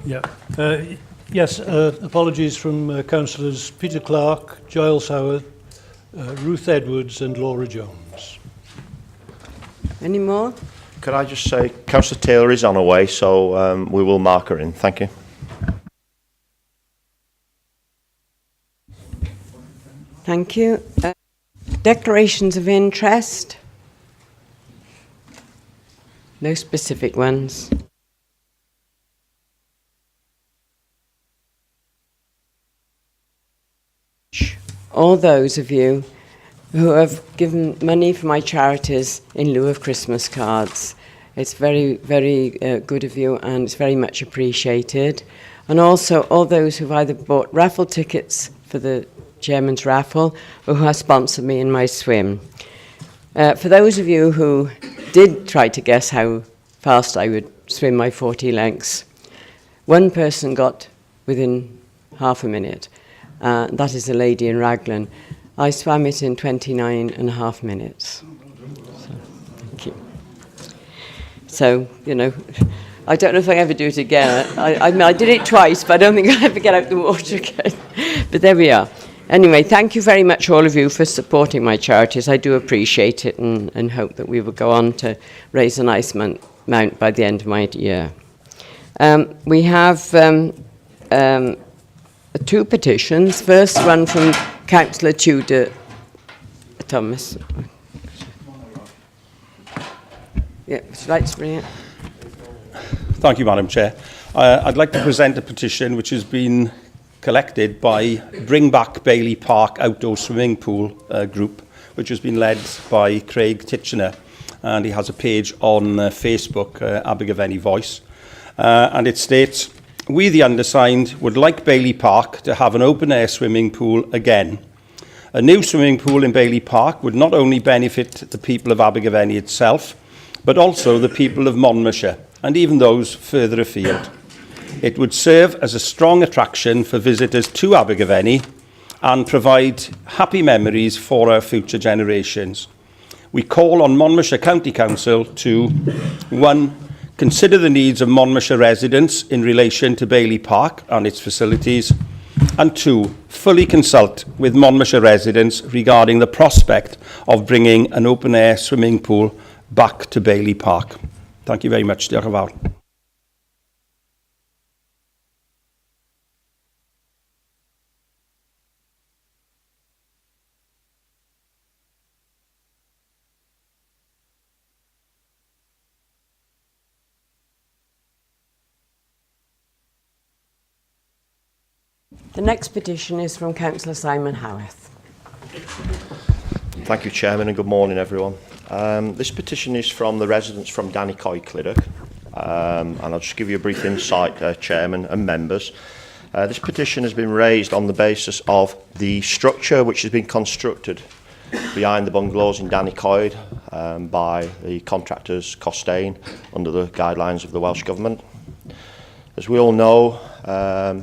Yeah. Yes, apologies from Councillors Peter Clark, Giles Howard, Ruth Edwards and Laura Jones. Any more? Could I just say, Councillor Taylor is on her way, so we will mark her in. Thank you. Thank you. Declarations of interest? No specific ones. All those of you who have given money for my charities in lieu of Christmas cards. It's very, very good of you, and it's very much appreciated. And also all those who've either bought raffle tickets for the Chairman's raffle or who have sponsored me in my swim. For those of you who did try to guess how fast I would swim my 40 lengths, one person got within half a minute. That is a lady in Raglan. I swam it in 29.5 minutes. So, thank you. So, you know, I don't know if I ever do it again. I mean, I did it twice, but I don't think I'll ever get out the water again. But there we are. Anyway, thank you very much, all of you, for supporting my charities. I do appreciate it, and hope that we will go on to raise a nice amount by the end of my year. We have two petitions. First one from Councillor Tudor Thomas. Yeah, would you like to bring it? Thank you, Madam Chair. I'd like to present a petition which has been collected by Bring Back Bailey Park Outdoor Swimming Pool group, which has been led by Craig Titchener, and he has a page on Facebook, Abergavenny Voice, and it states, "We, the undersigned, would like Bailey Park to have an open-air swimming pool again. A new swimming pool in Bailey Park would not only benefit the people of Abergavenny itself, but also the people of Monmouthshire, and even those further afield. It would serve as a strong attraction for visitors to Abergavenny and provide happy memories for our future generations. We call on Monmouthshire County Council to 1. Consider the needs of Monmouthshire residents in relation to Bailey Park and its facilities, and 2. Fully consult with Monmouthshire residents regarding the prospect of bringing an open-air swimming pool back to Bailey Park." Thank you very much. Diolch yn fawr. The next petition is from Councillor Simon Howarth. Thank you, Chairman, and good morning, everyone. This petition is from the residents from Danicoy, Clydach, and I'll just give you a brief insight, Chairman and members. This petition has been raised on the basis of the structure which has been constructed behind the bungalows in Danicoy by the contractors Costain under the guidelines of the Welsh Government. As we all know,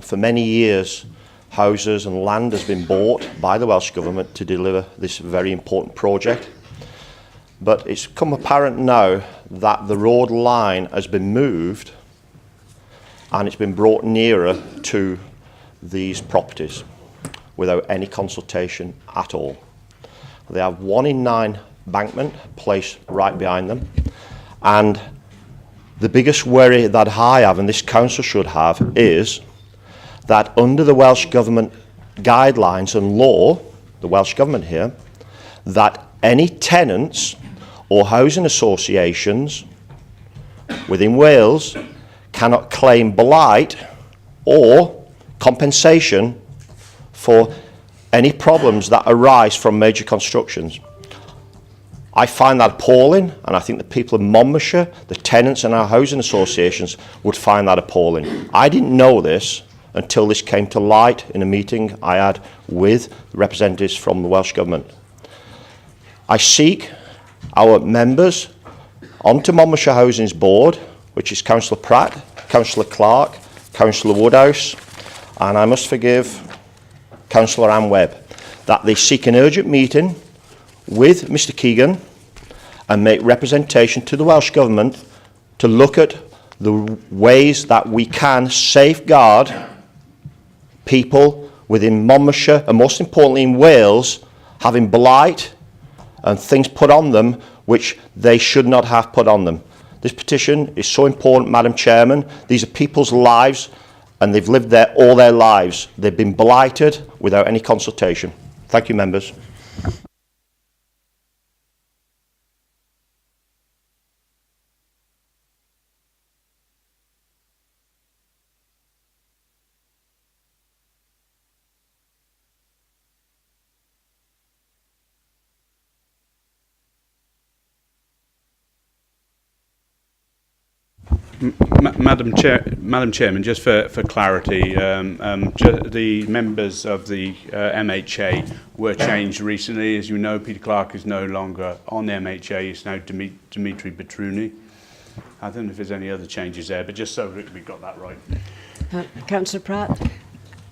for many years, houses and land has been bought by the Welsh Government to deliver this very important project. But it's become apparent now that the road line has been moved and it's been brought nearer to these properties without any consultation at all. They have 1 in 9 bankment placed right behind them, and the biggest worry that I have, and this council should have, is that under the Welsh Government guidelines and law, the Welsh Government here, that any tenants or housing associations within Wales cannot claim blight or compensation for any problems that arise from major constructions. I find that appalling, and I think the people of Monmouthshire, the tenants and our housing associations would find that appalling. I didn't know this until this came to light in a meeting I had with representatives from the Welsh Government. I seek our members onto Monmouthshire Housing's board, which is Councillor Pratt, Councillor Clark, Councillor Woodhouse, and I must forgive Councillor Anne Webb, that they seek an urgent meeting with Mr Keegan and make representation to the Welsh Government to look at the ways that we can safeguard people within Monmouthshire and most importantly in Wales having blight and things put on them which they should not have put on them. This petition is so important, Madam Chairman. These are people's lives and they've lived there all their lives. They've been blighted without any consultation. Thank you, members. Madam Chairman, just for clarity, the members of the MHA were changed recently. As you know, Peter Clark is no longer on the MHA. It's now Dimitri Petruni. I don't know if there's any other changes there, but just so we got that right. Councillor Pratt?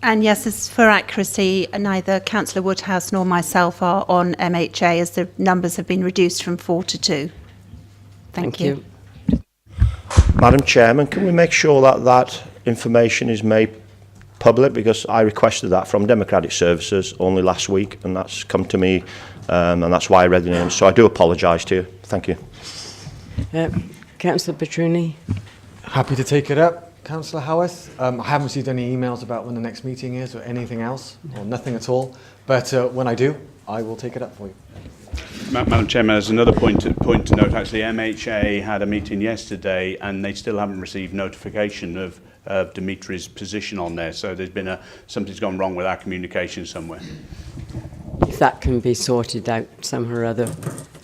And yes, as for accuracy, neither Councillor Woodhouse nor myself are on MHA as the numbers have been reduced from 4 to 2. Thank you. Madam Chairman, can we make sure that that information is made public? Because I requested that from Democratic Services only last week, and that's come to me, and that's why I read the names. So I do apologise to you. Thank you. Councillor Petruni? Happy to take it up, Councillor Howarth. I haven't received any emails about when the next meeting is or anything else, or nothing at all. But when I do, I will take it up for you. Madam Chairman, there's another point to note. Actually, MHA had a meeting yesterday and they still haven't received notification of Dimitri's position on there. So there's been something's gone wrong with our communication somewhere. If that can be sorted out somehow or other,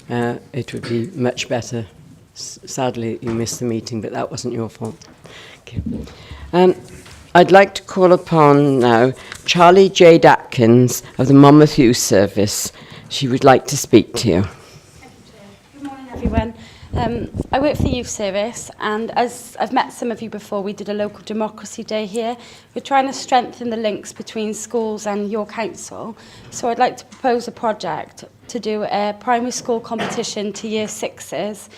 it would be much better. Sadly, you missed the meeting, but that wasn't your fault. Okay. I'd like to call upon now Charlie Jade Atkins of the Monmouth Youth Service. She would like to speak to you. Good morning, everyone. I work for the Youth Service, and as I've met some of you before, we did a local democracy day here. We're trying to strengthen the links between schools and your council. So I'd like to propose a project to do a primary school competition to year sixes.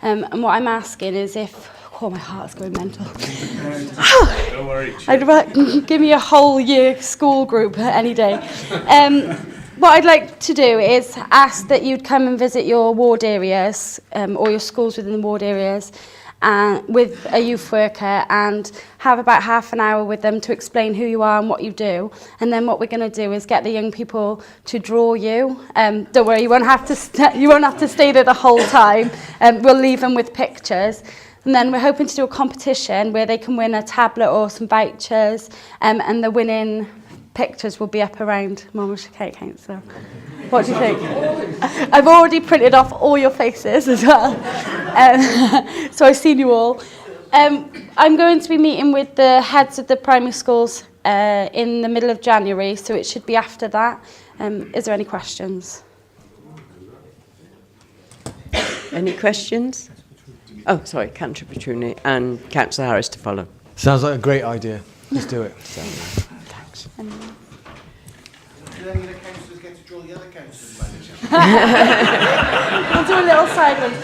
And what I'm asking is if... Oh, my heart's going mental. Don't worry. Give me a whole year school group any day. What I'd like to do is ask that you'd come and visit your ward areas or your schools within the ward areas with a youth worker and have about half an hour with them to explain who you are and what you do. And then what we're going to do is get the young people to draw you. Don't worry, you won't have to stay there the whole time. We'll leave them with pictures. And then we're hoping to do a competition where they can win a tablet or some vouchers, and the winning pictures will be up around Monmouthshire County Council. What do you think? I've already printed off all your faces as well. So I've seen you all. I'm going to be meeting with the heads of the primary schools in the middle of January, so it should be after that. Is there any questions? Any questions? Oh, sorry, Councillor Petruni and Councillor Harris to follow. Sounds like a great idea. Let's do it. Thanks. Do any of the councillors get to draw the other councillors' managers? We'll do a little side one.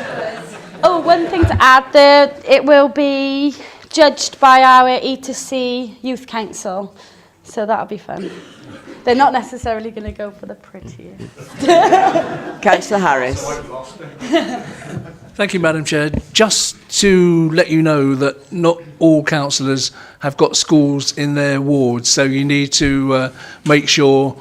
Oh, one thing to add there, it will be judged by our E2C Youth Council, so that'll be fun. They're not necessarily going to go for the prettiest. Councillor Harris. Thank you, Madam Chair. Just to let you know that not all councillors have got schools in their wards, so you need to make sure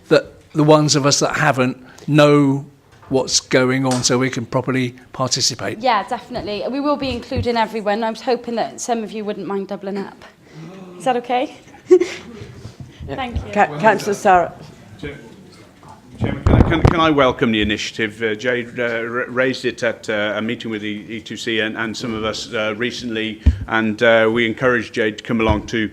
that the ones of us that haven't know what's going on so we can properly participate. Yeah, definitely. We will be including everyone. I was hoping that some of you wouldn't mind doubling up. Is that okay? Thank you. Councillor Sarah. Chairman, can I welcome the initiative? Jade raised it at a meeting with the E2C and some of us recently, and we encourage Jade to come along to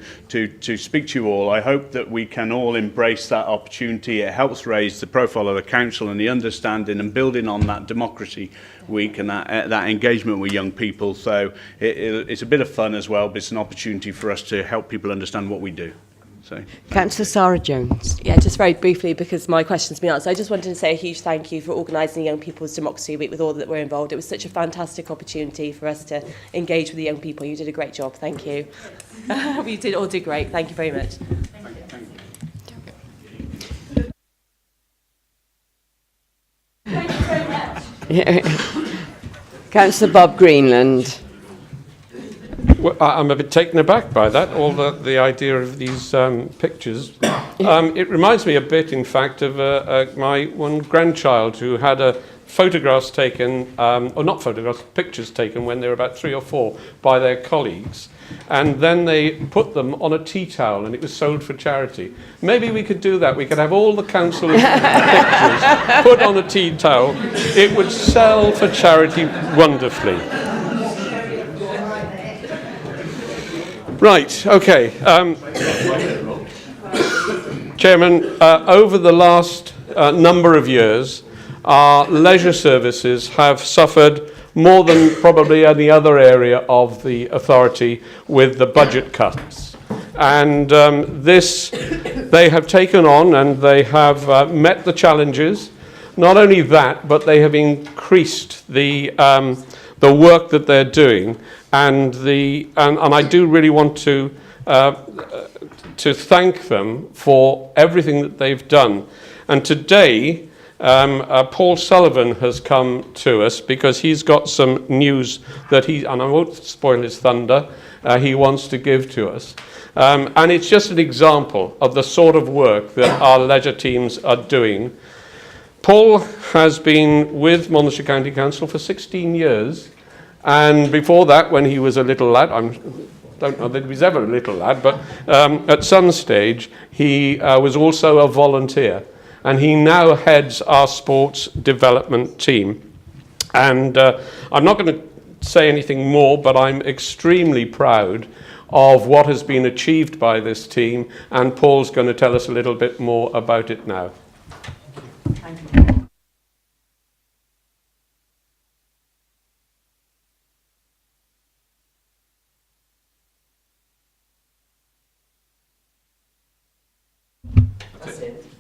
speak to you all. I hope that we can all embrace that opportunity. It helps raise the profile of the council and the understanding and building on that democracy week and that engagement with young people. So it's a bit of fun as well, but it's an opportunity for us to help people understand what we do. So, Councillor Sarah Jones. Yeah, just very briefly, because my question's been answered. I just wanted to say a huge thank you for organising Young People's Democracy Week with all that were involved. It was such a fantastic opportunity for us to engage with the young people. You did a great job. Thank you. We did all do great. Thank you very much. Thank you very much. Councillor Bob Greenland. Well, I'm a bit taken aback by that, all the idea of these pictures. It reminds me a bit, in fact, of my one grandchild who had photographs taken, or not photographs, pictures taken when they were about 3 or 4 by their colleagues. And then they put them on a tea towel and it was sold for charity. Maybe we could do that. We could have all the councillors' pictures put on a tea towel. It would sell for charity wonderfully. Right, okay. Chairman, over the last number of years, our leisure services have suffered more than probably any other area of the authority with the budget cuts. And this they have taken on and they have met the challenges. Not only that, but they have increased the work that they're doing. And I do really want to thank them for everything that they've done. And today, Paul Sullivan has come to us because he's got some news that and I won't spoil his thunder, he wants to give to us. And it's just an example of the sort of work that our leisure teams are doing. Paul has been with Monmouthshire County Council for 16 years. And before that, when he was a little lad, I don't know that he was ever a little lad, but at some stage, he was also a volunteer. And he now heads our sports development team. And I'm not going to say anything more, but I'm extremely proud of what has been achieved by this team. And Paul's going to tell us a little bit more about it now. Thank you.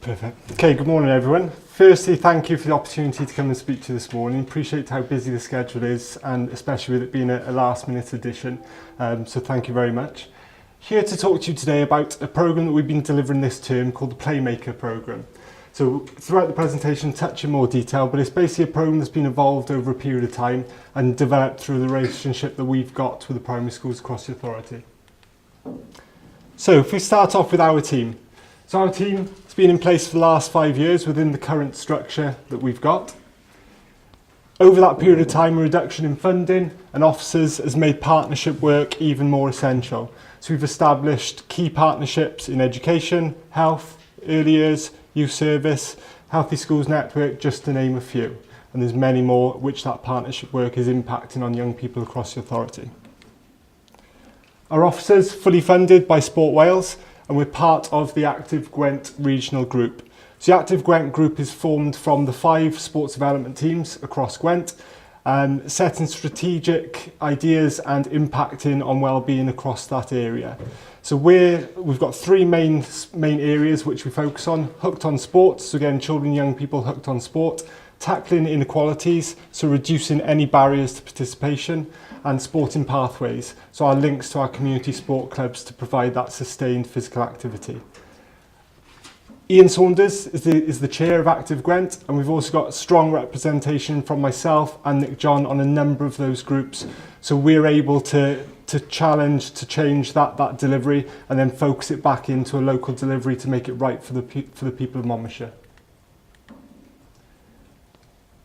Perfect. Okay, good morning everyone. Firstly, thank you for the opportunity to come and speak to you this morning. Appreciate how busy the schedule is, and especially with it being a last minute edition. So thank you very much. Here to talk to you today about a programme that we've been delivering this term called the Playmaker programme. So throughout the presentation, touch in more detail, but it's basically a programme that's been evolved over a period of time and developed through the relationship that we've got with the primary schools across the authority. So if we start off with our team. So our team has been in place for the last 5 years within the current structure that we've got. Over that period of time, a reduction in funding and officers has made partnership work even more essential. So we've established key partnerships in education, health, early years, youth service, Healthy Schools Network, just to name a few. And there's many more which that partnership work is impacting on young people across the authority. Our officers fully funded by Sport Wales, and we're part of the Active Gwent regional group. So the Active Gwent group is formed from the 5 sports development teams across Gwent, setting strategic ideas and impacting on well-being across that area. So we've got 3 main areas which we focus on. Hooked on Sports, so again, children and young people hooked on sport. Tackling inequalities, so reducing any barriers to participation. And Sporting Pathways, so our links to our community sport clubs to provide that sustained physical activity. Ian Saunders is the chair of Active Gwent, and we've also got strong representation from myself and Nick John on a number of those groups. So we're able to challenge, to change that delivery and then focus it back into a local delivery to make it right for the people of Monmouthshire.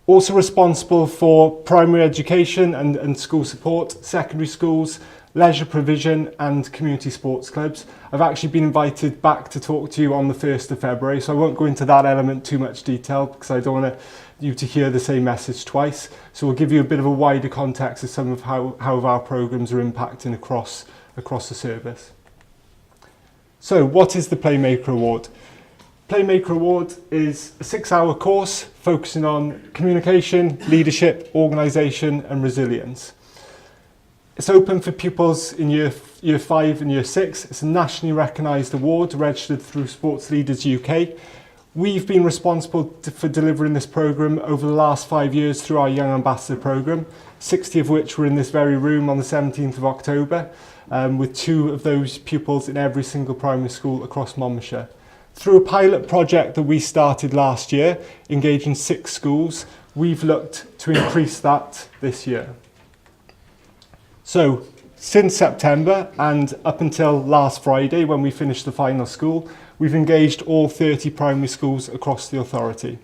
Also responsible for primary education and school support, secondary schools, leisure provision and community sports clubs. I've actually been invited back to talk to you on the 1st of February, so I won't go into that element too much detail because I don't want you to hear the same message twice. So we'll give you a bit of a wider context of some of how our programmes are impacting across the service. So what is the Playmaker Award? Playmaker Award is a 6-hour course focusing on communication, leadership, organisation and resilience. It's open for pupils in year 5 and year 6. It's a nationally recognised award registered through Sports Leaders UK. We've been responsible for delivering this programme over the last 5 years through our Young Ambassador programme, 60 of which were in this very room on the 17th of October, with 2 of those pupils in every single primary school across Monmouthshire. Through a pilot project that we started last year, engaging 6 schools, we've looked to increase that this year. So, since September and up until last Friday when we finished the final school, we've engaged all 30 primary schools across the authority.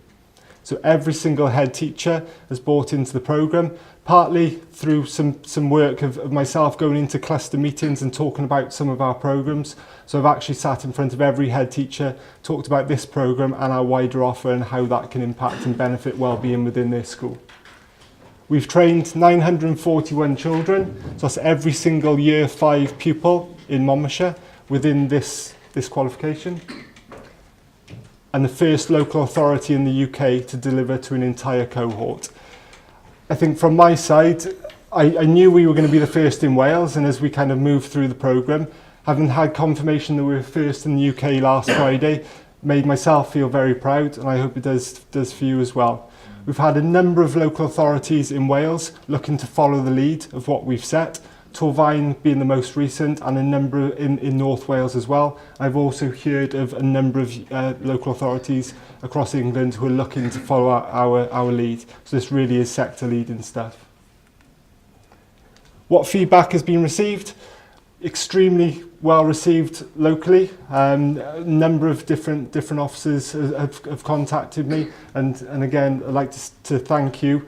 So every single head teacher has bought into the programme, partly through some work of myself going into cluster meetings and talking about some of our programmes. So I've actually sat in front of every head teacher, talked about this programme and our wider offer and how that can impact and benefit wellbeing within their school. We've trained 941 children, so that's every single year 5 pupil in Monmouthshire within this qualification. And the first local authority in the UK to deliver to an entire cohort. I think from my side, I knew we were going to be the first in Wales, and as we kind of moved through the programme, having had confirmation that we were first in the UK last Friday, made myself feel very proud, and I hope it does for you as well. We've had a number of local authorities in Wales looking to follow the lead of what we've set, Torfaen being the most recent, and a number in North Wales as well. I've also heard of a number of local authorities across England who are looking to follow our lead. So this really is sector leading stuff. What feedback has been received? Extremely well received locally. A number of different officers have contacted me, and again I'd like to thank you,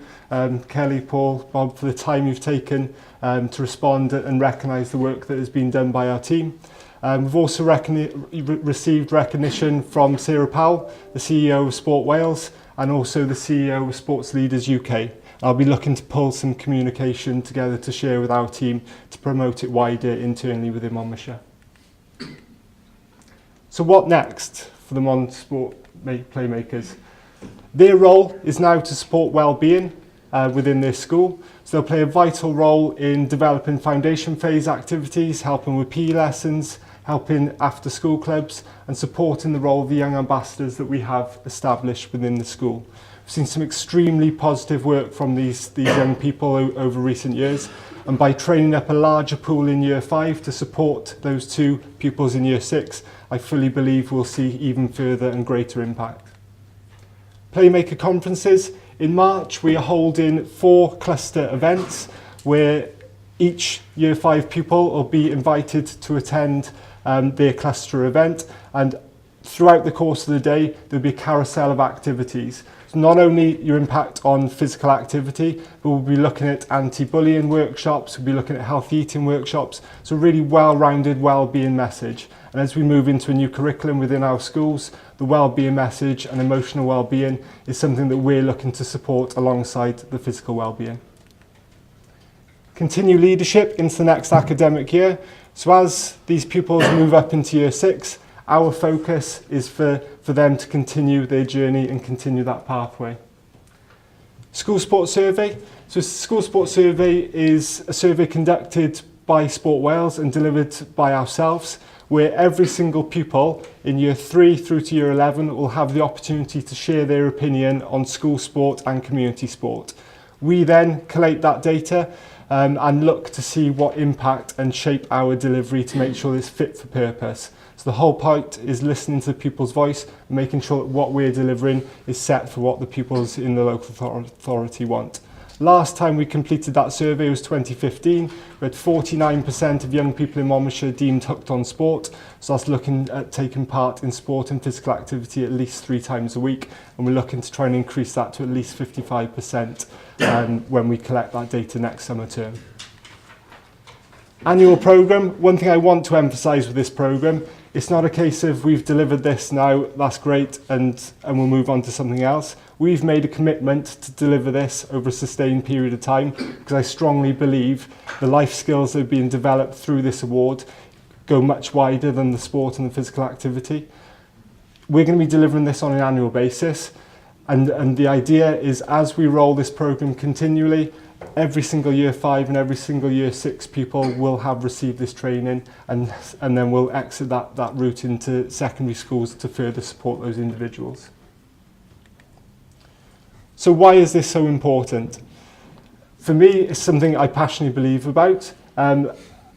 Kelly, Paul, Bob, for the time you've taken to respond and recognise the work that has been done by our team. We've also received recognition from Sarah Powell, the CEO of Sport Wales, and also the CEO of Sports Leaders UK. I'll be looking to pull some communication together to share with our team to promote it wider internally within Monmouthshire. So what next for the Mon Sport Playmakers? Their role is now to support well-being within their school. So they'll play a vital role in developing foundation phase activities, helping with PE lessons, helping after school clubs, and supporting the role of the young ambassadors that we have established within the school. We've seen some extremely positive work from these young people over recent years, and by training up a larger pool in year 5 to support those 2 pupils in year 6, I fully believe we'll see even further and greater impact. Playmaker conferences. In March, we are holding 4 cluster events where each year 5 pupil will be invited to attend their cluster event, and throughout the course of the day, there'll be a carousel of activities. So not only your impact on physical activity, but we'll be looking at anti-bullying workshops, we'll be looking at healthy eating workshops, so a really well-rounded well-being message. And as we move into a new curriculum within our schools, the well-being message and emotional well-being is something that we're looking to support alongside the physical well-being. Continue leadership into the next academic year. So as these pupils move up into year 6, our focus is for them to continue their journey and continue that pathway. School Sports Survey. So School Sports Survey is a survey conducted by Sport Wales and delivered by ourselves, where every single pupil in year 3 through to year 11 will have the opportunity to share their opinion on school sport and community sport. We then collate that data and look to see what impact and shape our delivery to make sure it's fit for purpose. So the whole point is listening to the pupil's voice and making sure that what we're delivering is set for what the pupils in the local authority want. Last time we completed that survey was 2015. We had 49% of young people in Monmouthshire deemed hooked on sport. So that's looking at taking part in sport and physical activity at least 3 times a week. And we're looking to try and increase that to at least 55% when we collect that data next summer term. Annual programme. One thing I want to emphasise with this programme, it's not a case of we've delivered this now, that's great, and we'll move on to something else. We've made a commitment to deliver this over a sustained period of time, because I strongly believe the life skills that are being developed through this award go much wider than the sport and the physical activity. We're going to be delivering this on an annual basis, and the idea is as we roll this programme continually, every single year 5 and every single year 6 people will have received this training, and then we'll exit that route into secondary schools to further support those individuals. So why is this so important? For me, it's something I passionately believe about.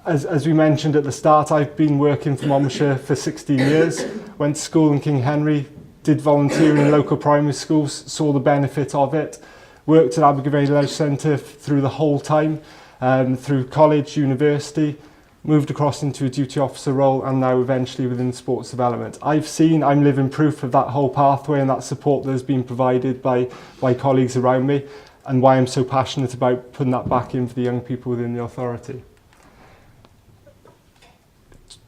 As we mentioned at the start, I've been working for Monmouthshire for 16 years, went to school in King Henry, did volunteering in local primary schools, saw the benefit of it, worked at Abergavenny Leisure Centre through the whole time, through college, university, moved across into a duty officer role, and now eventually within sports development. I'm living proof of that whole pathway and that support that has been provided by colleagues around me, and why I'm so passionate about putting that back in for the young people within the authority.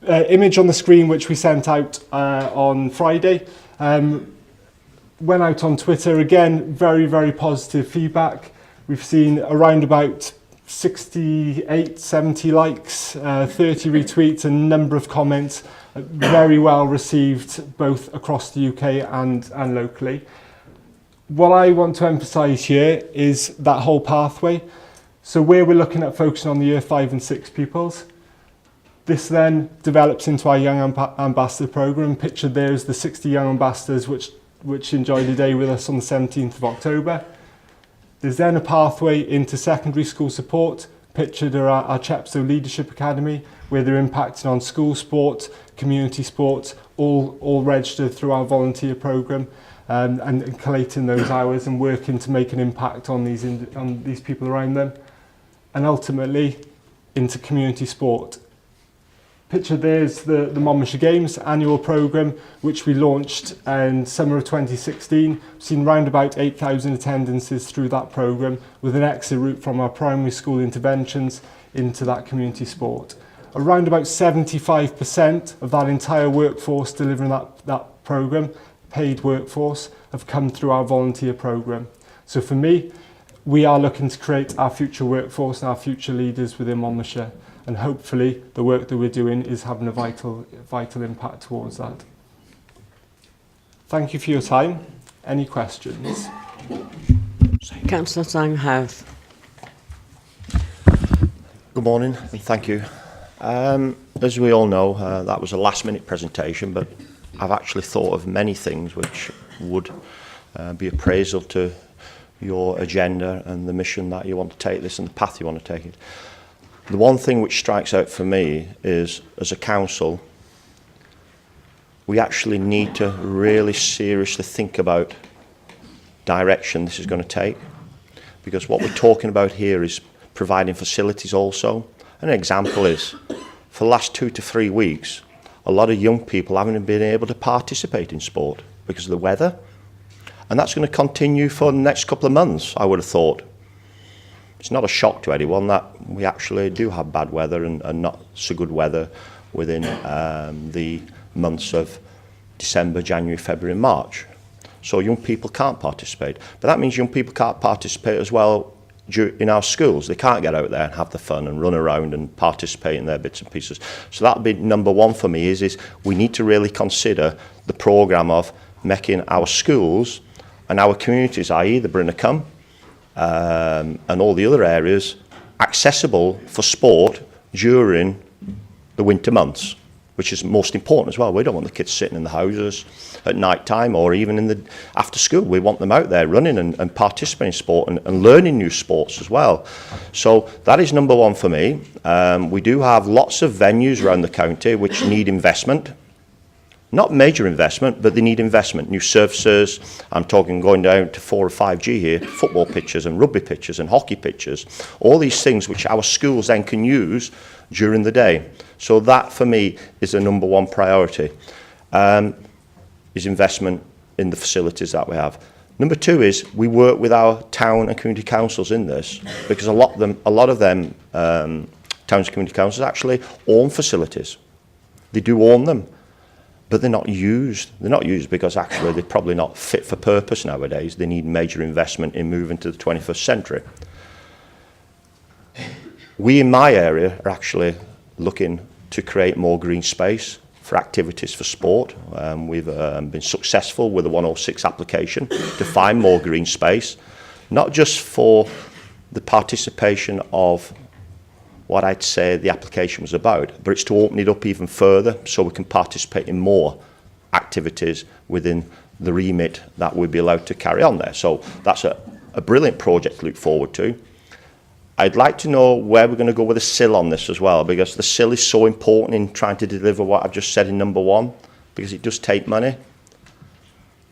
Image on the screen which we sent out on Friday. Went out on Twitter, again, very, very positive feedback. We've seen around about 68, 70 likes, 30 retweets, and a number of comments, very well received both across the UK and locally. What I want to emphasise here is that whole pathway. So where we're looking at focusing on the year 5 and 6 pupils, this then develops into our Young Ambassador programme. Pictured there is the 60 Young Ambassadors which enjoyed a day with us on the 17th of October. There's then a pathway into secondary school support. Pictured are our Chepstow Leadership Academy, where they're impacting on school sport, community sport, all registered through our volunteer programme, and collating those hours and working to make an impact on these people around them. And ultimately into community sport. Pictured there is the Monmouthshire Games annual programme, which we launched in summer of 2016. We've seen around about 8,000 attendances through that programme, with an exit route from our primary school interventions into that community sport. Around about 75% of that entire workforce delivering that programme, paid workforce, have come through our volunteer programme. So for me, we are looking to create our future workforce and our future leaders within Monmouthshire. And hopefully the work that we're doing is having a vital impact towards that. Thank you for your time. Any questions? Councillor Sanghouse. Good morning and thank you. As we all know, that was a last-minute presentation, but I've actually thought of many things which would be appraisal to your agenda and the mission that you want to take this and the path you want to take it. The one thing which strikes out for me is, as a council, we actually need to really seriously think about direction this is going to take, because what we're talking about here is providing facilities also. An example is, for the last 2 to 3 weeks, a lot of young people haven't been able to participate in sport because of the weather, and that's going to continue for the next couple of months, I would have thought. It's not a shock to anyone that we actually do have bad weather and not so good weather within the months of December, January, February and March. So young people can't participate. But that means young people can't participate as well in our schools. They can't get out there and have the fun and run around and participate in their bits and pieces. So that'll be number one for me, is we need to really consider the programme of making our schools and our communities, i.e. the Bryn y Cwm, and all the other areas, accessible for sport during the winter months, which is most important as well. We don't want the kids sitting in the houses at night time or even in the after school. We want them out there running and participating in sport and learning new sports as well. So that is number one for me. We do have lots of venues around the county which need investment. Not major investment, but they need investment. New surfaces, I'm talking going down to 4 or 5G here, football pitches and rugby pitches and hockey pitches, all these things which our schools then can use during the day. So that for me is the number one priority, is investment in the facilities that we have. Number two is we work with our town and community councils in this, because a lot of them towns and community councils actually own facilities. They do own them. But they're not used. They're not used because actually they're probably not fit for purpose nowadays. They need major investment in moving to the 21st century. We in my area are actually looking to create more green space for activities for sport. We've been successful with the 106 application to find more green space, not just for the participation of what I'd say the application was about, but it's to open it up even further so we can participate in more activities within the remit that we'd be allowed to carry on there. So that's a brilliant project to look forward to. I'd like to know where we're going to go with the SIL on this as well, because the SIL is so important in trying to deliver what I've just said in number one, because it does take money.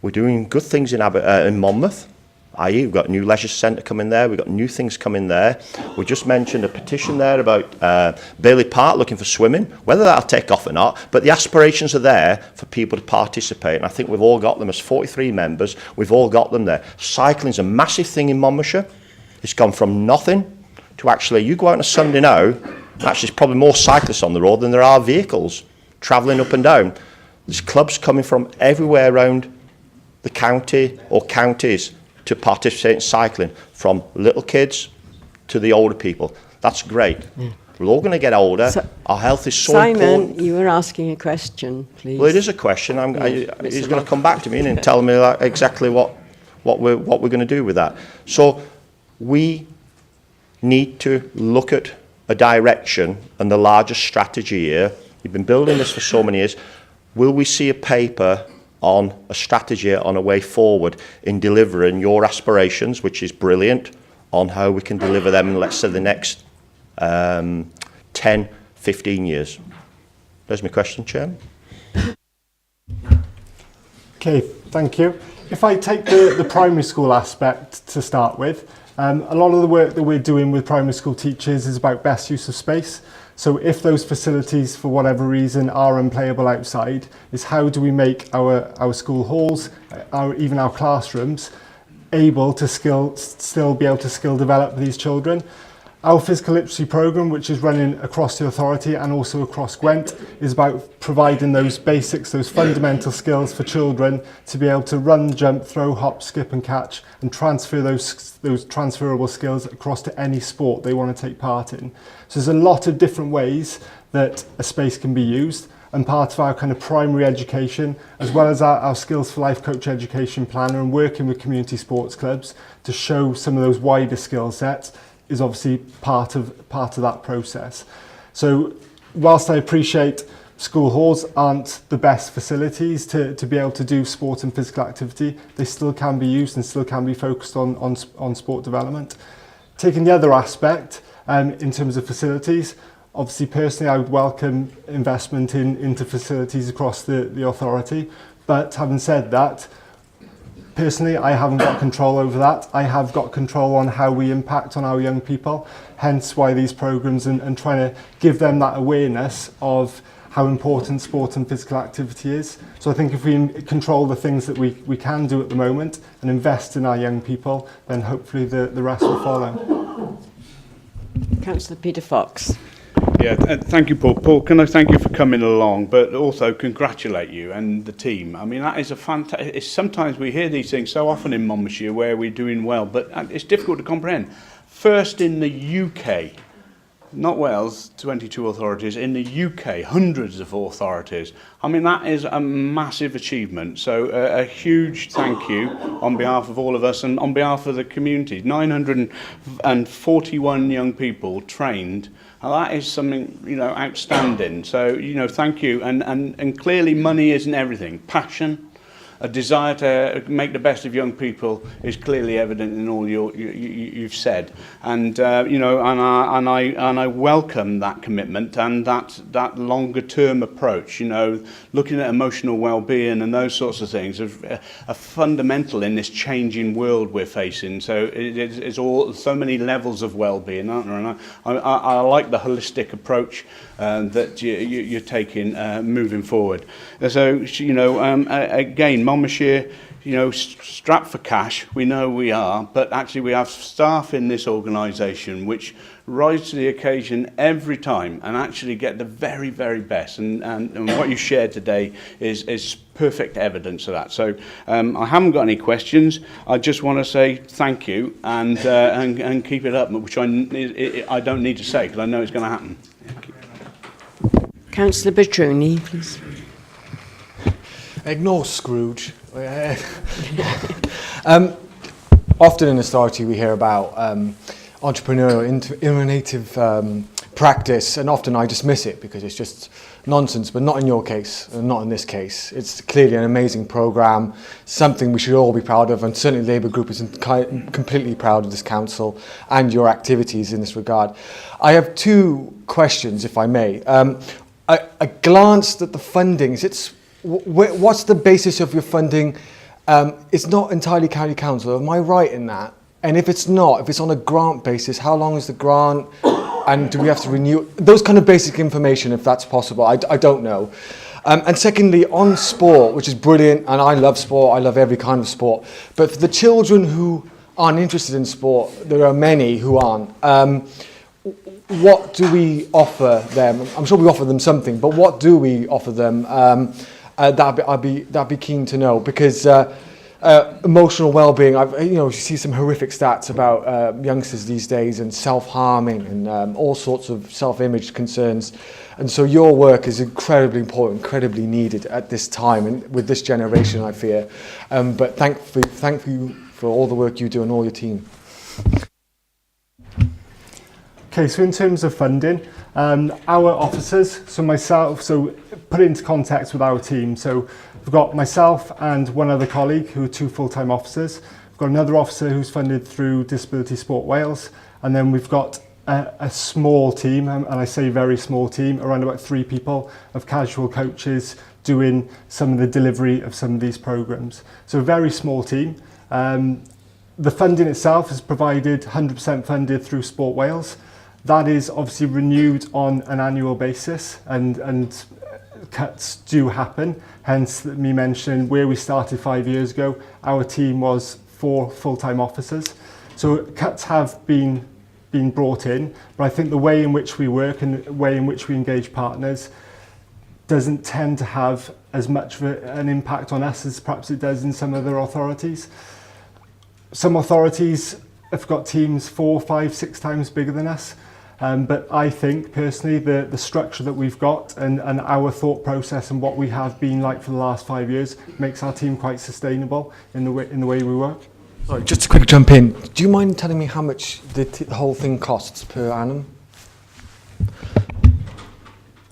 We're doing good things in Monmouth, i.e. we've got a new leisure centre coming there, we've got new things coming there. We just mentioned a petition there about Bailey Park looking for swimming, whether that'll take off or not, but the aspirations are there for people to participate, and I think we've all got them as 43 members, we've all got them there. Cycling's a massive thing in Monmouthshire. It's gone from nothing to actually, you go out on a Sunday now, actually there's probably more cyclists on the road than there are vehicles travelling up and down. There's clubs coming from everywhere around the county or counties to participate in cycling, from little kids to the older people. That's great. We're all going to get older. So, our health is so important. Simon, you were asking a question, please. Well, it is a question. He's going to come back to me and tell me exactly what we're going to do with that. So we need to look at a direction and the larger strategy here. You've been building this for so many years. Will we see a paper on a strategy, on a way forward in delivering your aspirations, which is brilliant, on how we can deliver them in, let's say, the next 10, 15 years? There's my question, Chairman. Okay, thank you. If I take the primary school aspect to start with, a lot of the work that we're doing with primary school teachers is about best use of space. So if those facilities, for whatever reason, are unplayable outside, is how do we make our school halls, even our classrooms, able to still be able to skill develop these children? Our physical literacy programme, which is running across the authority and also across Gwent, is about providing those basics, those fundamental skills for children to be able to run, jump, throw, hop, skip and catch, and transfer those transferable skills across to any sport they want to take part in. So there's a lot of different ways that a space can be used, and part of our kind of primary education, as well as our Skills for Life coach education planner and working with community sports clubs to show some of those wider skill sets, is obviously part of that process. So whilst I appreciate school halls aren't the best facilities to be able to do sport and physical activity, they still can be used and still can be focused on sport development. Taking the other aspect, in terms of facilities, obviously personally I would welcome investment into facilities across the authority, but having said that, personally, I haven't got control over that. I have got control on how we impact on our young people, hence why these programmes and trying to give them that awareness of how important sport and physical activity is. So I think if we control the things that we can do at the moment and invest in our young people, then hopefully the rest will follow. Councillor Peter Fox. Yeah, thank you, Paul. Paul, can I thank you for coming along, but also congratulate you and the team. I mean, that is a fantastic... Sometimes we hear these things so often in Monmouthshire where we're doing well, but it's difficult to comprehend. First in the UK, not Wales, 22 authorities, in the UK, hundreds of authorities. I mean, that is a massive achievement. So a huge thank you on behalf of all of us and on behalf of the community. 941 young people trained. And that is something, outstanding. So, thank you. And clearly money isn't everything. Passion, a desire to make the best of young people is clearly evident in all you've said. And, and I welcome that commitment and that longer term approach, looking at emotional well-being and those sorts of things are fundamental in this changing world we're facing. So it's all so many levels of well-being, aren't there? And I like the holistic approach that you're taking moving forward. So, again, Monmouthshire, strapped for cash, we know we are, but actually we have staff in this organisation which rise to the occasion every time and actually get the very, very best. And what you shared today is perfect evidence of that. So I haven't got any questions. I just want to say thank you and keep it up, which I don't need to say because I know it's going to happen. Councillor Petroni, please. Ignore Scrooge. Often in authority we hear about entrepreneurial, innovative practice, and often I dismiss it because it's just nonsense, but not in your case, and not in this case. It's clearly an amazing programme, something we should all be proud of, and certainly the Labour Group is completely proud of this council and your activities in this regard. I have two questions, if I may. I glanced at the funding. What's the basis of your funding? It's not entirely county council. Am I right in that? And if it's not, if it's on a grant basis, how long is the grant? And do we have to renew? Those kind of basic information, if that's possible. I don't know. And secondly, on sport, which is brilliant, and I love sport, I love every kind of sport. But for the children who aren't interested in sport, there are many who aren't. What do we offer them? I'm sure we offer them something, but what do we offer them? That'd be keen to know, because emotional well-being. You see some horrific stats about youngsters these days and self-harming and all sorts of self-image concerns. And so your work is incredibly important, incredibly needed at this time and with this generation, I fear. But thank you for all the work you do and all your team. Okay, so in terms of funding, our officers, so myself, so put it into context with our team. So we've got myself and one other colleague who are 2 full-time officers. We've got another officer who's funded through Disability Sport Wales. And then we've got a small team, and I say very small team, around about 3 people of casual coaches doing some of the delivery of some of these programmes. So a very small team. The funding itself is provided 100% funded through Sport Wales. That is obviously renewed on an annual basis, and cuts do happen. Hence me mentioning where we started 5 years ago, our team was 4 full-time officers. So cuts have been brought in, but I think the way in which we work and the way in which we engage partners doesn't tend to have as much of an impact on us as perhaps it does in some other authorities. Some authorities have got teams 4, 5, 6 times bigger than us. But I think personally the structure that we've got and our thought process and what we have been like for the last 5 years makes our team quite sustainable in the way we work. Sorry, just a quick jump in. Do you mind telling me how much the whole thing costs per annum?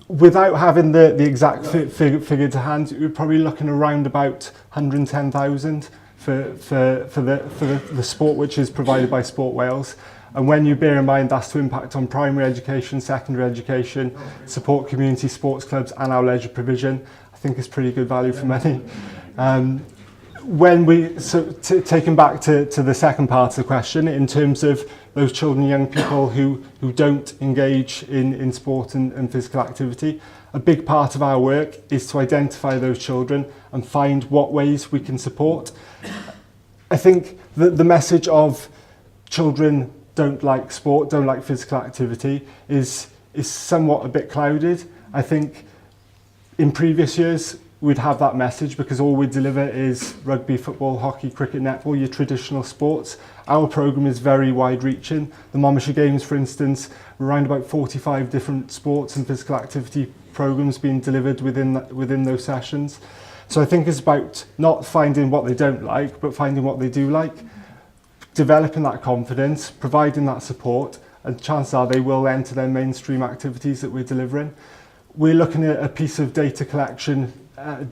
Without having the exact figure to hand, we're probably looking around about 110,000 for the sport which is provided by Sport Wales. And when you bear in mind that's to impact on primary education, secondary education, support community sports clubs and our leisure provision, I think it's pretty good value for money. Taking back to the second part of the question, in terms of those children and young people who don't engage in sport and physical activity, a big part of our work is to identify those children and find what ways we can support. I think the message of children don't like sport, don't like physical activity is somewhat a bit clouded. I think in previous years we'd have that message because all we deliver is rugby, football, hockey, cricket, netball, your traditional sports. Our programme is very wide-reaching. The Monmouthshire Games, for instance, around about 45 different sports and physical activity programmes being delivered within those sessions. So I think it's about not finding what they don't like, but finding what they do like, developing that confidence, providing that support, and chances are they will enter their mainstream activities that we're delivering. We're looking at a piece of data collection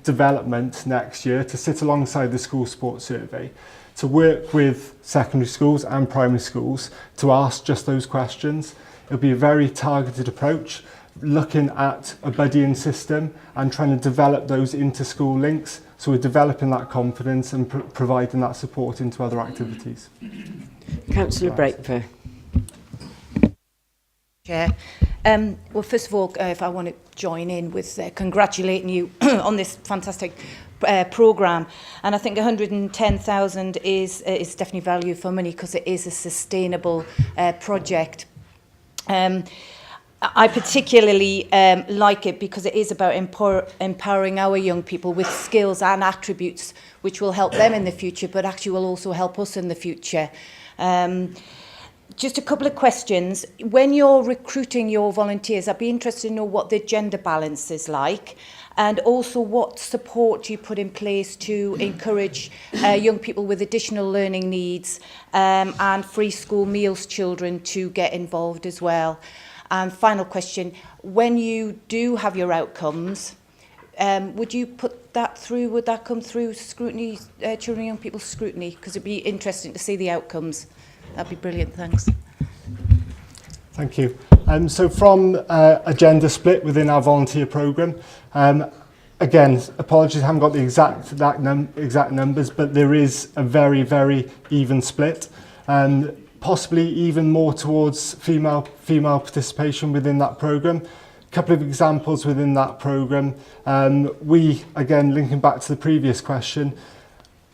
development next year to sit alongside the school sports survey, to work with secondary schools and primary schools to ask just those questions. It'll be a very targeted approach, looking at a buddying system and trying to develop those inter-school links. So we're developing that confidence and providing that support into other activities. Councillor Breakfast. Chair. Well, first of all, if I want to join in with congratulating you on this fantastic programme, and I think 110,000 is definitely value for money because it is a sustainable project. I particularly like it because it is about empowering our young people with skills and attributes which will help them in the future, but actually will also help us in the future. Just a couple of questions. When you're recruiting your volunteers, I'd be interested to know what the gender balance is like. And also what support you put in place to encourage young people with additional learning needs and free school meals children to get involved as well. And final question, when you do have your outcomes, would you put that through, would that come through scrutiny, children and young people's scrutiny? Because it'd be interesting to see the outcomes. That'd be brilliant, thanks. Thank you. So from a gender split within our volunteer programme, again, apologies, I haven't got the exact numbers, but there is a very, very even split, possibly even more towards female participation within that programme. A couple of examples within that programme. We, again, linking back to the previous question,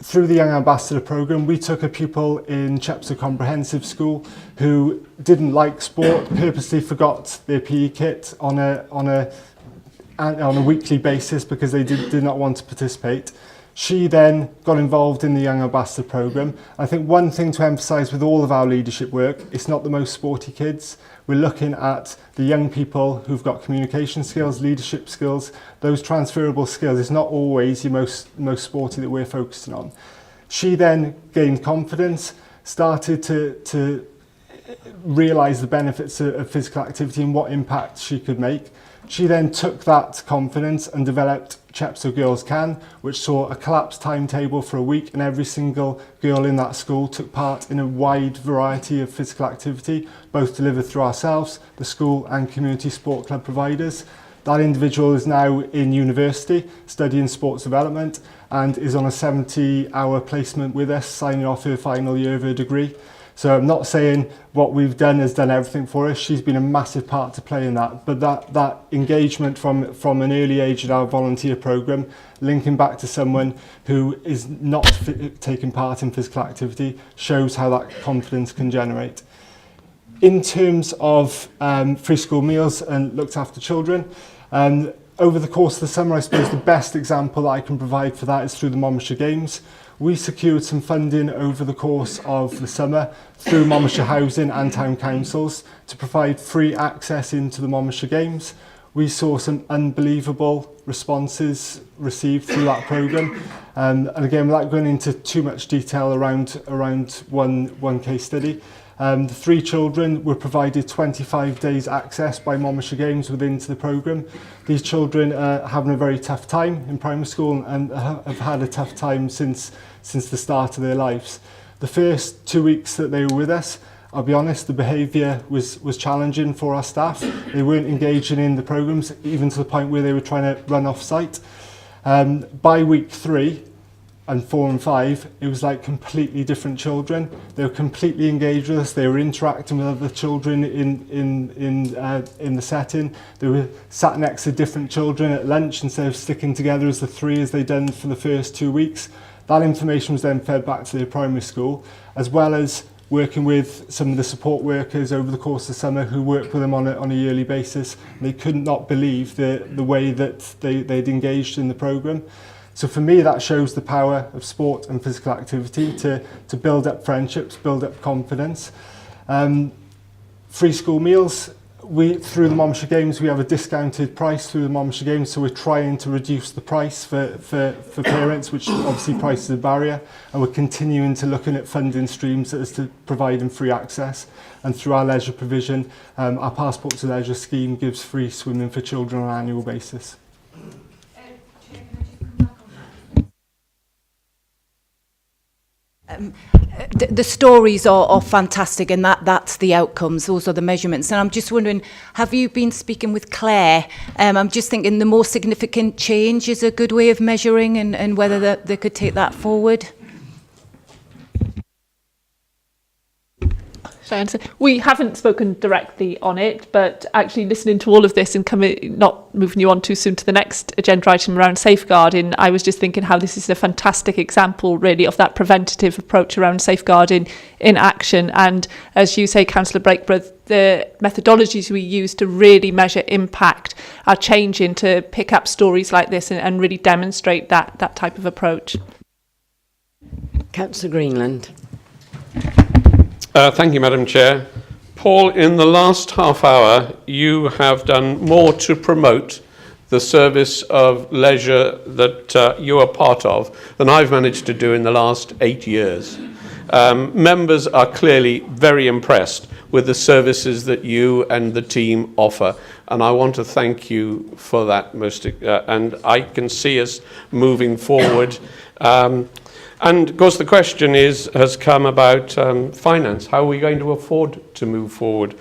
through the Young Ambassador programme, we took a pupil in Chepstow Comprehensive School who didn't like sport, purposely forgot their PE kit on a weekly basis because they did not want to participate. She then got involved in the Young Ambassador programme. I think one thing to emphasise with all of our leadership work, it's not the most sporty kids. We're looking at the young people who've got communication skills, leadership skills, those transferable skills. It's not always your most sporty that we're focusing on. She then gained confidence, started to realise the benefits of physical activity and what impact she could make. She then took that confidence and developed Chepstow Girls Can, which saw a collapsed timetable for a week, and every single girl in that school took part in a wide variety of physical activity, both delivered through ourselves, the school and community sport club providers. That individual is now in university studying sports development and is on a 70-hour placement with us, signing off her final year of her degree. So I'm not saying what we've done has done everything for us. She's been a massive part to play in that. But that engagement from an early age in our volunteer programme, linking back to someone who is not taking part in physical activity, shows how that confidence can generate. In terms of free school meals and looked after children, over the course of the summer, I suppose the best example that I can provide for that is through the Monmouthshire Games. We secured some funding over the course of the summer through Monmouthshire Housing and Town Councils to provide free access into the Monmouthshire Games. We saw some unbelievable responses received through that programme. And again, without going into too much detail around one case study, the 3 children were provided 25 days access by Monmouthshire Games within the programme. These children are having a very tough time in primary school and have had a tough time since the start of their lives. The first 2 weeks that they were with us, I'll be honest, the behaviour was challenging for our staff. They weren't engaging in the programmes, even to the point where they were trying to run off site. By week 3, and 4 and 5, it was like completely different children. They were completely engaged with us. They were interacting with other children in the setting. They were sat next to different children at lunch instead of sticking together as the 3 as they'd done for the first 2 weeks. That information was then fed back to their primary school, as well as working with some of the support workers over the course of the summer who worked with them on a yearly basis. They could not believe the way that they'd engaged in the programme. So for me, that shows the power of sport and physical activity to build up friendships, build up confidence. Free school meals, through the Monmouthshire Games, we have a discounted price through the Monmouthshire Games, so we're trying to reduce the price for parents, which obviously price is a barrier, and we're continuing to looking at funding streams as to providing free access. And through our leisure provision, our Passport to Leisure scheme gives free swimming for children on an annual basis. The stories are fantastic, and that's the outcomes. Those are the measurements. And I'm just wondering, have you been speaking with Claire? I'm just thinking the more significant change is a good way of measuring, and whether they could take that forward. We haven't spoken directly on it, but actually listening to all of this and not moving you on too soon to the next agenda item around safeguarding, I was just thinking how this is a fantastic example really of that preventative approach around safeguarding in action. And as you say, Councillor Breakborough, the methodologies we use to really measure impact are changing to pick up stories like this and really demonstrate that type of approach. Councillor Greenland. Thank you, Madam Chair. Paul, in the last half hour, you have done more to promote the service of leisure that you are part of than I've managed to do in the last 8 years. Members are clearly very impressed with the services that you and the team offer, and I want to thank you for that and I can see us moving forward. And of course the question has come about finance. How are we going to afford to move forward?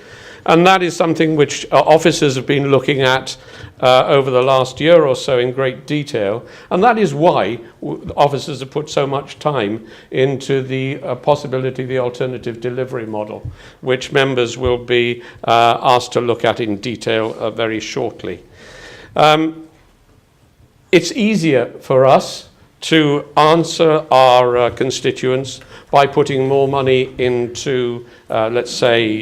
And that is something which officers have been looking at over the last year or so in great detail. And that is why officers have put so much time into the possibility of the alternative delivery model, which members will be asked to look at in detail very shortly. It's easier for us to answer our constituents by putting more money into, let's say,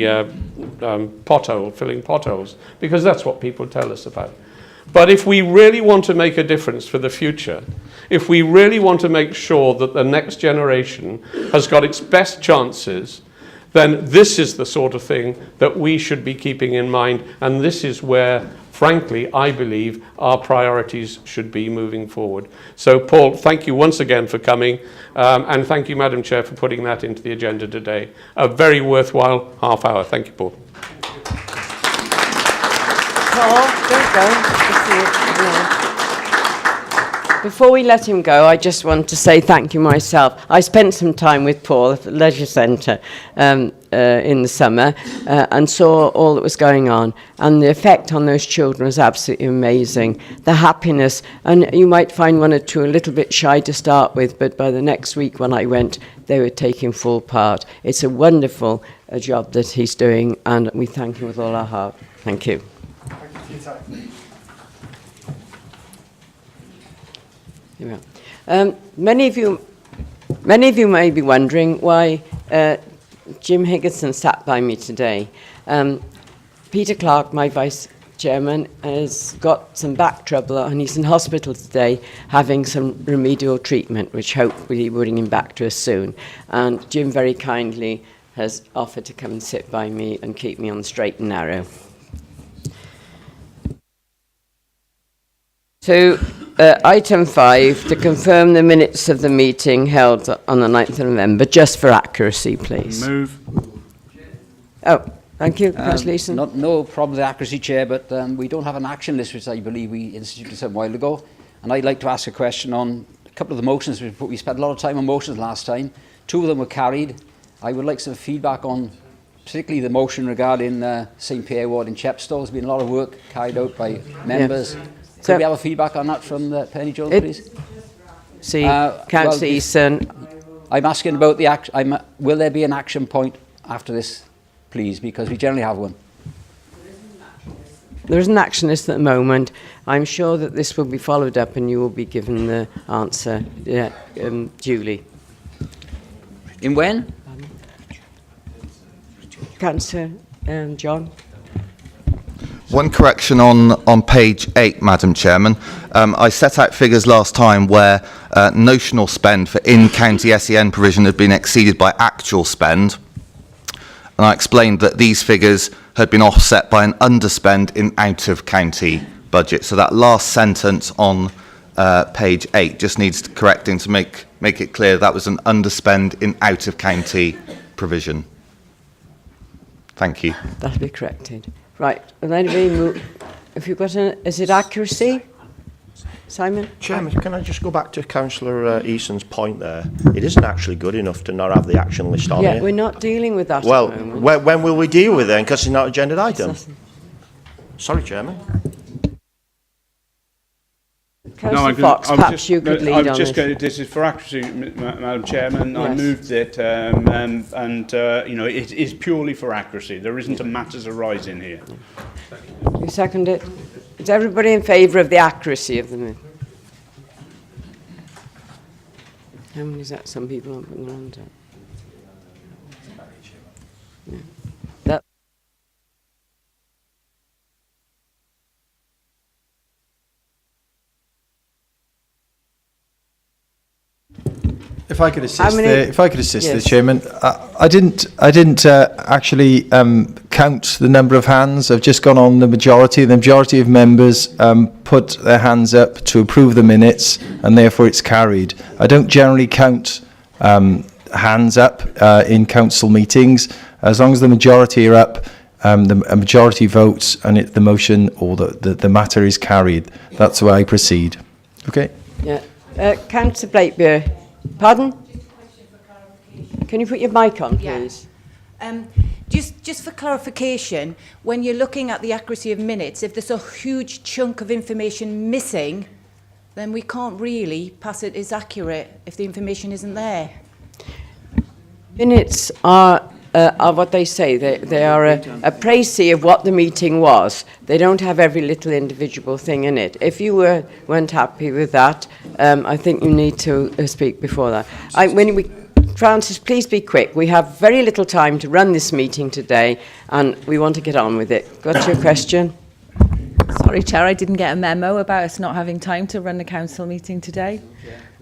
filling potholes, because that's what people tell us about. But if we really want to make a difference for the future, if we really want to make sure that the next generation has got its best chances, then this is the sort of thing that we should be keeping in mind, and this is where, frankly, I believe our priorities should be moving forward. So, Paul, thank you once again for coming, and thank you, Madam Chair, for putting that into the agenda today. A very worthwhile half hour. Thank you, Paul. Paul, don't go. Before we let him go, I just want to say thank you myself. I spent some time with Paul at the Leisure Centre in the summer and saw all that was going on. And the effect on those children was absolutely amazing. The happiness, and you might find one or two a little bit shy to start with, but by the next week when I went, they were taking full part. It's a wonderful job that he's doing, and we thank him with all our heart. Thank you. Thank you for your time. Many of you may be wondering why Jim Higginson sat by me today. Peter Clark, my vice chairman, has got some back trouble and he's in hospital today having some remedial treatment, which hopefully will bring him back to us soon. And Jim very kindly has offered to come and sit by me and keep me on the straight and narrow. So, item 5, to confirm the minutes of the meeting held on the 9th of November, just for accuracy, please. Move. Oh, thank you, Councillor Easton. No problem with accuracy, Chair, but we don't have an action list, which I believe we instituted some while ago. And I'd like to ask a question on a couple of the motions. We spent a lot of time on motions last time. 2 of them were carried. I would like some feedback on particularly the motion regarding St Pierre Ward in Chepstow. There's been a lot of work carried out by members. Yeah. Could we have a feedback on that from Penny Jones, please? See, Councillor Easton. I'm asking about the will there be an action point after this, please? Because we generally have one. There is an action list at the moment. I'm sure that this will be followed up and you will be given the answer duly. In when? Councillor John. One correction on page 8, Madam Chairman. I set out figures last time where notional spend for in-county SEN provision had been exceeded by actual spend. And I explained that these figures had been offset by an underspend in out-of-county budget. So that last sentence on page 8 just needs correcting to make it clear that was an underspend in out-of-county provision. Thank you. That'll be corrected. Right, and then if you've got is it accuracy? Simon? Chairman, can I just go back to Councillor Eason's point there? It isn't actually good enough to not have the action list on it. here. We're not dealing with that well, at the moment. When will we deal with it? Because it's not an agenda item. Sorry, Chairman. Councillor Fox, perhaps you could lead on this. This is for accuracy, Madam Chairman. Yes. I moved it, you know, it is purely for accuracy. There isn't a matters arising here. You second it? Is everybody in favour of the accuracy of the minute? How many is that? Some people aren't putting their hands up. Yeah. That. if I could assist, How many- if I could assist Yes. the chairman, I didn't actually count the number of hands. I've just gone on the majority. The majority of members put their hands up to approve the minutes, and therefore it's carried. I don't generally count hands up in council meetings. As long as the majority are up, a majority votes, and the motion or the matter is carried. That's the way I proceed. Okay. Yeah. Councillor Blakebeer. Pardon? Can you put your mic on, please? Just for clarification, when you're looking at the accuracy of minutes, if there's a huge chunk of information missing, then we can't really pass it as accurate if the information isn't there. Minutes are what they say. They are a précis of what the meeting was. They don't have every little individual thing in it. If you weren't happy with that, I think you need to speak before that. Francis, please be quick. We have very little time to run this meeting today, and we want to get on with it. What's your question? Sorry, Chair, I didn't get a memo about us not having time to run the council meeting today.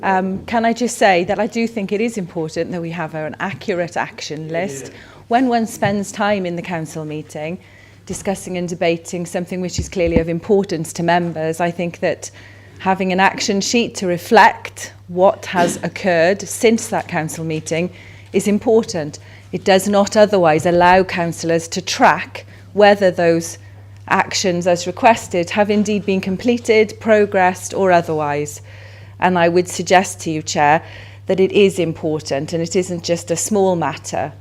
Can I just say that I do think it is important that we have an accurate action list. When one spends time in the council meeting discussing and debating something which is clearly of importance to members, I think that having an action sheet to reflect what has occurred since that council meeting is important. It does not otherwise allow councillors to track whether those actions as requested have indeed been completed, progressed or otherwise. And I would suggest to you, Chair, that it is important and it isn't just a small matter.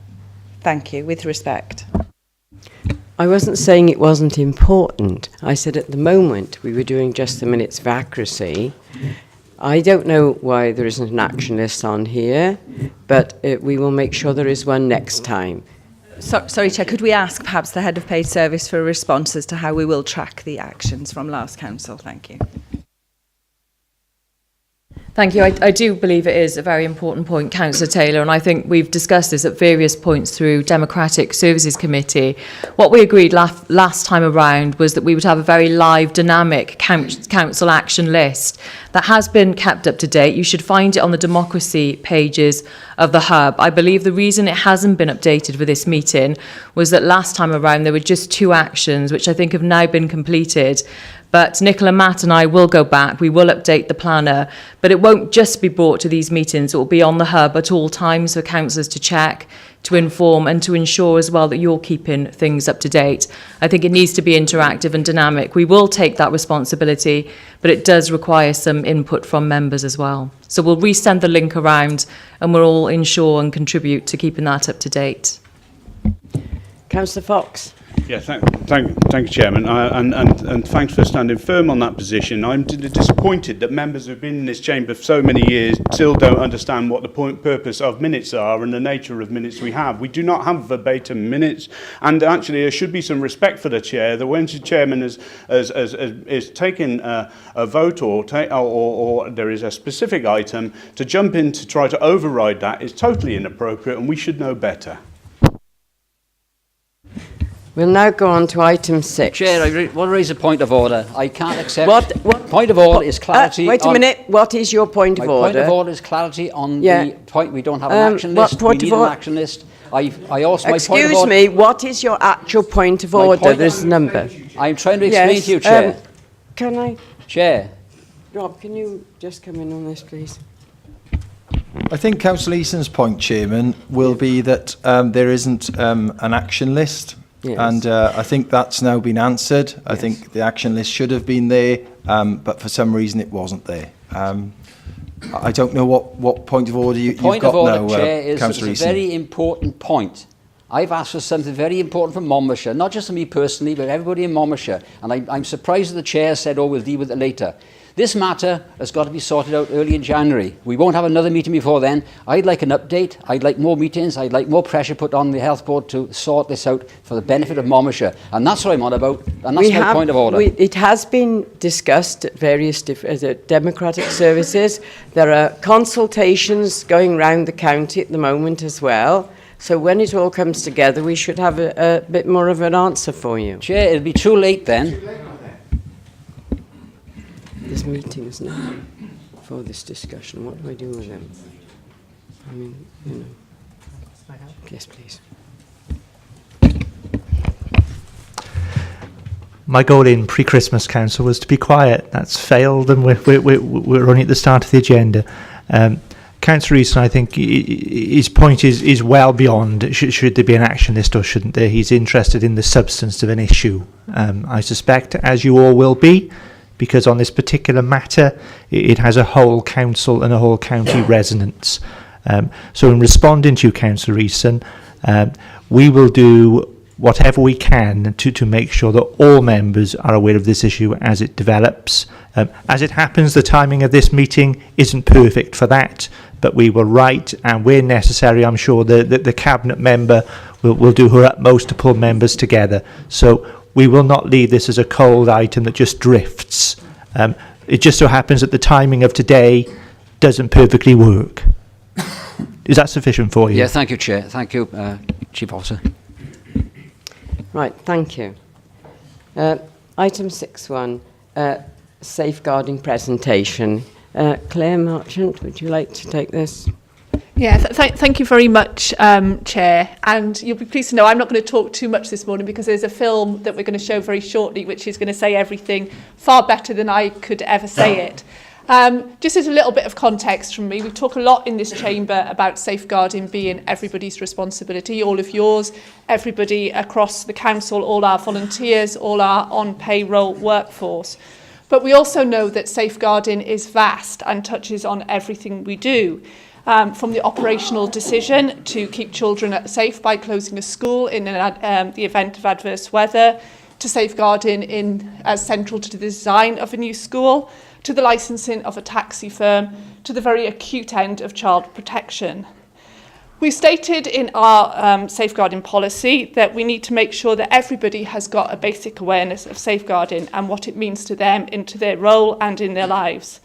Thank you, with respect. I wasn't saying it wasn't important. I said at the moment we were doing just the minutes of accuracy. I don't know why there isn't an action list on here, but we will make sure there is one next time. Sorry, Chair, could we ask perhaps the Head of Paid Service for a response as to how we will track the actions from last council? Thank you. Thank you. I do believe it is a very important point, Councillor Taylor, and I think we've discussed this at various points through Democratic Services Committee. What we agreed last time around was that we would have a very live, dynamic council action list that has been kept up to date. You should find it on the democracy pages of the Hub. I believe the reason it hasn't been updated for this meeting was that last time around there were just 2 actions, which I think have now been completed. But Nicola, Matt and I will go back, we will update the planner, but it won't just be brought to these meetings, it will be on the Hub at all times for councillors to check, to inform and to ensure as well that you're keeping things up to date. I think it needs to be interactive and dynamic. We will take that responsibility, but it does require some input from members as well. So we'll resend the link around and we'll all ensure and contribute to keeping that up to date. Councillor Fox. Yeah, thank you, Chairman, and thanks for standing firm on that position. I'm disappointed that members who've been in this chamber for so many years still don't understand what the purpose of minutes are and the nature of minutes we have. We do not have verbatim minutes, and actually there should be some respect for the chair. That when the chairman is taking a vote or there is a specific item, to jump in to try to override that is totally inappropriate, and we should know better. We'll now go on to item 6. Chair, I want to raise a point of order. I can't accept... What point of order is clarity wait a minute. What is your point of order? My point of order is clarity on the point we don't have an action list. We need an action list. I also... Excuse me, what is your actual point of order? There's a number. I'm trying to explain to you, Chair. Can I? Chair. Rob, can you just come in on this, please? I think Councillor Eason's point, Chairman, will be that there isn't an action list. Yes. And I think that's now been answered. Yes. I think the action list should have been there, but for some reason it wasn't there. I don't know what point of order you've got now, Point of order, Chair, is it's a very important point. I've asked for something very important from Monmouthshire, not just for me personally, but everybody in Monmouthshire. And I'm surprised that the Chair said, oh, we'll deal with it later. This matter has got to be sorted out early in January. We won't have another meeting before then. I'd like an update. I'd like more meetings. I'd like more pressure put on the Health Board to sort this out for the benefit of Monmouthshire. And that's what I'm on about. And that's my point of order. It has been discussed at various democratic services. There are consultations going around the county at the moment as well. So when it all comes together, we should have a bit more of an answer for you. Chair, it'll be too late then. There's meetings now for this discussion. What do I do with them? I mean, you know. Yes, please. My goal in pre-Christmas Council was to be quiet. That's failed, and we're only at the start of the agenda. Councillor Easton, I think his point is well beyond should there be an action list or shouldn't there. He's interested in the substance of an issue. I suspect, as you all will be, because on this particular matter, it has a whole council and a whole county resonance. So in responding to you, Councillor Easton, we will do whatever we can to make sure that all members are aware of this issue as it develops. As it happens, the timing of this meeting isn't perfect for that, but we will write, and where necessary, I'm sure the Cabinet member will do her utmost to pull members together. So we will not leave this as a cold item that just drifts. It just so happens that the timing of today doesn't perfectly work. Is that sufficient for you? Yeah, thank you, Chair. Thank you, Chief Officer. Right, thank you. Item 6.1, safeguarding presentation. Claire Marchant, would you like to take this? Yeah, thank you very much, Chair. And you'll be pleased to know I'm not going to talk too much this morning because there's a film that we're going to show very shortly which is going to say everything far better than I could ever say it. Just as a little bit of context from me, we talk a lot in this chamber about safeguarding being everybody's responsibility, all of yours, everybody across the council, all our volunteers, all our on-payroll workforce. But we also know that safeguarding is vast and touches on everything we do. From the operational decision to keep children safe by closing a school in the event of adverse weather, to safeguarding as central to the design of a new school, to the licensing of a taxi firm, to the very acute end of child protection. We stated in our safeguarding policy that we need to make sure that everybody has got a basic awareness of safeguarding and what it means to them into their role and in their lives.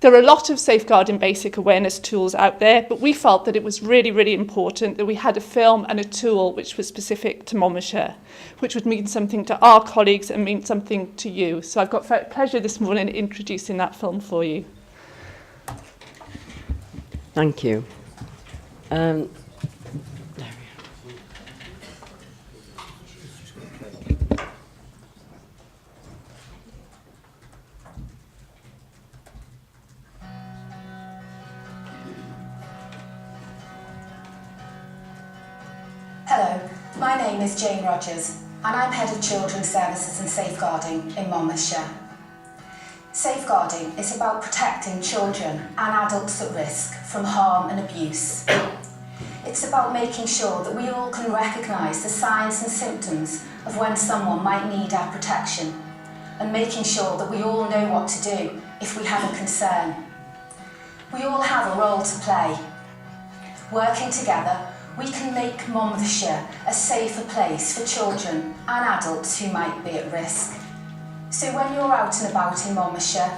There are a lot of safeguarding basic awareness tools out there, but we felt that it was really, really important that we had a film and a tool which was specific to Monmouthshire, which would mean something to our colleagues and mean something to you. So I've got pleasure this morning introducing that film for you. Thank you. Hello, my name is Jane Rogers and I'm Head of Children's Services and Safeguarding in Monmouthshire. Safeguarding is about protecting children and adults at risk from harm and abuse. It's about making sure that we all can recognise the signs and symptoms of when someone might need our protection and making sure that we all know what to do if we have a concern. We all have a role to play. Working together, we can make Monmouthshire a safer place for children and adults who might be at risk. So when you're out and about in Monmouthshire,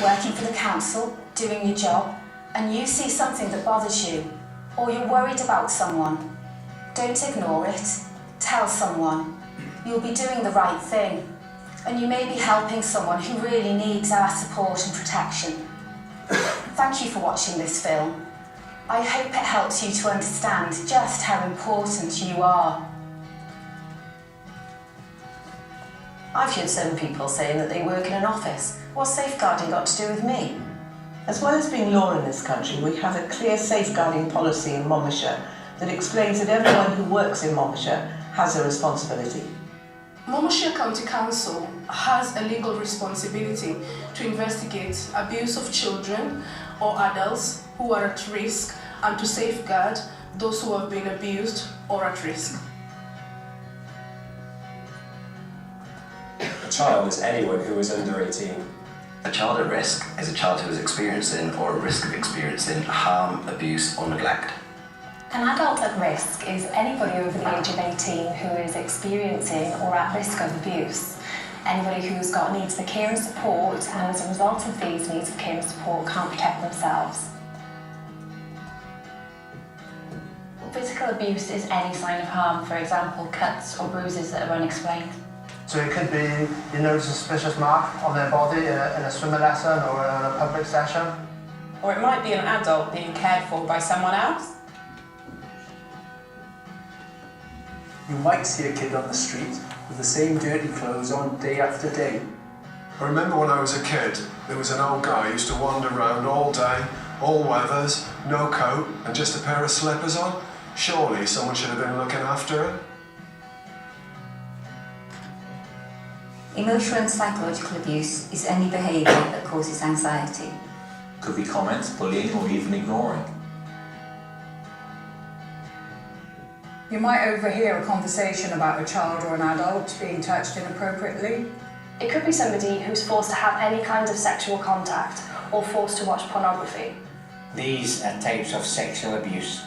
working for the council, doing your job, and you see something that bothers you, or you're worried about someone, don't ignore it. Tell someone. You'll be doing the right thing, and you may be helping someone who really needs our support and protection. Thank you for watching this film. I hope it helps you to understand just how important you are. I've heard some people saying that they work in an office. What's safeguarding got to do with me? As well as being law in this country, we have a clear safeguarding policy in Monmouthshire that explains that everyone who works in Monmouthshire has a responsibility. Monmouthshire County Council has a legal responsibility to investigate abuse of children or adults who are at risk and to safeguard those who have been abused or at risk. A child is anyone who is under 18. A child at risk is a child who is experiencing or at risk of experiencing harm, abuse or neglect. An adult at risk is anybody over the age of 18 who is experiencing or at risk of abuse. Anybody who's got needs for care and support and as a result of these needs for care and support can't protect themselves. Physical abuse is any sign of harm, for example, cuts or bruises that are unexplained. So it could be you notice a suspicious mark on their body in a swimming lesson or in a public session. Or it might be an adult being cared for by someone else. You might see a kid on the street with the same dirty clothes on day after day. I remember when I was a kid, there was an old guy who used to wander around all day, all weathers, no coat, and just a pair of slippers on. Surely someone should have been looking after him. Emotional and psychological abuse is any behaviour that causes anxiety. Could be comments, bullying, or even ignoring. You might overhear a conversation about a child or an adult being touched inappropriately. It could be somebody who's forced to have any kind of sexual contact or forced to watch pornography. These are types of sexual abuse.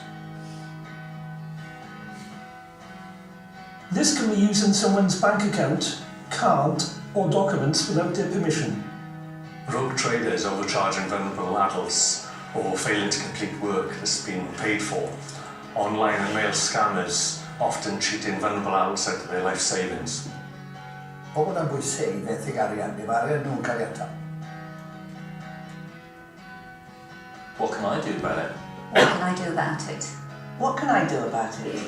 This can be using someone's bank account, card, or documents without their permission. Rogue traders overcharging vulnerable adults or failing to complete work that's been paid for. Online and mail scammers often cheating vulnerable adults out of their life savings. Pobl yn bwysig methu arian, neu mae arian nhw'n cael ei atal. What can I do about it? What can I do about it? What can I do about it?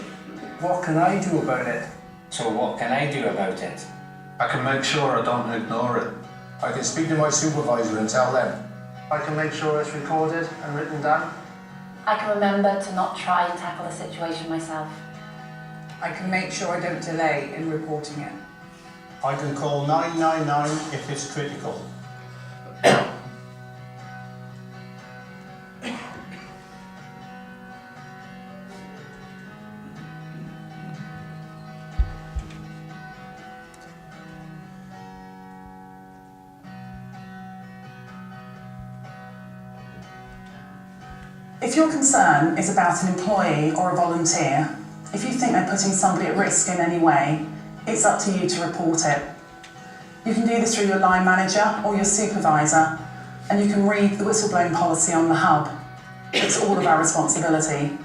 What can I do about it? So what can I do about it? I can make sure I don't ignore it. I can speak to my supervisor and tell them. I can make sure it's recorded and written down. I can remember to not try and tackle the situation myself. I can make sure I don't delay in reporting it. I can call 999 if it's critical. If your concern is about an employee or a volunteer, if you think they're putting somebody at risk in any way, it's up to you to report it. You can do this through your line manager or your supervisor, and you can read the whistleblowing policy on the hub. It's all of our responsibility.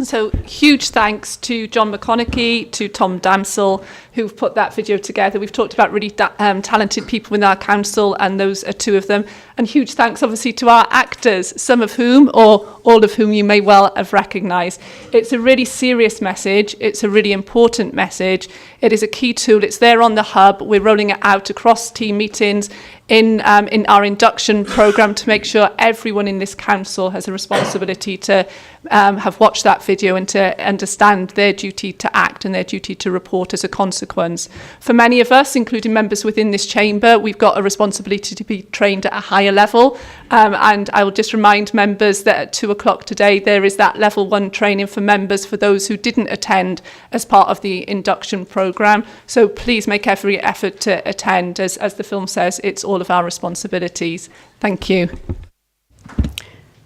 So huge thanks to John McConaughey, to Tom Damsel, who've put that video together. We've talked about really talented people in our council, and those are two of them. And huge thanks, obviously, to our actors, some of whom, or all of whom, you may well have recognised. It's a really serious message. It's a really important message. It is a key tool. It's there on the hub. We're rolling it out across team meetings, in our induction programme, to make sure everyone in this council has a responsibility to have watched that video and to understand their duty to act and their duty to report as a consequence. For many of us, including members within this chamber, we've got a responsibility to be trained at a higher level. And I will just remind members that at 2 o'clock today, there is that level 1 training for members for those who didn't attend as part of the induction programme. So please make every effort to attend. As the film says, it's all of our responsibilities. Thank you.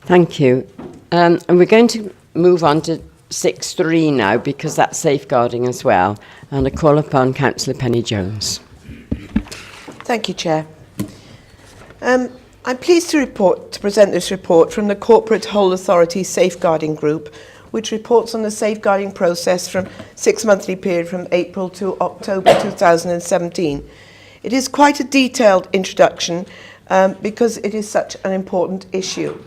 Thank you. And we're going to move on to 6.3 now, because that's safeguarding as well. And I call upon Councillor Penny-Jones. Thank you, Chair. I'm pleased to present this report from the Corporate Whole Authority Safeguarding Group, which reports on the safeguarding process from 6-monthly period from April to October 2017. It is quite a detailed introduction because it is such an important issue.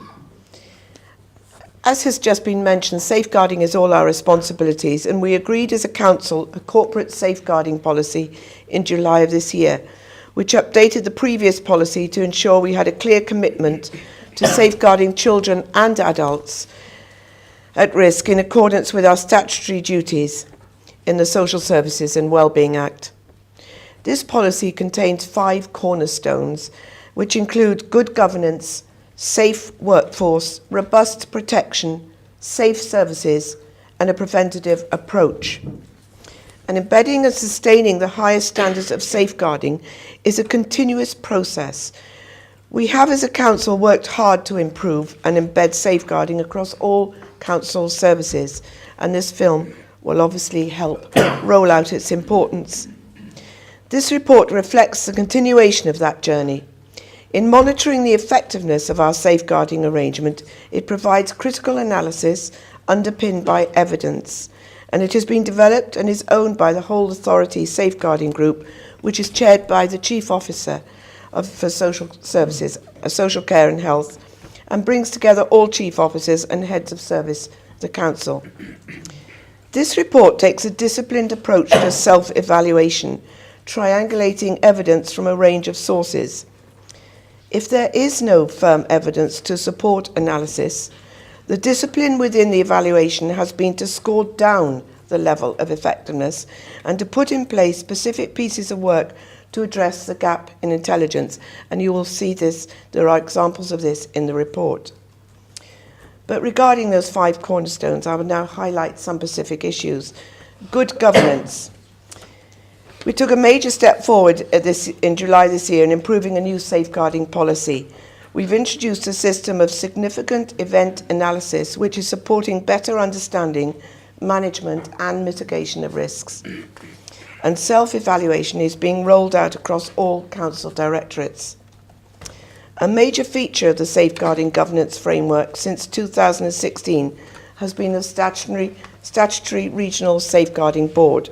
As has just been mentioned, safeguarding is all our responsibilities, and we agreed as a council a corporate safeguarding policy in July of this year, which updated the previous policy to ensure we had a clear commitment to safeguarding children and adults at risk in accordance with our statutory duties in the Social Services and Wellbeing Act. This policy contains 5 cornerstones, which include good governance, safe workforce, robust protection, safe services, and a preventative approach. And embedding and sustaining the highest standards of safeguarding is a continuous process. We have, as a council, worked hard to improve and embed safeguarding across all council services, and this film will obviously help roll out its importance. This report reflects the continuation of that journey. In monitoring the effectiveness of our safeguarding arrangement, it provides critical analysis underpinned by evidence and it has been developed and is owned by the Whole Authority Safeguarding Group, which is chaired by the Chief Officer for Social Services, Social Care and Health, and brings together all Chief Officers and Heads of Service of the Council. This report takes a disciplined approach to self-evaluation, triangulating evidence from a range of sources. If there is no firm evidence to support analysis, the discipline within the evaluation has been to score down the level of effectiveness and to put in place specific pieces of work to address the gap in intelligence. And you will see this, there are examples of this in the report. But regarding those 5 cornerstones, I will now highlight some specific issues. Good governance. We took a major step forward in July this year in improving a new safeguarding policy. We've introduced a system of significant event analysis which is supporting better understanding, management and mitigation of risks. And self-evaluation is being rolled out across all council directorates. A major feature of the safeguarding governance framework since 2016 has been the statutory regional safeguarding board.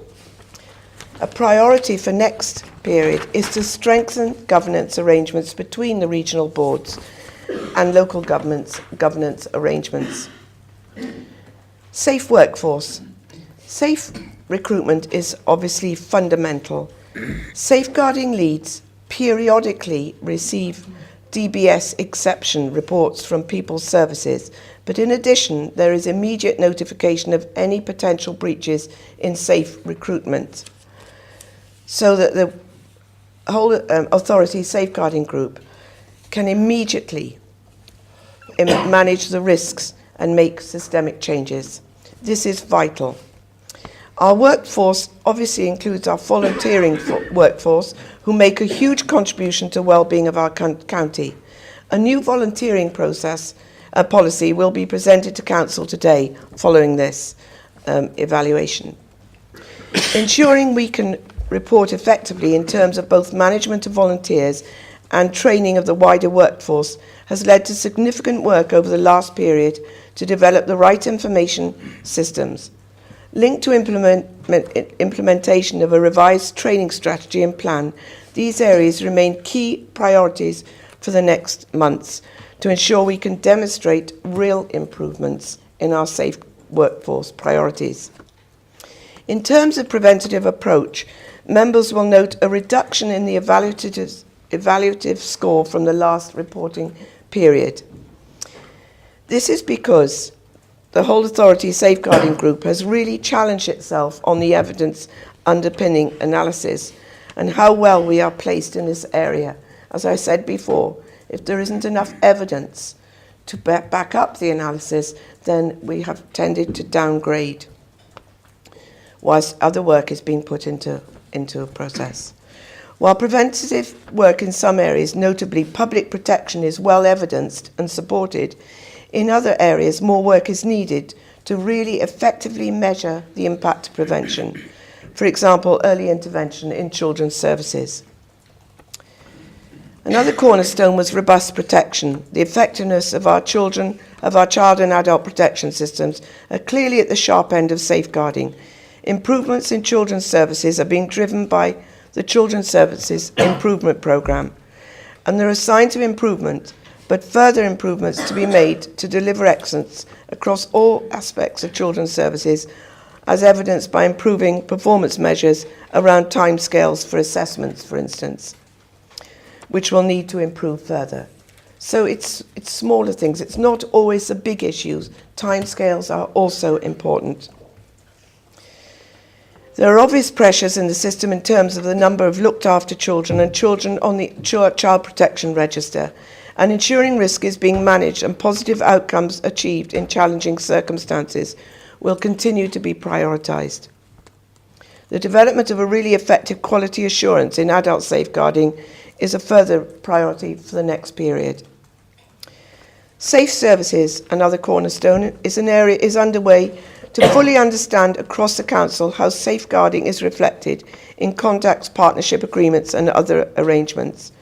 A priority for next period is to strengthen governance arrangements between the regional boards and local governance arrangements. Safe workforce. Safe recruitment is obviously fundamental. Safeguarding leads periodically receive DBS exception reports from People's Services, but in addition there is immediate notification of any potential breaches in safe recruitment, so that the whole authority safeguarding group can immediately manage the risks and make systemic changes. This is vital. Our workforce obviously includes our volunteering workforce, who make a huge contribution to well-being of our county. A new volunteering policy will be presented to Council today following this evaluation. Ensuring we can report effectively in terms of both management of volunteers and training of the wider workforce has led to significant work over the last period to develop the right information systems. Linked to implementation of a revised training strategy and plan, these areas remain key priorities for the next months to ensure we can demonstrate real improvements in our safe workforce priorities. In terms of preventative approach, members will note a reduction in the evaluative score from the last reporting period. This is because the Whole Authority Safeguarding Group has really challenged itself on the evidence underpinning analysis and how well we are placed in this area. As I said before, if there isn't enough evidence to back up the analysis, then we have tended to downgrade, whilst other work is being put into a process. While preventative work in some areas, notably public protection, is well evidenced and supported, in other areas more work is needed to really effectively measure the impact of prevention. For example, early intervention in children's services. Another cornerstone was robust protection. The effectiveness of our child and adult protection systems are clearly at the sharp end of safeguarding. Improvements in children's services are being driven by the Children's Services Improvement Programme, and there are signs of improvement, but further improvements to be made to deliver excellence across all aspects of children's services, as evidenced by improving performance measures around timescales for assessments, for instance, which will need to improve further. So it's smaller things. It's not always the big issues. Timescales are also important. There are obvious pressures in the system in terms of the number of looked after children and children on the Child Protection Register, and ensuring risk is being managed and positive outcomes achieved in challenging circumstances will continue to be prioritised. The development of a really effective quality assurance in adult safeguarding is a further priority for the next period. Safe services, another cornerstone, is underway to fully understand across the Council how safeguarding is reflected in contacts, partnership agreements and other arrangements.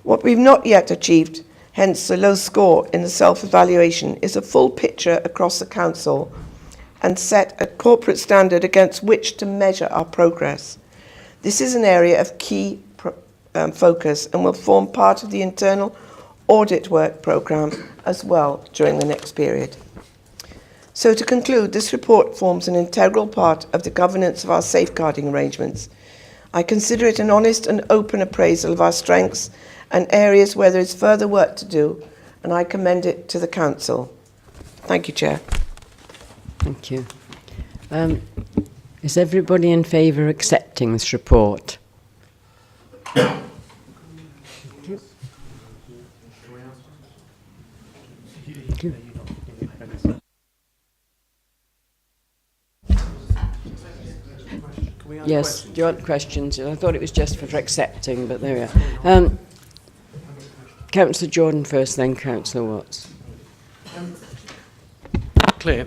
What we've not yet achieved, hence the low score in the self-evaluation, is a full picture across the Council and set a corporate standard against which to measure our progress. This is an area of key focus and will form part of the internal audit work programme as well during the next period. So to conclude, this report forms an integral part of the governance of our safeguarding arrangements. I consider it an honest and open appraisal of our strengths and areas where there is further work to do, and I commend it to the Council. Thank you, Chair. Thank you. Is everybody in favour of accepting this report? Yes, do you want questions? I thought it was just for accepting, but there we are. Councillor Jordan first, then Councillor Watts. Claire,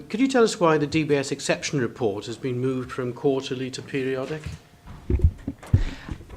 could you tell us why the DBS exception report has been moved from quarterly to periodic?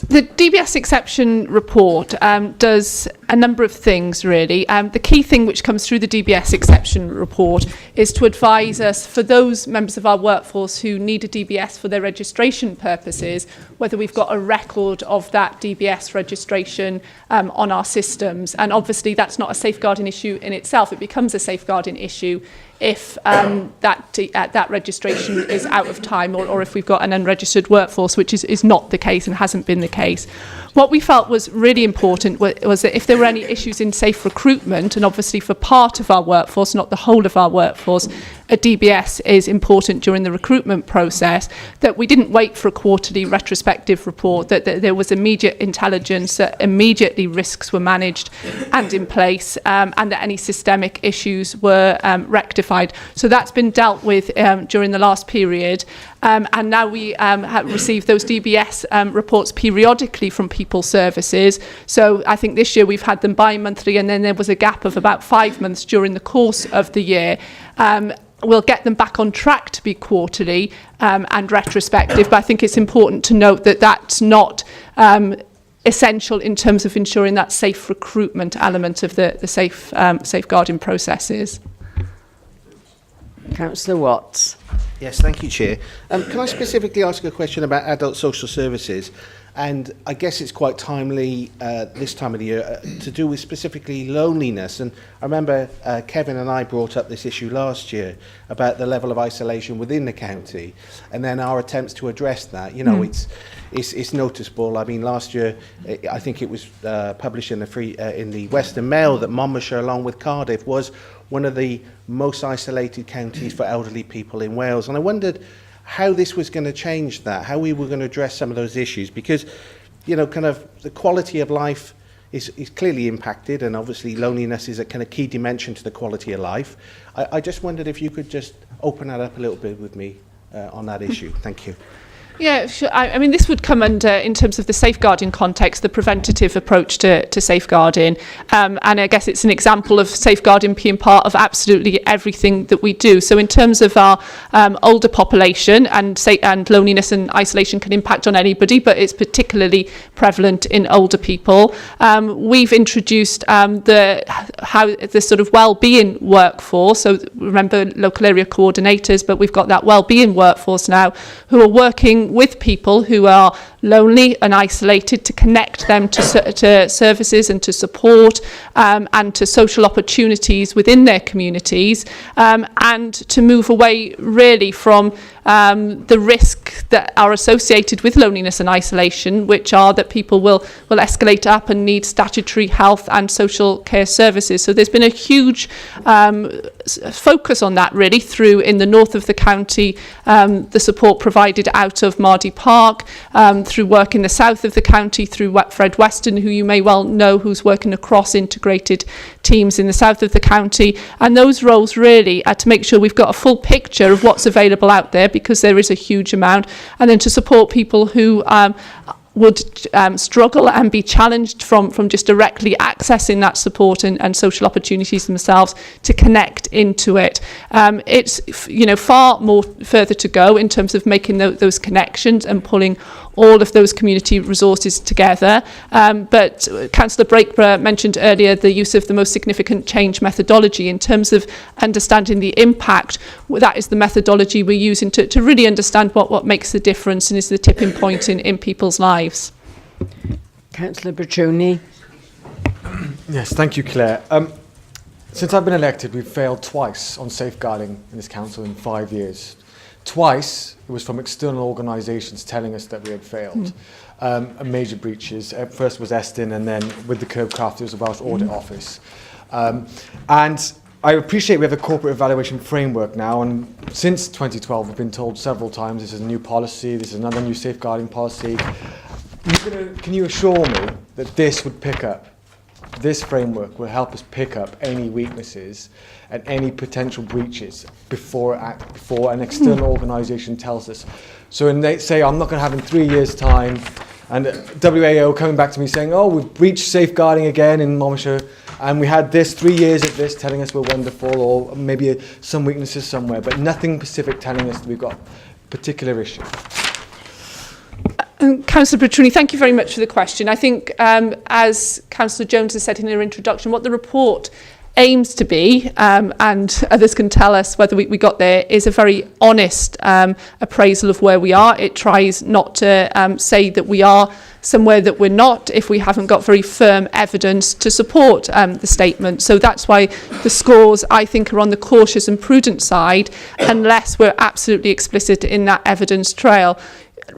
The DBS exception report does a number of things, really. The key thing which comes through the DBS exception report is to advise us, for those members of our workforce who need a DBS for their registration purposes, whether we've got a record of that DBS registration on our systems. And obviously that's not a safeguarding issue in itself. It becomes a safeguarding issue if that registration is out of time, or if we've got an unregistered workforce, which is not the case and hasn't been the case. What we felt was really important was that if there were any issues in safe recruitment, and obviously for part of our workforce, not the whole of our workforce, a DBS is important during the recruitment process, that we didn't wait for a quarterly retrospective report, that there was immediate intelligence, that immediately risks were managed and in place, and that any systemic issues were rectified. So that's been dealt with during the last period. And now we have received those DBS reports periodically from People Services. So I think this year we've had them bi-monthly, and then there was a gap of about 5 months during the course of the year. We'll get them back on track to be quarterly and retrospective, but I think it's important to note that that's not essential in terms of ensuring that safe recruitment element of the safeguarding processes. Councillor Watts. Yes, thank you, Chair. Can I specifically ask a question about adult social services? And I guess it's quite timely this time of the year to do with specifically loneliness. And I remember Kevin and I brought up this issue last year about the level of isolation within the county, and then our attempts to address that. You know, it's noticeable. I mean, last year I think it was published in the Western Mail that Monmouthshire, along with Cardiff, was one of the most isolated counties for elderly people in Wales. And I wondered how this was going to change that, how we were going to address some of those issues, because, you know, kind of the quality of life is clearly impacted, and obviously loneliness is a kind of key dimension to the quality of life. I just wondered if you could just open that up a little bit with me on that issue. Thank you. Yeah, sure. I mean, this would come under, in terms of the safeguarding context, the preventative approach to safeguarding. And I guess it's an example of safeguarding being part of absolutely everything that we do. So in terms of our older population, and loneliness and isolation can impact on anybody, but it's particularly prevalent in older people. We've introduced the sort of well-being workforce. So remember local area coordinators, but we've got that well-being workforce now who are working with people who are lonely and isolated, to connect them to services and to support and to social opportunities within their communities, and to move away really from the risk that are associated with loneliness and isolation, which are that people will escalate up and need statutory health and social care services. So there's been a huge focus on that really through, in the north of the county, the support provided out of Mardy Park, through work in the south of the county through Fred Weston, who you may well know, who's working across integrated teams in the south of the county. And those roles really are to make sure we've got a full picture of what's available out there, because there is a huge amount, and then to support people who would struggle and be challenged from just directly accessing that support and social opportunities themselves to connect into it. It's far more further to go in terms of making those connections and pulling all of those community resources together. But Councillor Breakborough mentioned earlier the use of the most significant change methodology. In terms of understanding the impact, that is the methodology we're using to really understand what makes the difference and is the tipping point in people's lives. Councillor Bertruni. Yes, thank you, Claire. Since I've been elected, we've failed twice on safeguarding in this council in 5 years. Twice, it was from external organisations telling us that we had failed. Major breaches. First was Estin, and then with the Curbcraft, it was the Welsh Audit Office. And I appreciate we have a corporate evaluation framework now, and since 2012, we've been told several times this is a new policy, this is another new safeguarding policy. Can you assure me that this would pick up? This framework will help us pick up any weaknesses and any potential breaches before an external organisation tells us. So when they say, I'm not going to have in 3 years' time, and WAO coming back to me saying, oh, we've breached safeguarding again in Monmouthshire, and we had this 3 years of this telling us we're wonderful, or maybe some weaknesses somewhere, but nothing specific telling us that we've got particular issues. Councillor Bertruni, thank you very much for the question. I think, as Councillor Jones has said in her introduction, what the report aims to be, and others can tell us whether we got there, is a very honest appraisal of where we are. It tries not to say that we are somewhere that we're not if we haven't got very firm evidence to support the statement. So that's why the scores, I think, are on the cautious and prudent side, unless we're absolutely explicit in that evidence trail.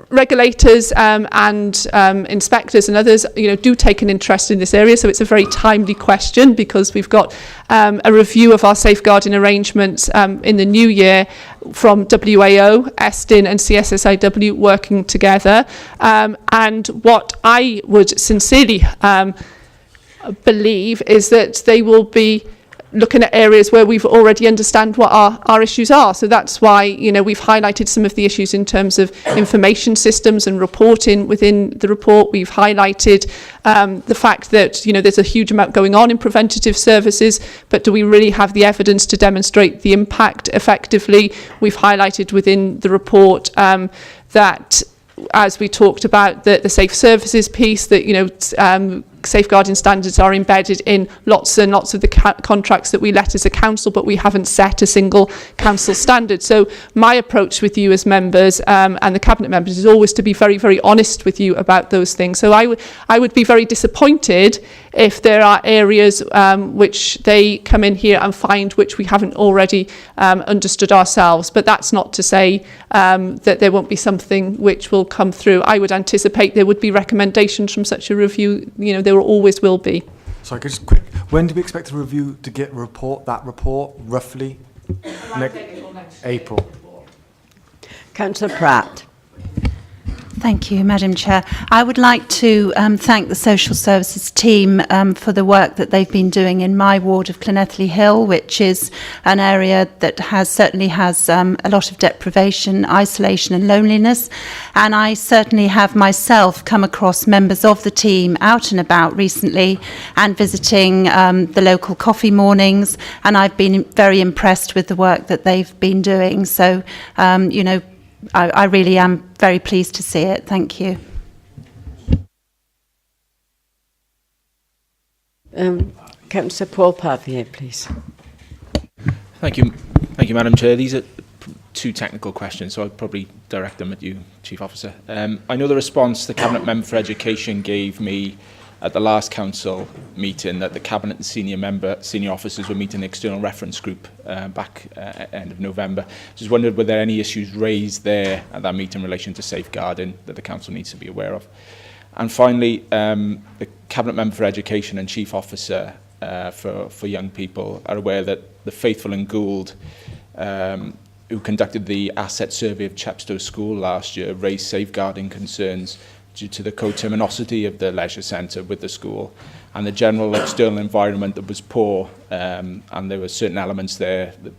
Regulators and inspectors and others, do take an interest in this area, so it's a very timely question because we've got a review of our safeguarding arrangements in the new year from WAO, Estin and CSSIW working together. And what I would sincerely believe is that they will be looking at areas where we've already understand what our issues are. So that's why, we've highlighted some of the issues in terms of information systems and reporting within the report. We've highlighted the fact that, there's a huge amount going on in preventative services, but do we really have the evidence to demonstrate the impact effectively? We've highlighted within the report that, as we talked about the safe services piece, that, safeguarding standards are embedded in lots and lots of the contracts that we let as a council, but we haven't set a single council standard. So my approach with you as members and the cabinet members is always to be very, very honest with you about those things. So I would be very disappointed if there are areas which they come in here and find which we haven't already understood ourselves. But that's not to say that there won't be something which will come through. I would anticipate there would be recommendations from such a review. There always will be. Sorry, just quick. When do we expect the review to get that report, roughly? April. Councillor Pratt. Thank you, Madam Chair. I would like to thank the Social Services team for the work that they've been doing in my ward of Llanelli Hill, which is an area that certainly has a lot of deprivation, isolation and loneliness. And I certainly have myself come across members of the team out and about recently and visiting the local coffee mornings, and I've been very impressed with the work that they've been doing. So, I really am very pleased to see it. Thank you. Councillor Paul Pavier, please. Thank you, Madam Chair. These are two technical questions, so I'll probably direct them at you, Chief Officer. I know the response the Cabinet Member for Education gave me at the last council meeting, that the Cabinet and senior officers were meeting an external reference group back end of November. Just wondered, were there any issues raised there at that meeting in relation to safeguarding that the council needs to be aware of? And finally, the Cabinet Member for Education and Chief Officer for young people are aware that the Faithful and Gould, who conducted the asset survey of Chepstow School last year, raised safeguarding concerns due to the coterminosity of the leisure centre with the school and the general external environment that was poor, and there were certain elements there, the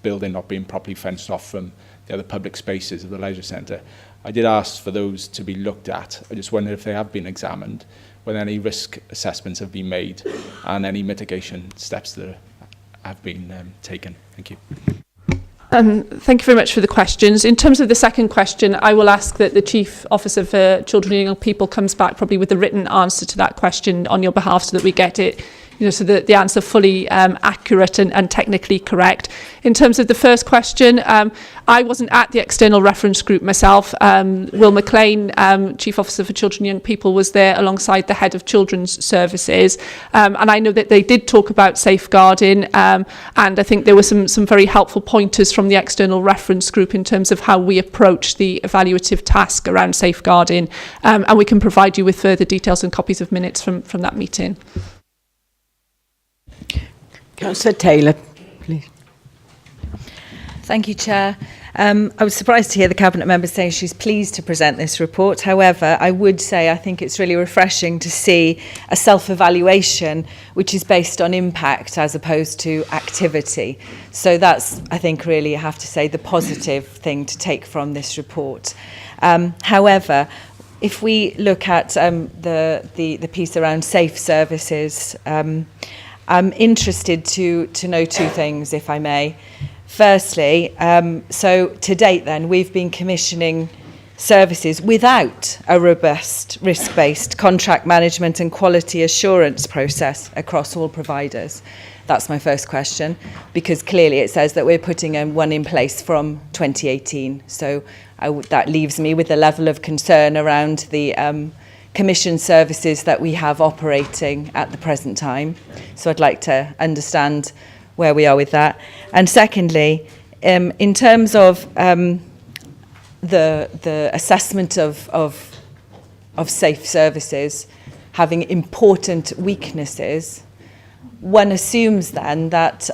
building not being properly fenced off from the other public spaces of the leisure centre. I did ask for those to be looked at. I just wondered if they have been examined, whether any risk assessments have been made and any mitigation steps that have been taken. Thank you. Thank you very much for the questions. In terms of the second question, I will ask that the Chief Officer for Children and Young People comes back probably with a written answer to that question on your behalf so that we get it, so that the answer fully accurate and technically correct. In terms of the first question, I wasn't at the external reference group myself. Will McLean, Chief Officer for Children and Young People, was there alongside the Head of Children's Services. And I know that they did talk about safeguarding, and I think there were some very helpful pointers from the external reference group in terms of how we approach the evaluative task around safeguarding. And we can provide you with further details and copies of minutes from that meeting. Councillor Taylor, please. Thank you, Chair. I was surprised to hear the Cabinet member say she's pleased to present this report. However, I would say I think it's really refreshing to see a self-evaluation which is based on impact as opposed to activity. So that's, I think, really, I have to say, the positive thing to take from this report. However, if we look at the piece around safe services, I'm interested to know two things, if I may. Firstly, so to date then, we've been commissioning services without a robust risk-based contract management and quality assurance process across all providers. That's my first question, because clearly it says that we're putting one in place from 2018. So that leaves me with a level of concern around the commission services that we have operating at the present time. So I'd like to understand where we are with that. And secondly, in terms of the assessment of safe services having important weaknesses, one assumes then that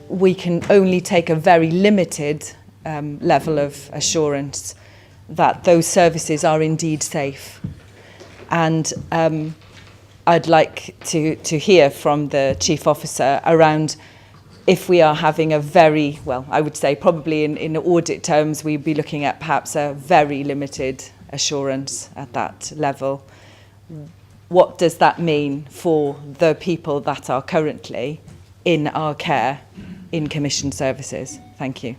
we can only take a very limited level of assurance that those services are indeed safe. And I'd like to hear from the Chief Officer around if we are having a very, well, I would say probably in audit terms, we'd be looking at perhaps a very limited assurance at that level. What does that mean for the people that are currently in our care in commission services? Thank you.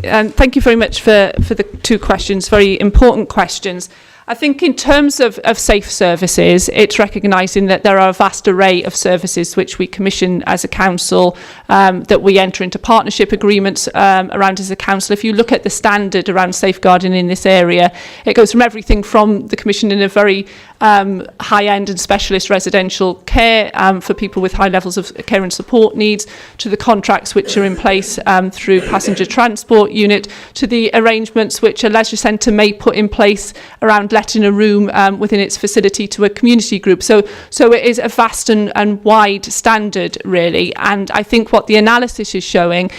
And thank you very much for the two questions, very important questions. I think in terms of safe services, it's recognising that there are a vast array of services which we commission as a council, that we enter into partnership agreements around as a council. If you look at the standard around safeguarding in this area, it goes from everything from the commissioning of very high-end and specialist residential care for people with high levels of care and support needs, to the contracts which are in place through passenger transport unit, to the arrangements which a leisure centre may put in place around letting a room within its facility to a community group. So it is a vast and wide standard, really. And I think what the analysis is showing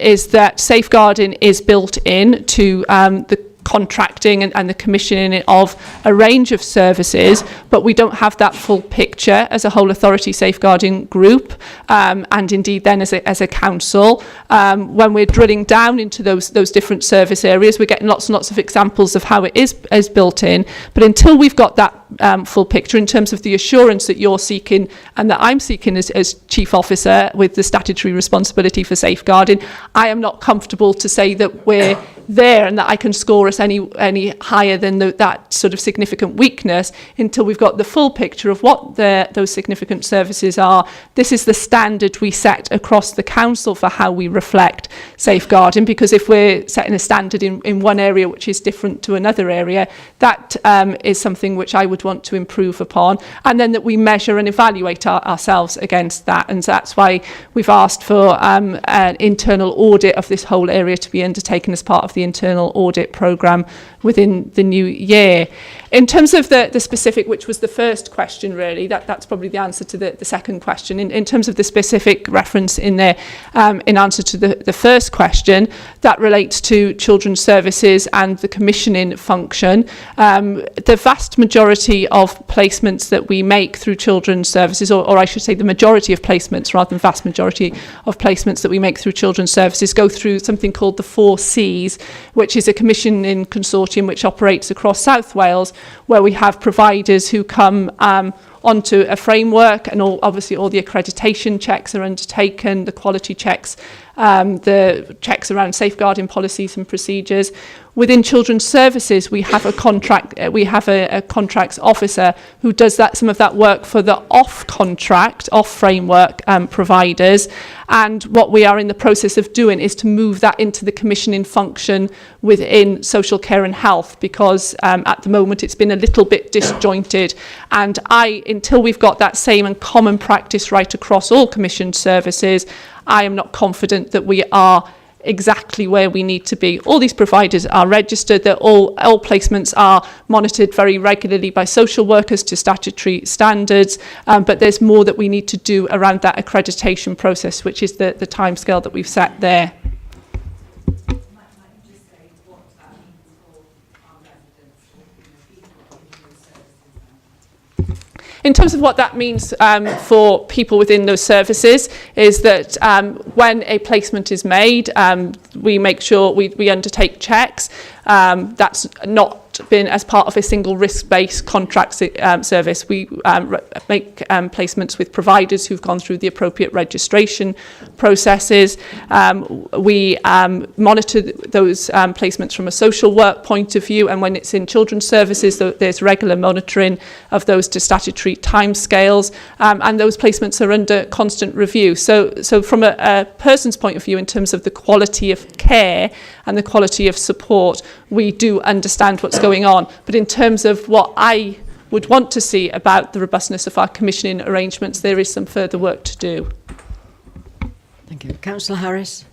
is that safeguarding is built in to the contracting and the commissioning of a range of services, but we don't have that full picture as a whole authority safeguarding group, and indeed then as a council. When we're drilling down into those different service areas, we're getting lots and lots of examples of how it is built in, but until we've got that full picture in terms of the assurance that you're seeking and that I'm seeking as Chief Officer with the statutory responsibility for safeguarding, I am not comfortable to say that we're there and that I can score us any higher than that sort of significant weakness until we've got the full picture of what those significant services are. This is the standard we set across the council for how we reflect safeguarding, because if we're setting a standard in one area which is different to another area, that is something which I would want to improve upon, and then that we measure and evaluate ourselves against that. And so that's why we've asked for an internal audit of this whole area to be undertaken as part of the internal audit programme within the new year. In terms of the specific, which was the first question really, that's probably the answer to the second question. In terms of the specific reference in there, in answer to the first question, that relates to children's services and the commissioning function. The vast majority of placements that we make through children's services, or I should say the majority of placements rather than vast majority of placements that we make through children's services go through something called the 4 Cs, which is a commissioning consortium which operates across South Wales, where we have providers who come onto a framework, and obviously all the accreditation checks are undertaken, the quality checks, the checks around safeguarding policies and procedures. Within children's services, we have a contracts officer who does some of that work for the off-framework providers. And what we are in the process of doing is to move that into the commissioning function within social care and health, because at the moment it's been a little bit disjointed. And until we've got that same and common practice right across all commissioned services, I am not confident that we are exactly where we need to be. All these providers are registered, that all placements are monitored very regularly by social workers to statutory standards, but there's more that we need to do around that accreditation process, which is the timescale that we've set there. In terms of what that means for people within those services, is that when a placement is made, we make sure we undertake checks. That's not been as part of a single risk-based contract service. We make placements with providers who've gone through the appropriate registration processes. We monitor those placements from a social work point of view, and when it's in children's services, there's regular monitoring of those to statutory timescales, and those placements are under constant review. So from a person's point of view, in terms of the quality of care and the quality of support, we do understand what's going on. But in terms of what I would want to see about the robustness of our commissioning arrangements, there is some further work to do. Thank you. Councillor Harris.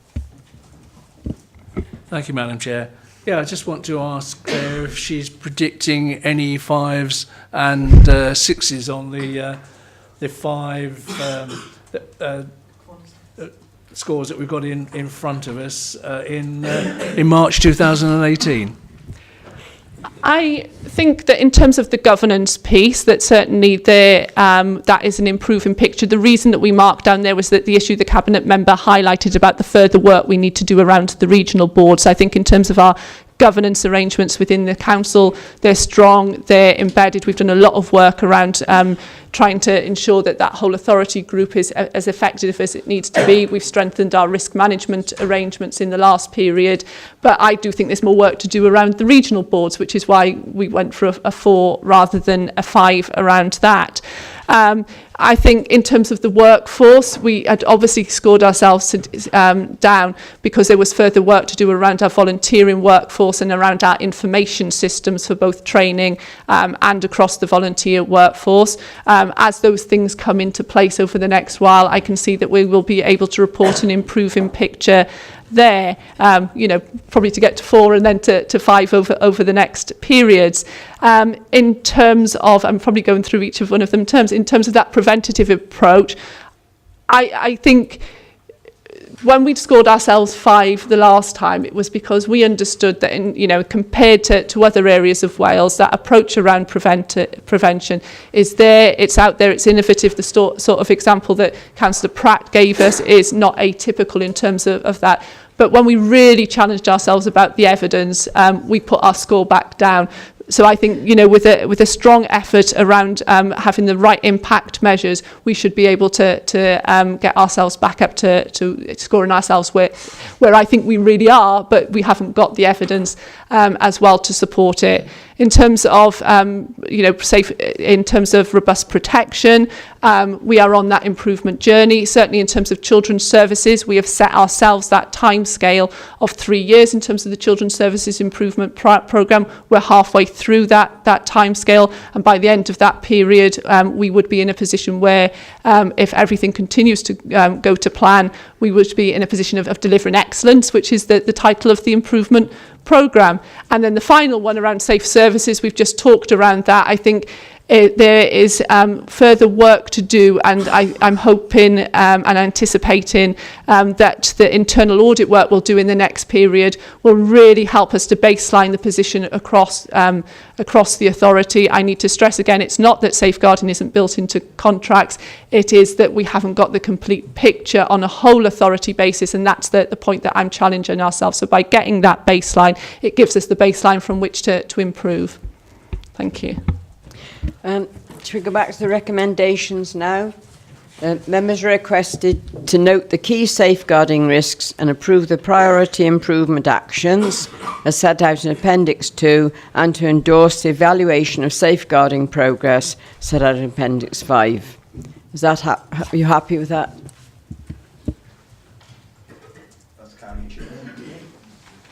Thank you, Madam Chair. Yeah, I just want to ask Claire if she's predicting any 5s and 6s on the 5 scores that we've got in front of us in March 2018. I think that in terms of the governance piece, that certainly that is an improving picture. The reason that we marked down there was that the issue the Cabinet member highlighted about the further work we need to do around the regional boards. I think in terms of our governance arrangements within the council, they're strong, they're embedded. We've done a lot of work around trying to ensure that whole authority group is as effective as it needs to be. We've strengthened our risk management arrangements in the last period, but I do think there's more work to do around the regional boards, which is why we went for a 4 rather than a 5 around that. I think in terms of the workforce, we had obviously scored ourselves down because there was further work to do around our volunteering workforce and around our information systems for both training and across the volunteer workforce. As those things come into place over the next while, I can see that we will be able to report an improving picture there, probably to get to 4 and then to 5 over the next periods. In terms of, I'm probably going through each of one of them in terms of that preventative approach, I think when we scored ourselves 5 the last time, it was because we understood that, compared to other areas of Wales, that approach around prevention is there, it's out there, it's innovative. The sort of example that Councillor Pratt gave us is not atypical in terms of that. But when we really challenged ourselves about the evidence, we put our score back down. So I think, with a strong effort around having the right impact measures, we should be able to get ourselves back up to scoring ourselves where I think we really are, but we haven't got the evidence as well to support it. In terms of, safe, in terms of robust protection, we are on that improvement journey. Certainly in terms of children's services, we have set ourselves that time scale of 3 years in terms of the Children's Services Improvement Programme. We're halfway through that time scale, and by the end of that period, we would be in a position where, if everything continues to go to plan, we would be in a position of delivering excellence, which is the title of the improvement programme. And then the final one around safe services, we've just talked around that. I think there is further work to do, and I'm hoping and anticipating that the internal audit work we'll do in the next period will really help us to baseline the position across the authority. I need to stress again, it's not that safeguarding isn't built into contracts, it is that we haven't got the complete picture on a whole authority basis, and that's the point that I'm challenging ourselves. So by getting that baseline, it gives us the baseline from which to improve. Thank you. Should we go back to the recommendations now? Members are requested to note the key safeguarding risks and approve the priority improvement actions as set out in Appendix 2 and to endorse the evaluation of safeguarding progress set out in Appendix 5. Is that are you happy with that?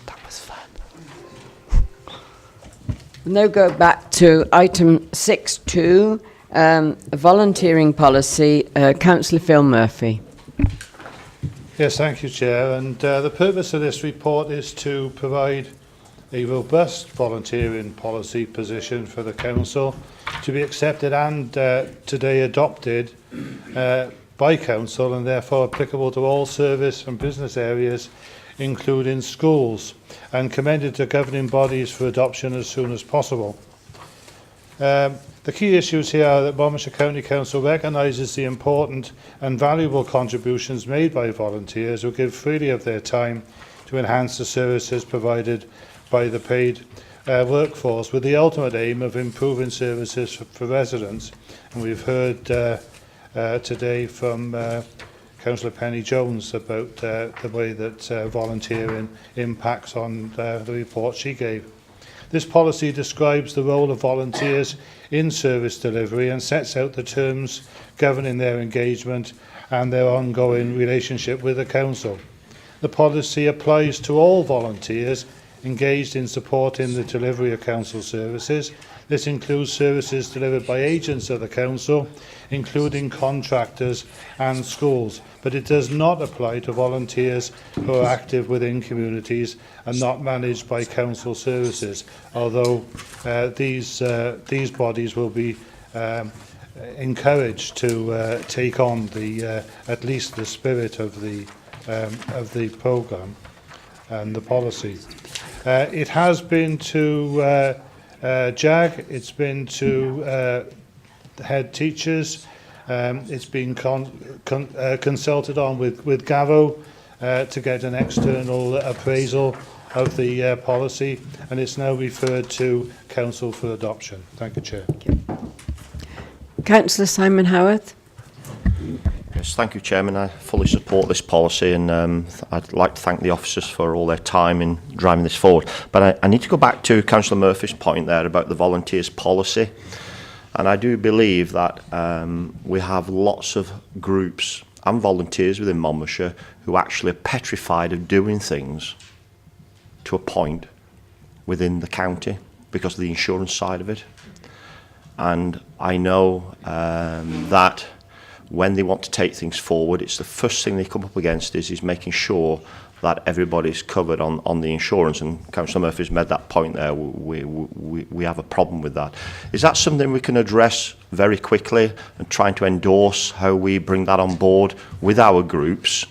That was fun. We'll now go back to item 6.2, volunteering policy. Councillor Phil Murphy. Yes, thank you, Chair. And the purpose of this report is to provide a robust volunteering policy position for the Council to be accepted and today adopted by Council and therefore applicable to all service and business areas, including schools, and commended to governing bodies for adoption as soon as possible. The key issues here are that Monmouthshire County Council recognises the important and valuable contributions made by volunteers who give freely of their time to enhance the services provided by the paid workforce, with the ultimate aim of improving services for residents. And we've heard today from Councillor Penny Jones about the way that volunteering impacts on the report she gave. This policy describes the role of volunteers in service delivery and sets out the terms governing their engagement and their ongoing relationship with the Council. The policy applies to all volunteers engaged in supporting the delivery of Council services. This includes services delivered by agents of the Council, including contractors and schools, but it does not apply to volunteers who are active within communities and not managed by Council services, although these bodies will be encouraged to take on at least the spirit of the programme and the policy. It has been to JAG, it's been to head teachers, it's been consulted on with Gavo to get an external appraisal of the policy, and it's now referred to Council for adoption. Thank you, Chair. Councillor Simon Howarth. Yes, thank you, Chairman. I fully support this policy, and I'd like to thank the officers for all their time in driving this forward. But I need to go back to Councillor Murphy's point there about the volunteers policy. And I do believe that we have lots of groups and volunteers within Monmouthshire who actually are petrified of doing things to a point within the county because of the insurance side of it. And I know that when they want to take things forward, it's the first thing they come up against is making sure that everybody's covered on the insurance. And Councillor Murphy's made that point there. We have a problem with that. Is that something we can address very quickly and trying to endorse how we bring that on board with our groups?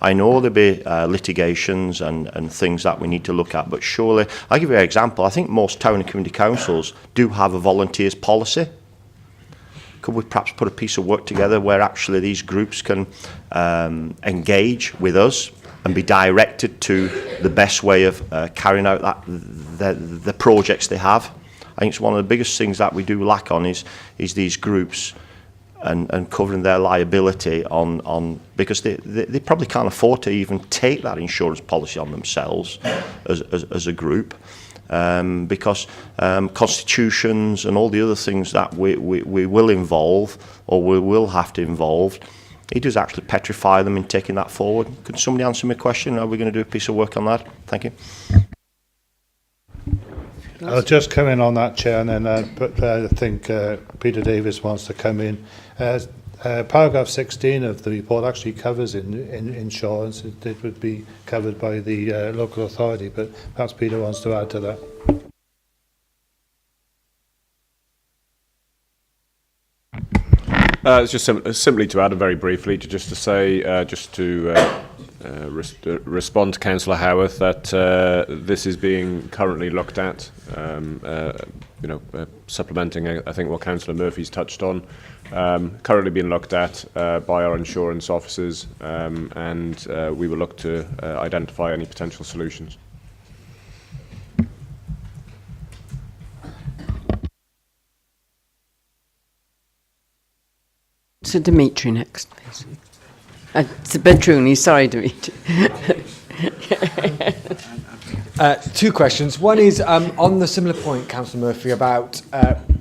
I know there'll be litigations and things that we need to look at, but surely, I'll give you an example. I think most town and community councils do have a volunteers policy. Could we perhaps put a piece of work together where actually these groups can engage with us and be directed to the best way of carrying out the projects they have? I think it's one of the biggest things that we do lack on is these groups and covering their liability on because they probably can't afford to even take that insurance policy on themselves as a group. Because constitutions and all the other things that we will involve or we will have to involve, it does actually petrify them in taking that forward. Could somebody answer my question? Are we going to do a piece of work on that? Thank you. I'll just come in on that, Chair, and then I think Peter Davis wants to come in. Paragraph 16 of the report actually covers in insurance. It would be covered by the local authority, but perhaps Peter wants to add to that. It's just simply to add very briefly, to say, respond to Councillor Howarth that this is being currently looked at, supplementing, I think, what Councillor Murphy's touched on, currently being looked at by our insurance officers, and we will look to identify any potential solutions. So Dimitri next, please. It's a bit Truni, sorry, Dimitri. Two questions. One is on the similar point, Councillor Murphy, about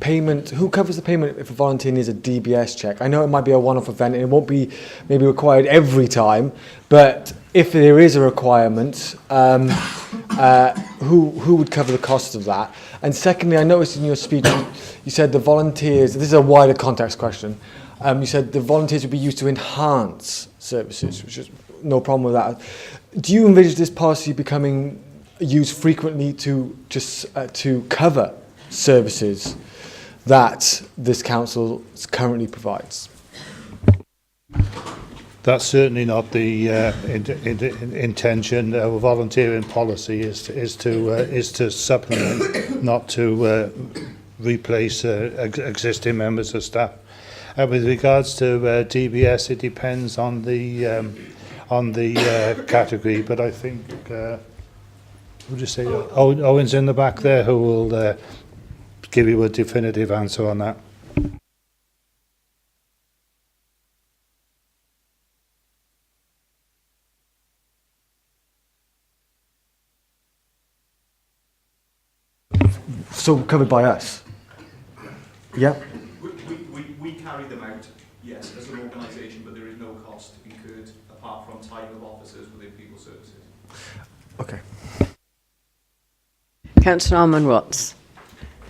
payment. Who covers the payment if a volunteer needs a DBS check? I know it might be a one-off event and it won't be maybe required every time, but if there is a requirement, who would cover the cost of that? And secondly, I noticed in your speech you said the volunteers, this is a wider context question, you said the volunteers would be used to enhance services, which is no problem with that. Do you envisage this policy becoming used frequently to cover services that this council currently provides? That's certainly not the intention. Our volunteering policy is to supplement, not to replace existing members of staff. With regards to DBS, it depends on the category, but I think we'll just say Owen's in the back there, who will give you a definitive answer on that. So covered by us? Yeah. We carry them out, yes, as an organisation, but there is no cost incurred apart from time of officers within People Services. Okay. Councillor Almond-Watts.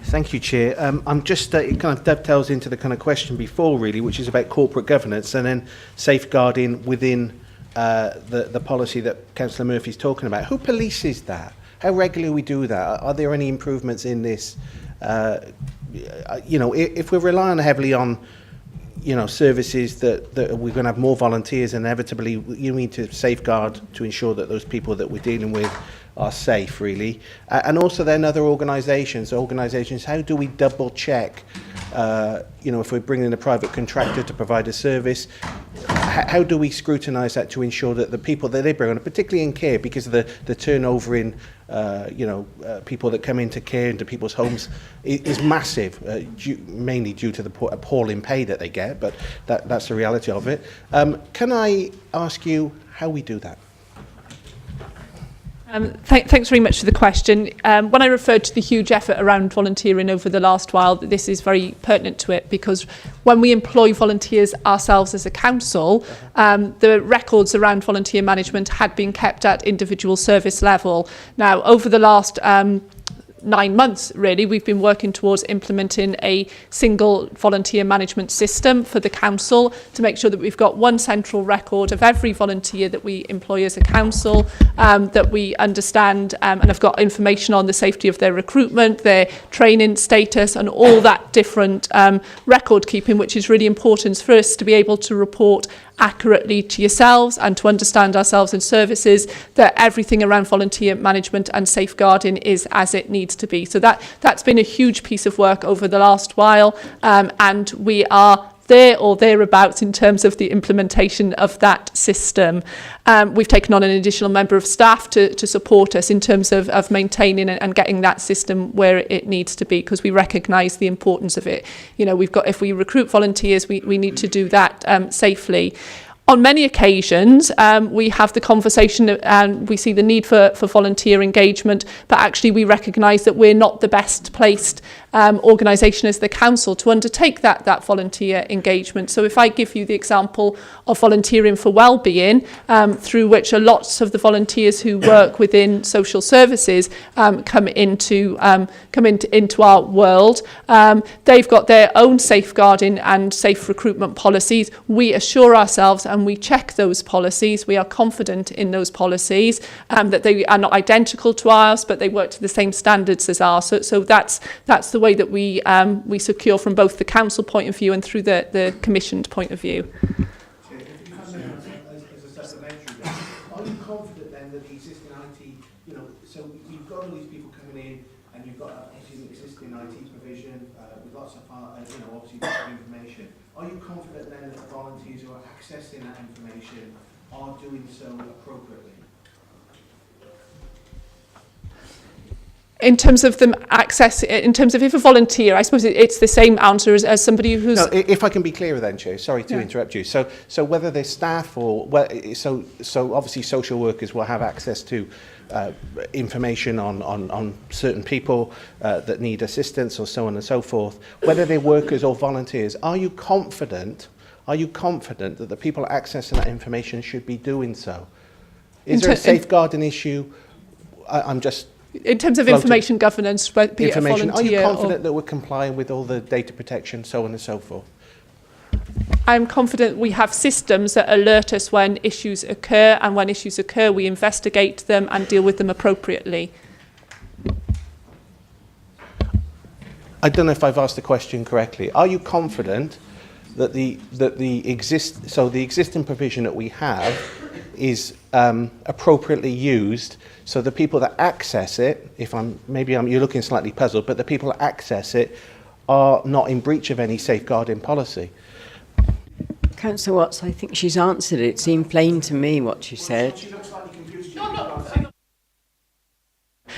Thank you, Chair. I'm just, it kind of dovetails into the kind of question before, really, which is about corporate governance and then safeguarding within the policy that Councillor Murphy's talking about. Who polices that? How regularly we do that? Are there any improvements in this? If we're relying heavily on, services that we're going to have more volunteers, inevitably you need to safeguard to ensure that those people that we're dealing with are safe, really. And also then other organisations, how do we double check, if we're bringing in a private contractor to provide a service, how do we scrutinise that to ensure that the people that they bring on, particularly in care, because of the turnover in, people that come into care into people's homes is massive, mainly due to the appalling pay that they get, but that's the reality of it. Can I ask you how we do that? Thanks very much for the question. When I referred to the huge effort around volunteering over the last while, this is very pertinent to it, because when we employ volunteers ourselves as a council, the records around volunteer management had been kept at individual service level. Now, over the last 9 months, really, we've been working towards implementing a single volunteer management system for the council to make sure that we've got one central record of every volunteer that we employ as a council, that we understand and have got information on the safety of their recruitment, their training status, and all that different record keeping, which is really important for us to be able to report accurately to yourselves and to understand ourselves in services that everything around volunteer management and safeguarding is as it needs to be. So that's been a huge piece of work over the last while, and we are there or thereabouts in terms of the implementation of that system. We've taken on an additional member of staff to support us in terms of maintaining and getting that system where it needs to be, because we recognise the importance of it. If we recruit volunteers, we need to do that safely. On many occasions, we have the conversation and we see the need for volunteer engagement, but actually we recognise that we're not the best placed organisation as the council to undertake that volunteer engagement. So if I give you the example of volunteering for wellbeing, through which a lot of the volunteers who work within social services come into our world, they've got their own safeguarding and safe recruitment policies. We assure ourselves and we check those policies. We are confident in those policies, that they are not identical to ours, but they work to the same standards as ours. So that's the way that we secure from both the council point of view and through the commissioned point of view. Are you confident then that the existing IT, so you've got all these people coming in and you've got an existing IT provision with lots of, obviously lots of information. Are you confident then that the volunteers who are accessing that information are doing so appropriately? In terms of them access, in terms of if a volunteer, I suppose it's the same answer as somebody who's... No, if I can be clearer then, Chair, sorry to interrupt you. So whether they're staff or... So obviously social workers will have access to information on certain people that need assistance or so on and so forth. Whether they're workers or volunteers, are you confident that the people accessing that information should be doing so? Is there a safeguarding issue? I'm just... In terms of information governance, be it a volunteer. Are you confident that we're complying with all the data protection, so on and so forth? I'm confident we have systems that alert us when issues occur, and when issues occur, we investigate them and deal with them appropriately. I don't know if I've asked the question correctly. Are you confident that the existing provision that we have is appropriately used, so the people that access it, you're looking slightly puzzled, but the people that access it are not in breach of any safeguarding policy? Councillor Watts, I think she's answered it. It seemed plain to me what she said.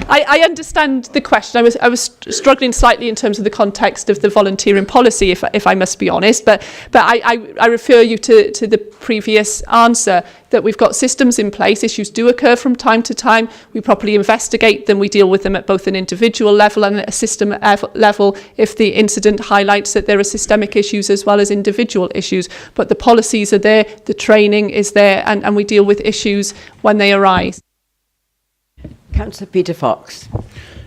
I understand the question. I was struggling slightly in terms of the context of the volunteering policy, if I must be honest. But I refer you to the previous answer, that we've got systems in place. Issues do occur from time to time. We properly investigate them. We deal with them at both an individual level and a system level if the incident highlights that there are systemic issues as well as individual issues. But the policies are there, the training is there, and we deal with issues when they arise. Councillor Peter Fox.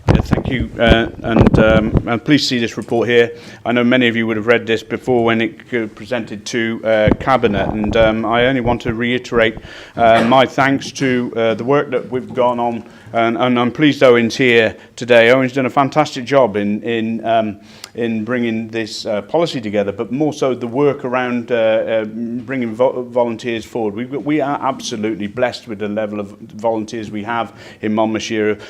Yeah, thank you, I'm pleased to see this report here. I know many of you would have read this before when it presented to Cabinet, and I only want to reiterate my thanks to the work that we've gone on, and I'm pleased Owen's here today. Owen's done a fantastic job in bringing this policy together, but more so the work around bringing volunteers forward. We are absolutely blessed with the level of volunteers we have in Monmouthshire,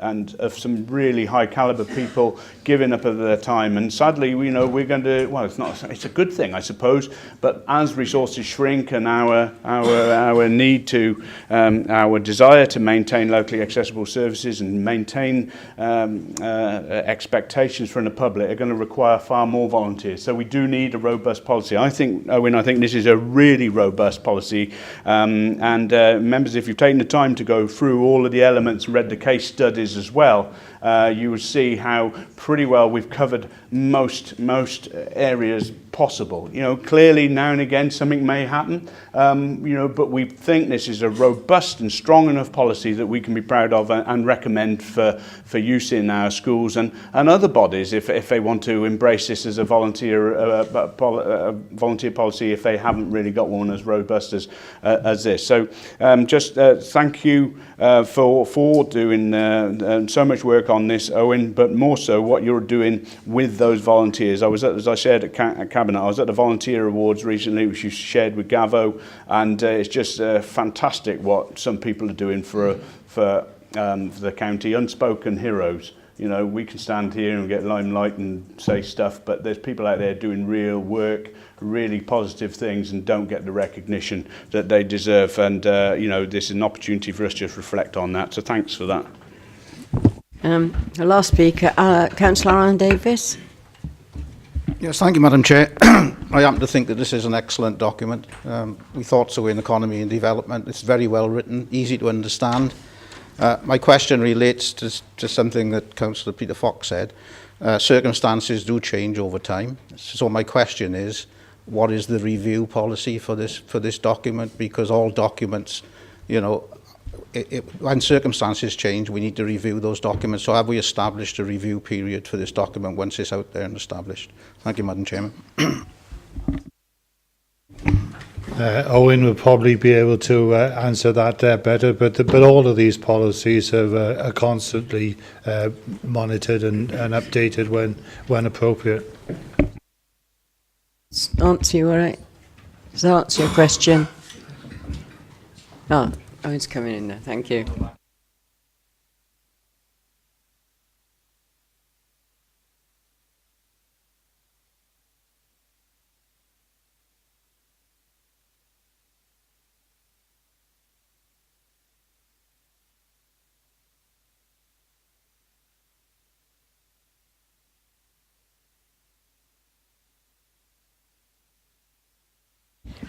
and of some really high caliber people giving up of their time. And sadly, we're going to, well, it's a good thing, I suppose, but as resources shrink and our need to, our desire to maintain locally accessible services and maintain expectations from the public are going to require far more volunteers. So we do need a robust policy. I think, Owen, this is a really robust policy. Members, if you've taken the time to go through all of the elements and read the case studies as well, you will see how pretty well we've covered most areas possible. Clearly now and again something may happen, but we think this is a robust and strong enough policy that we can be proud of and recommend for use in our schools and other bodies if they want to embrace this as a volunteer policy if they haven't really got one as robust as this. So thank you for doing so much work on this, Owen, but more so what you're doing with those volunteers. As I shared at Cabinet, I was at the Volunteer Awards recently, which you shared with Gavo, and it's just fantastic what some people are doing for the county. Unspoken heroes. We can stand here and get limelight and say stuff, but there's people out there doing real work, really positive things, and don't get the recognition that they deserve. And this is an opportunity for us to just reflect on that. So thanks for that. The last speaker, Councillor Alan Davis. Yes, thank you, Madam Chair. I happen to think that this is an excellent document. We thought so in Economy and Development. It's very well written, easy to understand. My question relates to something that Councillor Peter Fox said. Circumstances do change over time. So my question is, what is the review policy for this document? Because all documents, you know, when circumstances change, we need to review those documents. So have we established a review period for this document once it's out there and established? Thank you, Madam Chairman. Owen will probably be able to answer that better, but all of these policies are constantly monitored and updated when appropriate. Answer you all right? Does that answer your question? Oh, Owen's coming in there. Thank you.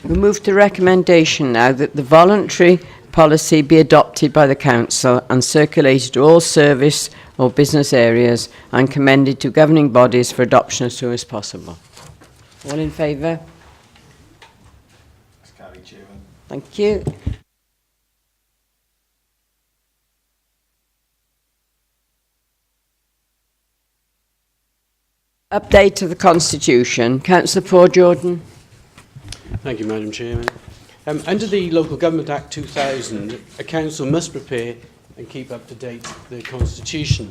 We move to recommendation now that the voluntary policy be adopted by the Council and circulated to all service or business areas and commended to governing bodies for adoption as soon as possible. All in favour? That's carried, Chairman. Thank you. Update of the Constitution. Councillor Paul Jordan. Thank you, Madam Chairman. Under the Local Government Act 2000, a council must prepare and keep up to date the Constitution.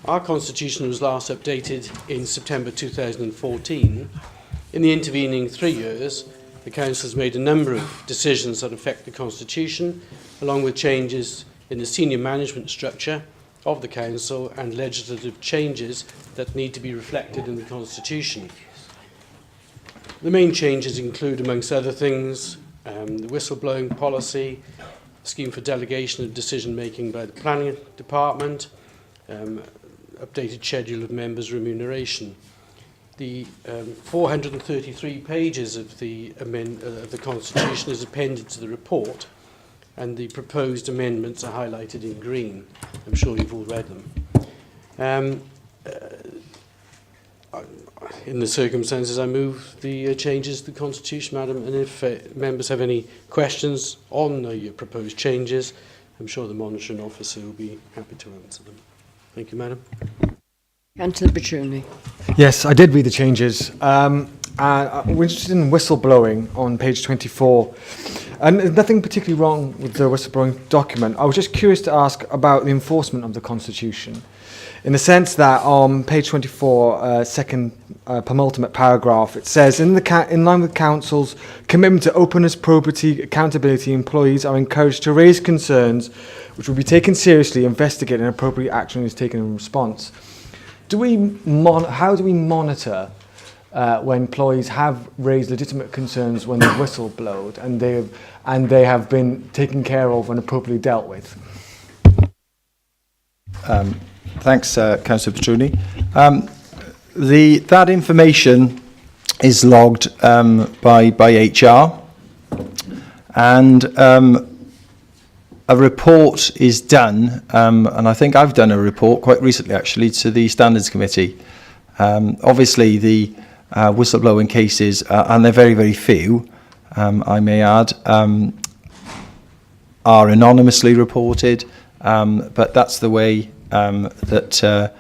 Our Constitution was last updated in September 2014. In the intervening 3 years, the council has made a number of decisions that affect the Constitution, along with changes in the senior management structure of the council and legislative changes that need to be reflected in the Constitution. The main changes include, amongst other things, the whistleblowing policy, scheme for delegation of decision-making by the planning department, updated schedule of members' remuneration. The 433 pages of the Constitution is appended to the report, and the proposed amendments are highlighted in green. I'm sure you've all read them. In the circumstances, I move the changes to the Constitution, Madam, and if members have any questions on the proposed changes, I'm sure the monitoring officer will be happy to answer them. Thank you, Madam. Councillor Petruni. Yes, I did read the changes. We're interested in whistleblowing on page 24. And there's nothing particularly wrong with the whistleblowing document. I was just curious to ask about the enforcement of the Constitution, in the sense that on page 24, second penultimate paragraph, it says, in line with Council's commitment to openness, probity, accountability, employees are encouraged to raise concerns which will be taken seriously, investigate, and appropriate action is taken in response. How do we monitor when employees have raised legitimate concerns when they've whistleblowed and they have been taken care of and appropriately dealt with? Thanks, Councillor Petruni. That information is logged by HR, and a report is done, and I think I've done a report quite recently, actually, to the Standards Committee. Obviously, the whistleblowing cases, and they're very, very few, I may add, are anonymously reported, but that's the way that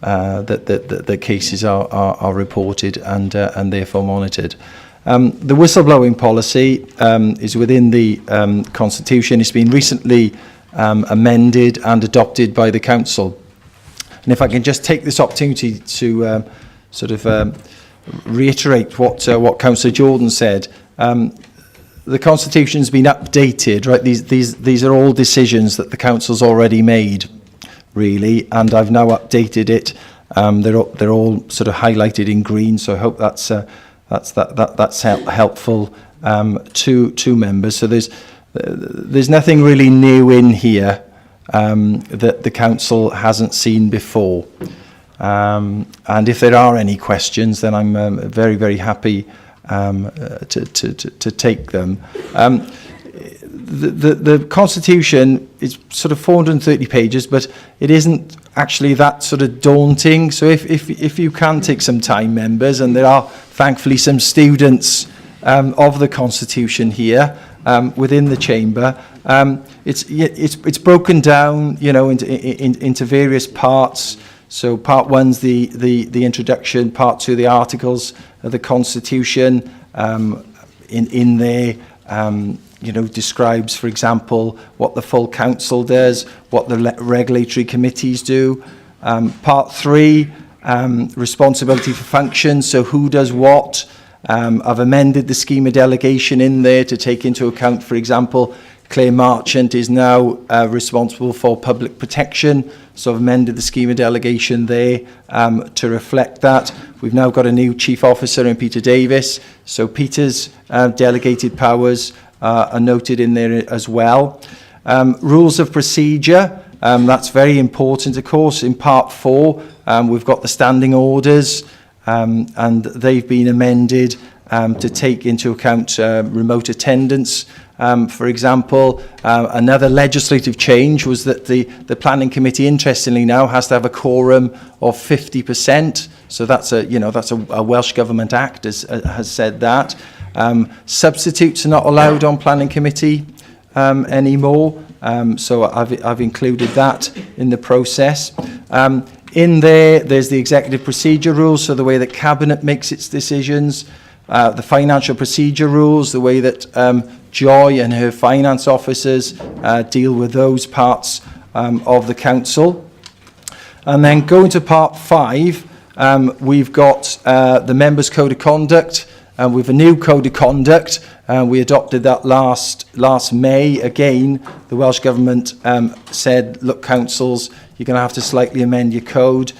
the cases are reported and therefore monitored. The whistleblowing policy is within the Constitution. It's been recently amended and adopted by the Council. And if I can just take this opportunity to reiterate what Councillor Jordan said. The Constitution's been updated, right? These are all decisions that the Council's already made, really, and I've now updated it. They're all sort of highlighted in green, so I hope that's helpful to members. So there's nothing really new in here that the Council hasn't seen before. And if there are any questions, then I'm very, very happy to take them. the Constitution is sort of 430 pages, but it isn't actually that sort of daunting. So if you can take some time, members, and there are thankfully some students of the Constitution here within the chamber, it's broken down, you know, into various parts. So part one's the introduction, part two the articles of the Constitution. In there, you know, describes, for example, what the full council does, what the regulatory committees do. Part three, responsibility for functions, so who does what. I've amended the scheme of delegation in there to take into account, for example, Claire Marchant is now responsible for public protection, so I've amended the scheme of delegation there to reflect that. We've now got a new chief officer in Peter Davis, so Peter's delegated powers are noted in there as well. Rules of procedure, that's very important, of course. In part 4, we've got the standing orders, and they've been amended to take into account remote attendance. For example, another legislative change was that the planning committee, interestingly now, has to have a quorum of 50%. So that's a Welsh Government Act has said that. Substitutes are not allowed on planning committee anymore. So I've included that in the process. In there's the executive procedure rules, so the way that Cabinet makes its decisions. The financial procedure rules, the way that Joy and her finance officers deal with those parts of the council. And then going to part 5, we've got the Members' Code of Conduct. We have a new Code of Conduct. We adopted that last May. Again, the Welsh Government said, look, councils, you're going to have to slightly amend your code.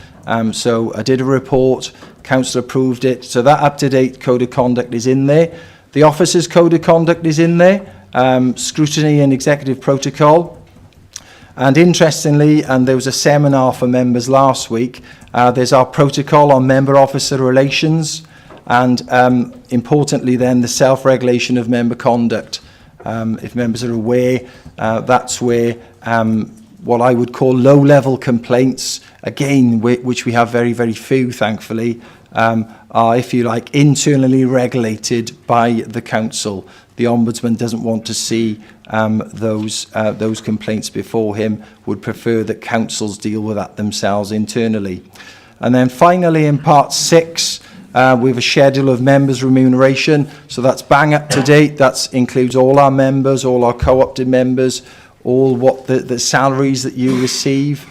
So I did a report. Council approved it. So that up-to-date Code of Conduct is in there. The Officers' Code of Conduct is in there. Scrutiny and Executive Protocol. And interestingly, and there was a seminar for members last week, there's our protocol on member-officer relations. And importantly then, the self-regulation of member conduct. If members are aware, that's where what I would call low-level complaints, again, which we have very, very few, thankfully, are, if you like, internally regulated by the council. The Ombudsman doesn't want to see those complaints before him, would prefer that councils deal with that themselves internally. And then finally, in part 6, we have a schedule of members' remuneration, so that's bang up to date. That includes all our members, all our co-opted members, all what the salaries that you receive.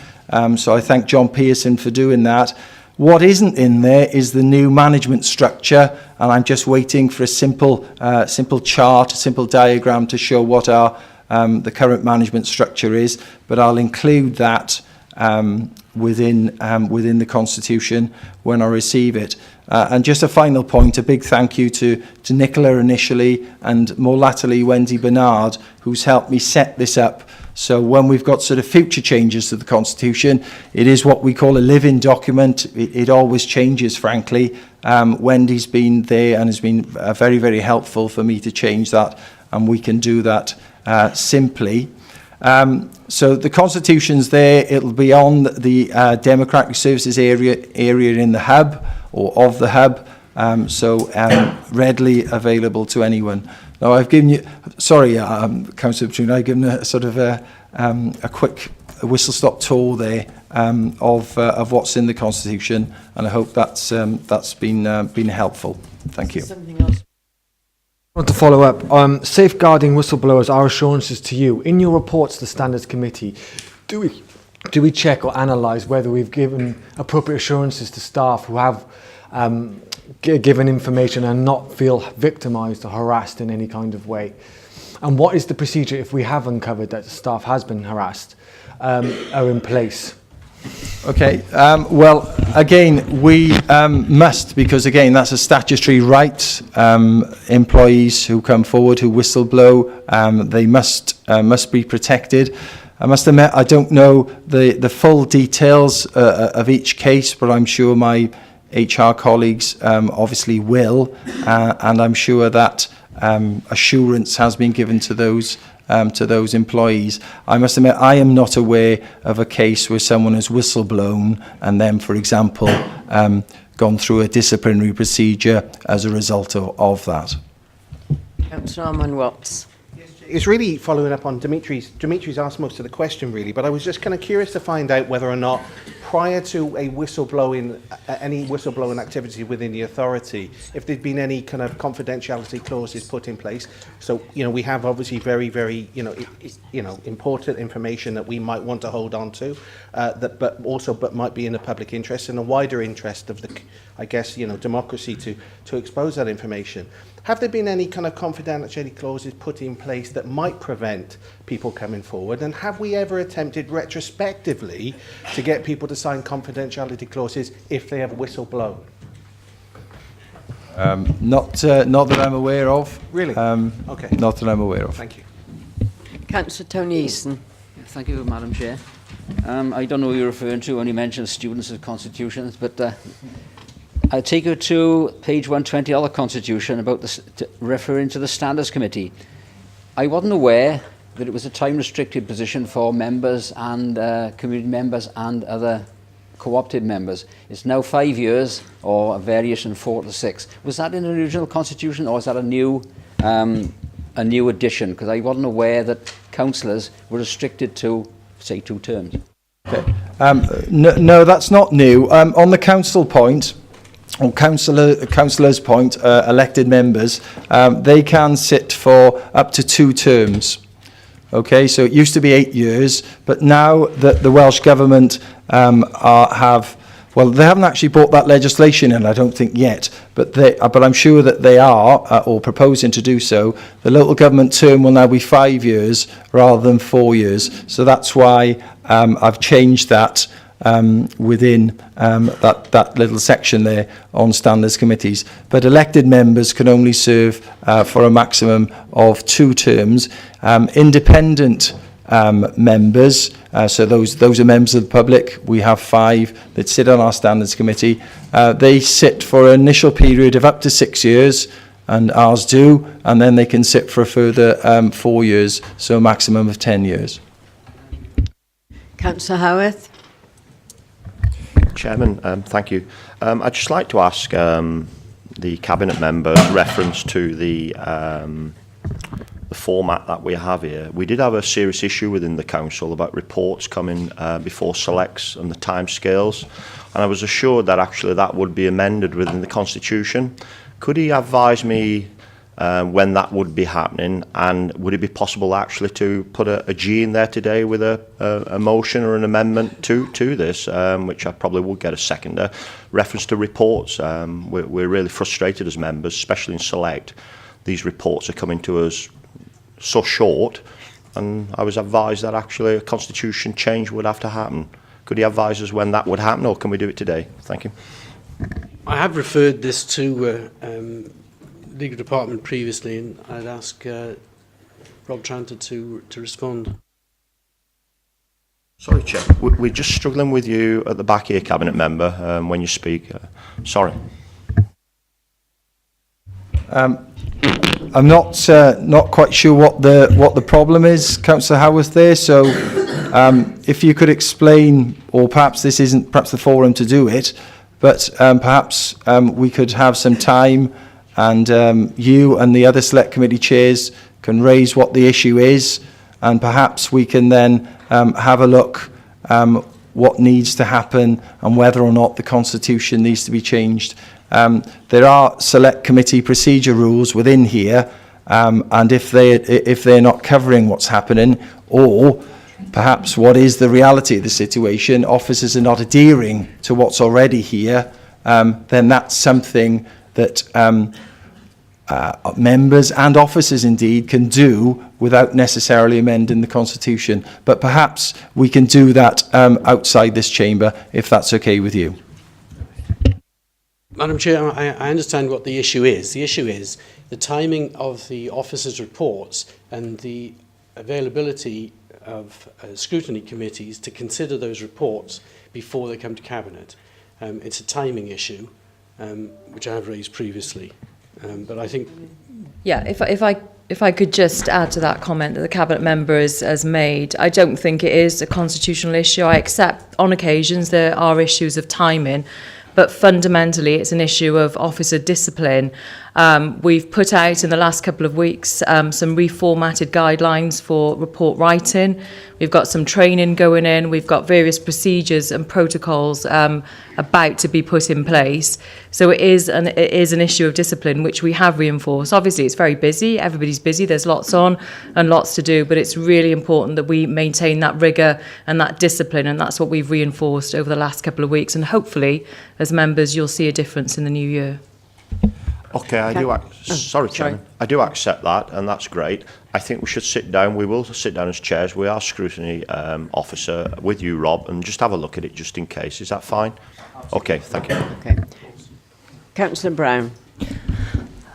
So I thank John Pearson for doing that. What isn't in there is the new management structure, and I'm just waiting for a simple chart, a simple diagram to show what the current management structure is, but I'll include that within the Constitution when I receive it. And just a final point, a big thank you to Nicola initially, and more latterly Wendy Bernard, who's helped me set this up. So when we've got sort of future changes to the Constitution, it is what we call a living document. It always changes, frankly. Wendy's been there and has been very, very helpful for me to change that, and we can do that simply. So the Constitution's there. It'll be on the Democratic Services area in the hub, or of the hub, so readily available to anyone. Now, I've given you, sorry, Councillor Petrone, I've given a sort of a quick whistle-stop tour there of what's in the Constitution, and I hope that's been helpful. Thank you. Something else. I want to follow up. Safeguarding whistleblowers, our assurances to you. In your reports to the Standards Committee, do we check or analyse whether we've given appropriate assurances to staff who have given information and not feel victimised or harassed in any kind of way? And what is the procedure if we have uncovered that the staff has been harassed, are in place? Okay, well, again, we must, because again, that's a statutory right. Employees who come forward, who whistleblow, they must be protected. I must admit, I don't know the full details of each case, but I'm sure my HR colleagues obviously will, and I'm sure that assurance has been given to those to those employees. I must admit, I am not aware of a case where someone has whistleblown and then, for example, gone through a disciplinary procedure as a result of that. Councillor Armand Watts. It's really following up on Dimitri's. Dimitri's asked most of the question, really, but I was just kind of curious to find out whether or not, prior to a whistleblowing, any whistleblowing activity within the authority, if there'd been any kind of confidentiality clauses put in place. So, you know, we have obviously very, very, important information that we might want to hold on to, but might be in the public interest and a wider interest of the, I guess, democracy to expose that information. Have there been any kind of confidentiality clauses put in place that might prevent people coming forward? And have we ever attempted retrospectively to get people to sign confidentiality clauses if they have whistleblown? Not that I'm aware of. Really? Okay. Not that I'm aware of. Thank you. Councillor Tony Easton. Thank you, Madam Chair. I don't know who you're referring to when you mention students of constitutions, but I'll take you to page 120 of the Constitution about referring to the Standards Committee. I wasn't aware that it was a time-restricted position for members and community members and other co-opted members. It's now 5 years, or a variation 4 to 6. Was that in the original Constitution, or is that a new addition? Because I wasn't aware that councillors were restricted to, say, 2 terms. Okay. No, that's not new. On the council point, or councillors' point, elected members, they can sit for up to 2 terms. Okay, so it used to be 8 years, but now that the Welsh Government they haven't actually brought that legislation in, I don't think yet, but I'm sure that they are, or proposing to do so. The local government term will now be 5 years rather than 4 years, so that's why I've changed that within that little section there on standards committees. But elected members can only serve for a maximum of 2 terms. Independent members, so those are members of the public, we have 5 that sit on our standards committee. They sit for an initial period of up to 6 years, and ours do, and then they can sit for a further 4 years, so a maximum of 10 years. Councillor Howarth. Chairman, thank you. I'd just like to ask the Cabinet members reference to the format that we have here. We did have a serious issue within the council about reports coming before selects and the timescales, and I was assured that actually that would be amended within the Constitution. Could he advise me when that would be happening, and would it be possible actually to put a G in there today with a motion or an amendment to this, which I probably would get a seconder, reference to reports. We're really frustrated as members, especially in Select. These reports are coming to us so short, and I was advised that actually a constitution change would have to happen. Could he advise us when that would happen, or can we do it today? Thank you. I have referred this to Legal Department previously, and I'd ask Rob Tranter to respond. Sorry, Chair. We're just struggling with you at the back here, Cabinet Member, when you speak. Sorry. I'm not quite sure what the problem is, Councillor Howarth there. So, if you could explain, or perhaps this isn't perhaps the forum to do it, but perhaps we could have some time, and you and the other select committee chairs can raise what the issue is, and perhaps we can then have a look what needs to happen and whether or not the constitution needs to be changed. There are select committee procedure rules within here, and if they're not covering what's happening, or perhaps what is the reality of the situation, officers are not adhering to what's already here, then that's something that members and officers indeed can do without necessarily amending the constitution. But perhaps we can do that outside this chamber, if that's okay with you. Madam Chair, I understand what the issue is. The issue is the timing of the officers' reports and the availability of scrutiny committees to consider those reports before they come to Cabinet. It's a timing issue, which I have raised previously. But I think... Yeah, if I If I could just add to that comment that the Cabinet member has made, I don't think it is a constitutional issue. I accept on occasions there are issues of timing, but fundamentally it's an issue of officer discipline. We've put out in the last couple of weeks some reformatted guidelines for report writing. We've got some training going in. We've got various procedures and protocols about to be put in place. So it is an issue of discipline, which we have reinforced. Obviously, it's very busy. Everybody's busy. There's lots on and lots to do, but it's really important that we maintain that rigour and that discipline, and that's what we've reinforced over the last couple of weeks. And hopefully, as members, you'll see a difference in the new year. Okay, sorry, Chairman. I do accept that, and that's great. I think we should sit down. We will sit down as chairs. We are scrutiny officer with you, Rob, and just have a look at it just in case. Is that fine? Okay, thank you. Okay. Councillor Brown.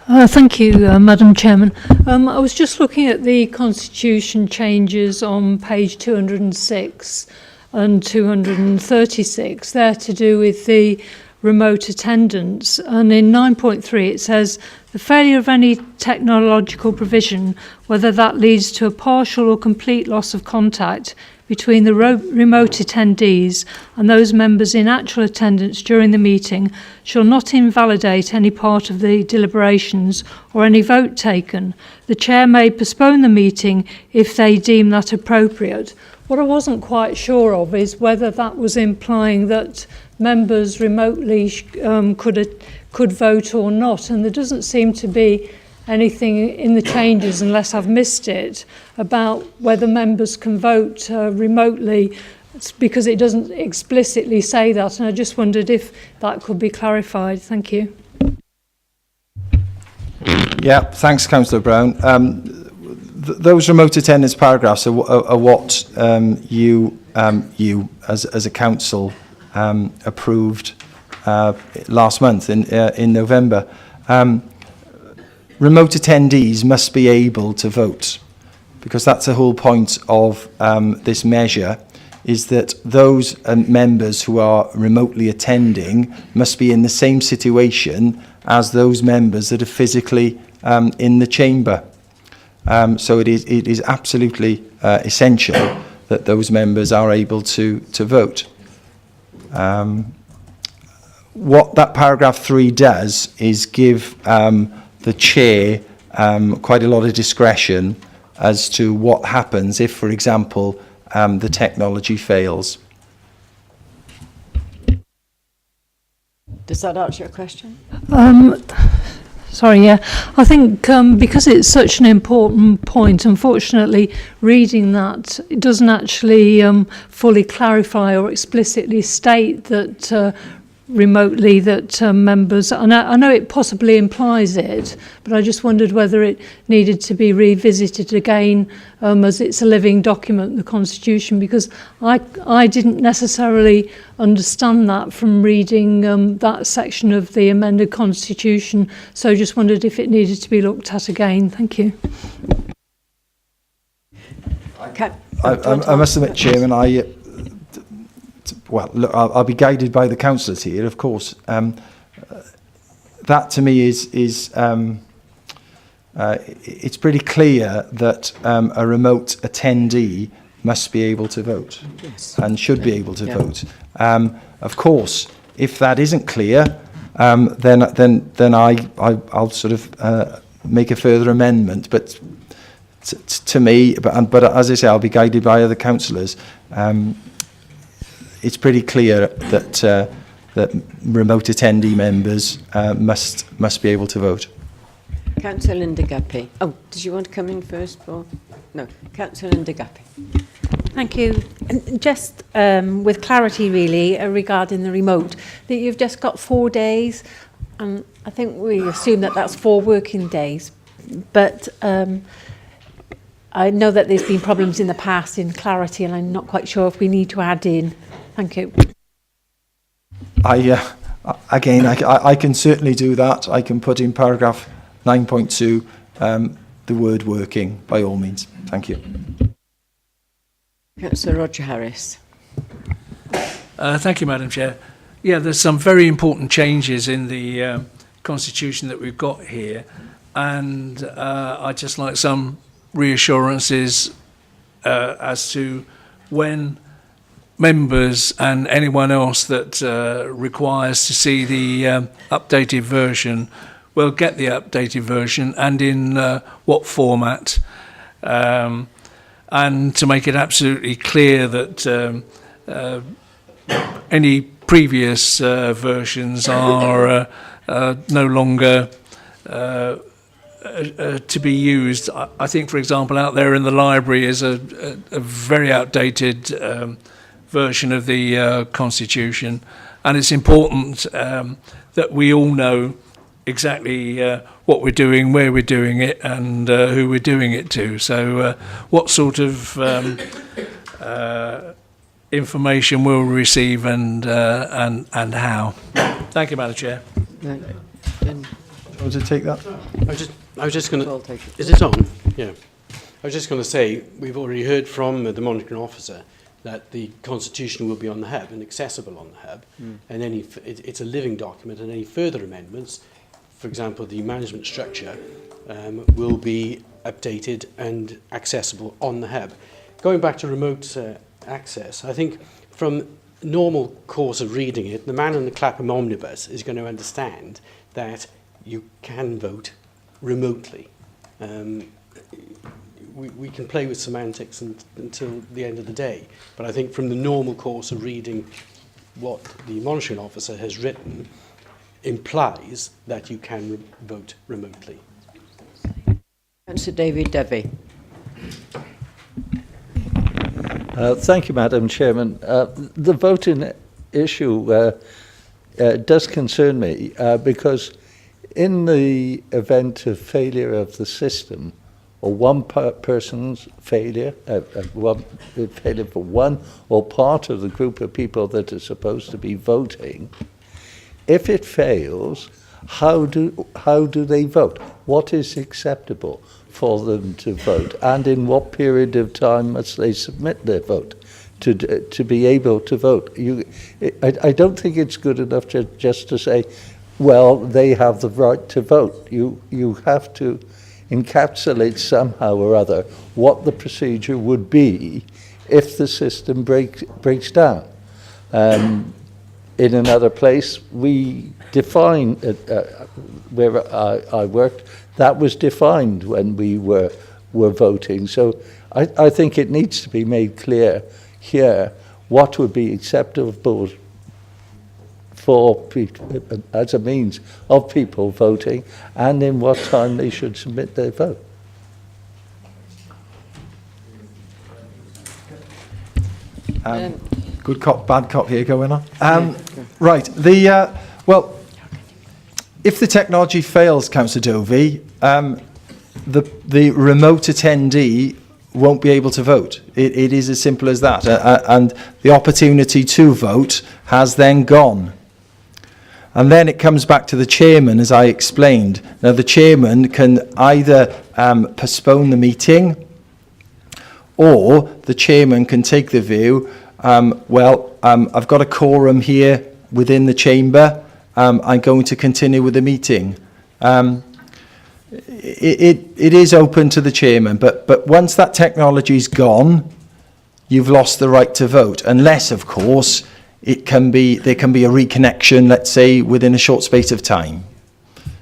Thank you, Madam Chairman. I was just looking at the Constitution changes on page 206 and 236. They're to do with the remote attendance, and in 9.3 it says the failure of any technological provision, whether that leads to a partial or complete loss of contact between the remote attendees and those members in actual attendance during the meeting, shall not invalidate any part of the deliberations or any vote taken. The chair may postpone the meeting if they deem that appropriate. What I wasn't quite sure of is whether that was implying that members remotely could vote or not, and there doesn't seem to be anything in the changes, unless I've missed it, about whether members can vote remotely, because it doesn't explicitly say that, and I just wondered if that could be clarified. Thank you. Yeah, thanks, Councillor Brown. Those remote attendance paragraphs are what you as a council approved last month in November. Remote attendees must be able to vote, because that's the whole point of this measure, is that those members who are remotely attending must be in the same situation as those members that are physically in the chamber. So it is absolutely essential that those members are able to vote. What that paragraph 3 does is give the chair quite a lot of discretion as to what happens if, for example, the technology fails. Does that answer your question? Sorry, yeah. I think because it's such an important point, unfortunately, reading that, it doesn't actually fully clarify or explicitly state that remotely that members, and I know it possibly implies it, but I just wondered whether it needed to be revisited again as it's a living document, the Constitution, because I didn't necessarily understand that from reading that section of the amended Constitution, so just wondered if it needed to be looked at again. Thank you. I must admit, Chairman, well, look, I'll be guided by the councillors here, of course. That to me is it's pretty clear that a remote attendee must be able to vote, yes, and should be able to vote. Of course, if that isn't clear, then I'll sort of make a further amendment. But to me, but as I say, I'll be guided by other councillors. It's pretty clear that that remote attendee members must be able to vote. Councillor Linda Guppy. Oh, did you want to come in first, or no? Councillor Linda Guppy. Thank you. And just with clarity, really, regarding the remote, that you've just got 4 days, and I think we assume that that's 4 working days, but I know that there's been problems in the past in clarity, and I'm not quite sure if we need to add in. Thank you. I can certainly do that. I can put in paragraph 9.2 the word working, by all means. Thank you. Councillor Roger Harris. Thank you, Madam Chair. Yeah, there's some very important changes in the Constitution that we've got here. and I'd just like some reassurances as to when members and anyone else that requires to see the updated version will get the updated version, and in what format, and to make it absolutely clear that any previous versions are no longer to be used. I think, for example, out there in the library is a very outdated version of the Constitution, and it's important that we all know exactly what we're doing, where we're doing it, and who we're doing it to. So what sort of information we'll receive and how. Thank you, Madam Chair. Want to take that? I was just going to... Is it on? Yeah. I was just going to say, we've already heard from the monitoring officer that the Constitution will be on the hub and accessible on the hub, and it's a living document, and any further amendments, for example, the management structure, will be updated and accessible on the hub. Going back to remote access, I think from normal course of reading it, the man in the Clapham omnibus is going to understand that you can vote remotely. We can play with semantics until the end of the day, but I think from the normal course of reading what the monitoring officer has written implies that you can vote remotely. Councillor David Devey. Thank you, Madam Chairman. The voting issue does concern me because in the event of failure of the system, or one person's failure, failure for one or part of the group of people that are supposed to be voting, if it fails, how do they vote? What is acceptable for them to vote, and in what period of time must they submit their vote to be able to vote? I don't think it's good enough just to say, well, they have the right to vote. You have to encapsulate somehow or other what the procedure would be if the system breaks down. In another place, we define, where I worked, that was defined when we were voting. So I think it needs to be made clear here what would be acceptable for people, as a means of people voting, and in what time they should submit their vote. Good cop, bad cop here going on. Right, well, if the technology fails, Councillor Dovey, the remote attendee won't be able to vote. It is as simple as that, and the opportunity to vote has then gone. And then it comes back to the chairman, as I explained. Now, the chairman can either postpone the meeting, or the chairman can take the view, I've got a quorum here within the chamber, I'm going to continue with the meeting. It is open to the chairman, but once that technology's gone, you've lost the right to vote, unless, of course, there can be a reconnection, let's say, within a short space of time,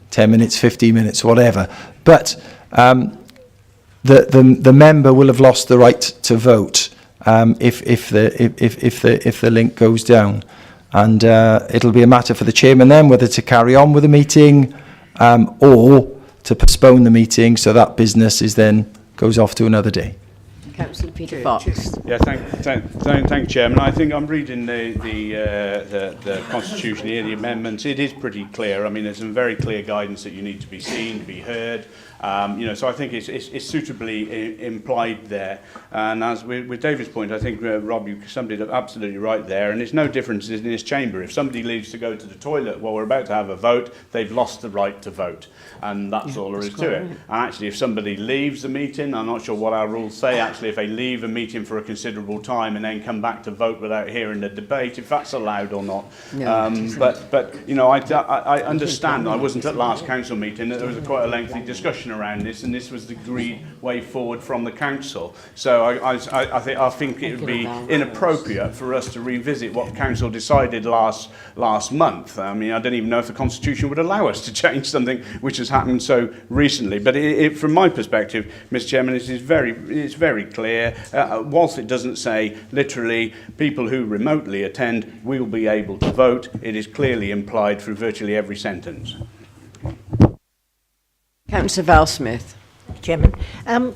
10 minutes, 15 minutes, whatever. But the member will have lost the right to vote if the link goes down, and it'll be a matter for the chairman then whether to carry on with the meeting or to postpone the meeting, so that business goes off to another day. Councillor Peter Fox. Yeah, thank you, Chairman. I think I'm reading the Constitution here, the amendments. It is pretty clear. I mean, there's some very clear guidance that you need to be seen, to be heard. So I think it's suitably implied there. And as with David's point, I think, Rob, you summed it up absolutely right there. And it's no difference in this chamber. If somebody leaves to go to the toilet while we're about to have a vote, they've lost the right to vote. And that's all there is to it. And actually, if somebody leaves the meeting, I'm not sure what our rules say, actually, if they leave a meeting for a considerable time and then come back to vote without hearing the debate, if that's allowed or not. But you know, I understand. I wasn't at last council meeting. There was quite a lengthy discussion around this, and this was the agreed way forward from the council. So I think it would be inappropriate for us to revisit what council decided last month. I mean, I don't even know if the constitution would allow us to change something which has happened so recently. But from my perspective, Mr. Chairman, it's very clear. Whilst it doesn't say literally people who remotely attend will be able to vote, it is clearly implied through virtually every sentence. Councillor Val-Smith. Chairman,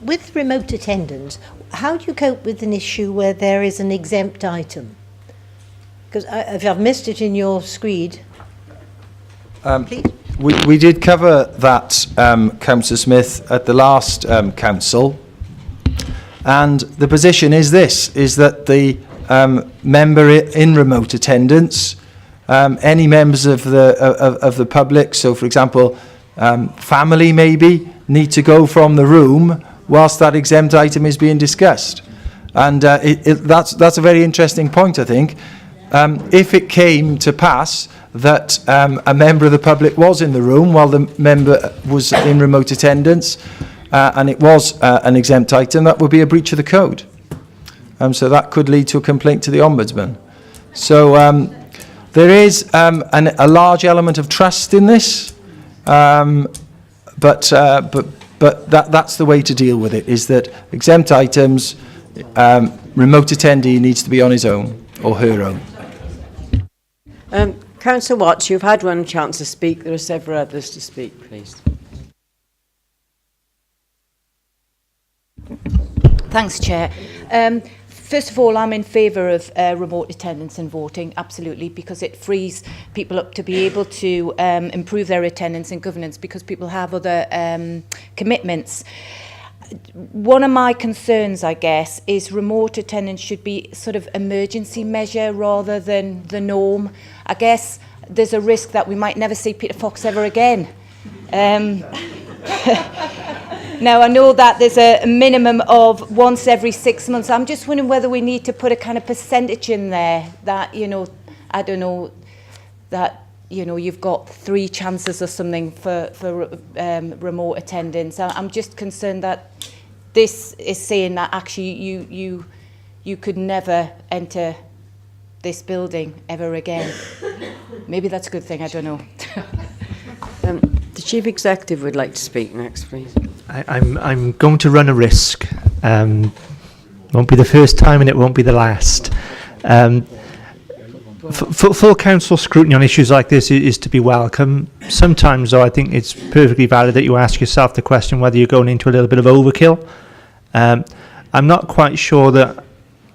with remote attendance, how do you cope with an issue where there is an exempt item? Because if I've missed it in your screed, please. We did cover that, Councillor Smith, at the last council, and the position is this, is that the member in remote attendance, any members of the public, so for example, family maybe, need to go from the room whilst that exempt item is being discussed. And that's a very interesting point, I think. If it came to pass that a member of the public was in the room while the member was in remote attendance, and it was an exempt item, that would be a breach of the code. So that could lead to a complaint to the Ombudsman. So there is a large element of trust in this, but that's the way to deal with it, is that exempt items, remote attendee needs to be on his own or her own. Councillor Watts, you've had one chance to speak. There are several others to speak, please. Thanks, Chair. First of all, I'm in favour of remote attendance and voting, absolutely, because it frees people up to be able to improve their attendance and governance because people have other commitments. One of my concerns, I guess, is remote attendance should be sort of emergency measure rather than the norm. I guess there's a risk that we might never see Peter Fox ever again. Now, I know that there's a minimum of once every 6 months. I'm just wondering whether we need to put a kind of percentage in there that, you know, I don't know, that, you know, you've got 3 chances or something for remote attendance. I'm just concerned that this is saying that actually you could never enter this building ever again. Maybe that's a good thing, I don't know. The Chief Executive would like to speak next, please. I'm going to run a risk. Won't be the first time and it won't be the last. Full council scrutiny on issues like this is to be welcome. Sometimes, though, I think it's perfectly valid that you ask yourself the question whether you're going into a little bit of overkill. I'm not quite sure that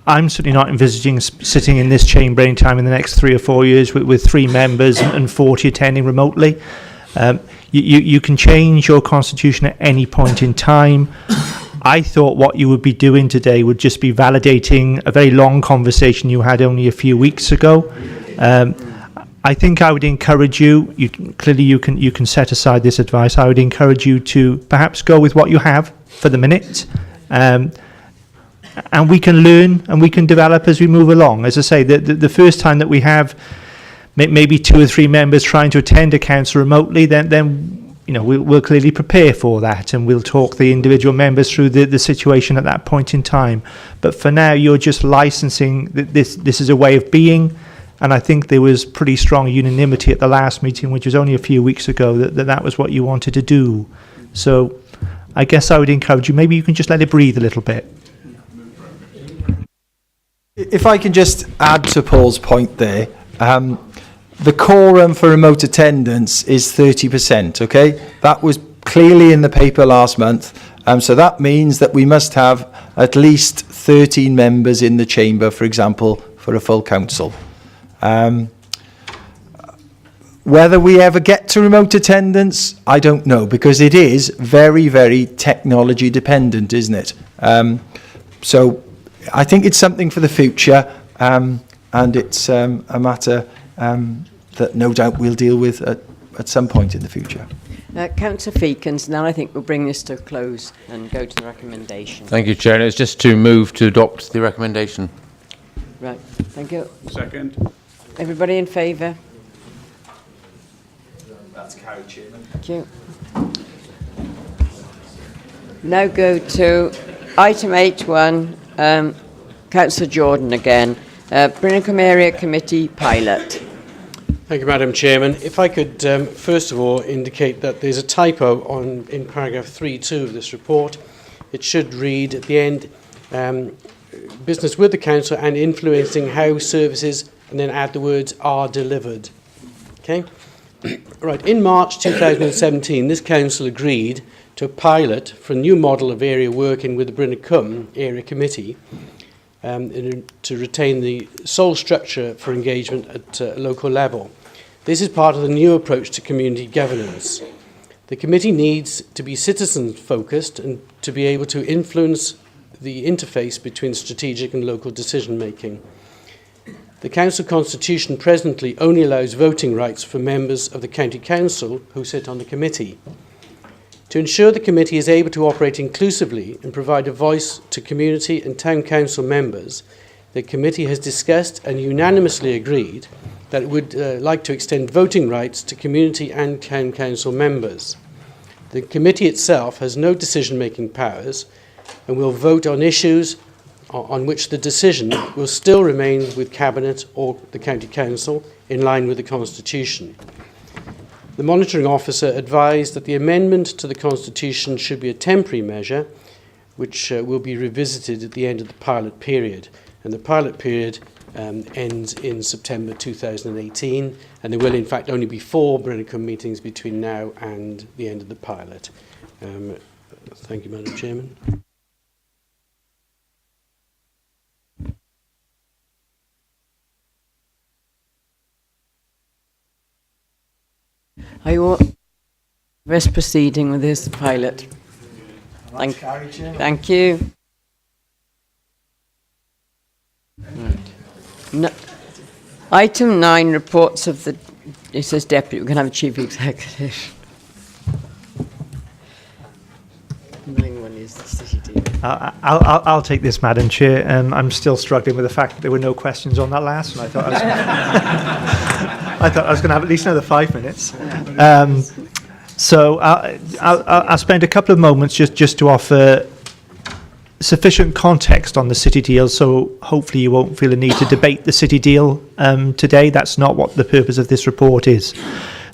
I'm certainly not envisaging sitting in this chamber anytime in the next 3 or 4 years with 3 members and 40 attending remotely. You can change your constitution at any point in time. I thought what you would be doing today would just be validating a very long conversation you had only a few weeks ago. I think I would encourage you, clearly you can set aside this advice, I would encourage you to perhaps go with what you have for the minute. And we can learn and we can develop as we move along. As I say, the first time that we have maybe 2 or 3 members trying to attend a council remotely, then you know we'll clearly prepare for that and we'll talk the individual members through the situation at that point in time. But for now, you're just licensing this is a way of being, and I think there was pretty strong unanimity at the last meeting, which was only a few weeks ago, that was what you wanted to do. So I guess I would encourage you, maybe you can just let it breathe a little bit. If I can just add to Paul's point there, the quorum for remote attendance is 30%, okay? That was clearly in the paper last month. So that means that we must have at least 13 members in the chamber, for example, for a full council. Whether we ever get to remote attendance, I don't know, because it is very, very technology dependent, isn't it? So I think it's something for the future, and it's a matter that no doubt we'll deal with at some point in the future. Councillor Feakins, now I think we'll bring this to a close and go to the recommendation. Thank you, Chair. It's just to move to adopt the recommendation. Right, thank you. Second. Everybody in favour? That's carried, Chairman. Thank you. Now go to item 8.1, Councillor Jordan again, Brinicum Area Committee pilot. Thank you, Madam Chairman. If I could first of all indicate that there's a typo in paragraph 3.2 of this report. It should read at the end, business with the council and influencing how services, and then add the words are delivered. Okay? Right, in March 2017, this council agreed to a pilot for a new model of area working with the Brinicum Area Committee to retain the sole structure for engagement at a local level. This is part of the new approach to community governance. The committee needs to be citizen-focused and to be able to influence the interface between strategic and local decision-making. The council constitution presently only allows voting rights for members of the county council who sit on the committee. To ensure the committee is able to operate inclusively and provide a voice to community and town council members, the committee has discussed and unanimously agreed that it would like to extend voting rights to community and town council members. The committee itself has no decision-making powers and will vote on issues on which the decision will still remain with Cabinet or the County Council in line with the Constitution. The monitoring officer advised that the amendment to the Constitution should be a temporary measure which will be revisited at the end of the pilot period. And the pilot period ends in September 2018, and there will in fact only be 4 Brinicum meetings between now and the end of the pilot. Thank you, Madam Chairman. Are you all best proceeding with this pilot? Thank you. Right. No. Item 9, reports of the... It says deputy. We're going to have a chief executive. 9.1 is the city deal. I'll take this, Madam Chair. I'm still struggling with the fact that there were no questions on that last one. I thought I was going to have at least another 5 minutes. So I'll spend a couple of moments just to offer sufficient context on the city deal, so hopefully you won't feel a need to debate the city deal today. That's not what the purpose of this report is.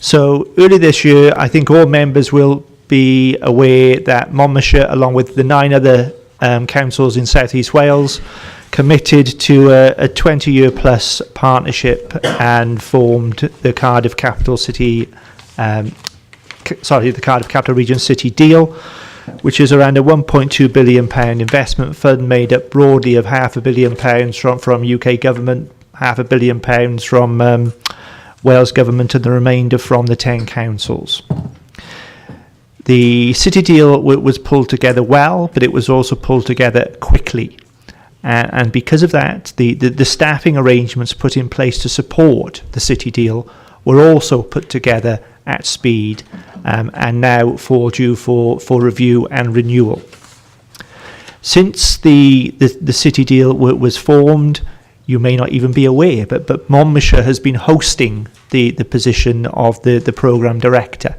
So early this year, I think all members will be aware that Monmouthshire, along with the 9 other councils in South East Wales, committed to a 20-year plus partnership and formed the Cardiff Capital City, the Cardiff Capital Region City Deal, which is around a £1.2 billion investment fund made up broadly of £500 million from UK government, £500 million from Wales government, and the remainder from the 10 councils. The city deal was pulled together well, but it was also pulled together quickly. And because of that, the staffing arrangements put in place to support the city deal were also put together at speed and now fall due for review and renewal. Since the city deal was formed, you may not even be aware, but Monmouthshire has been hosting the position of the programme director.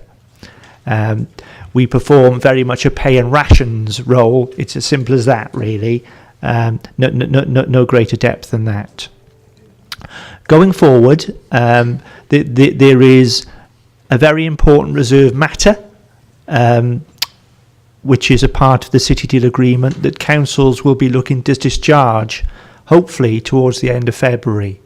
We perform very much a pay and rations role. It's as simple as that, really. No greater depth than that. Going forward, there is a very important reserve matter, which is a part of the city deal agreement that councils will be looking to discharge, hopefully towards the end of February.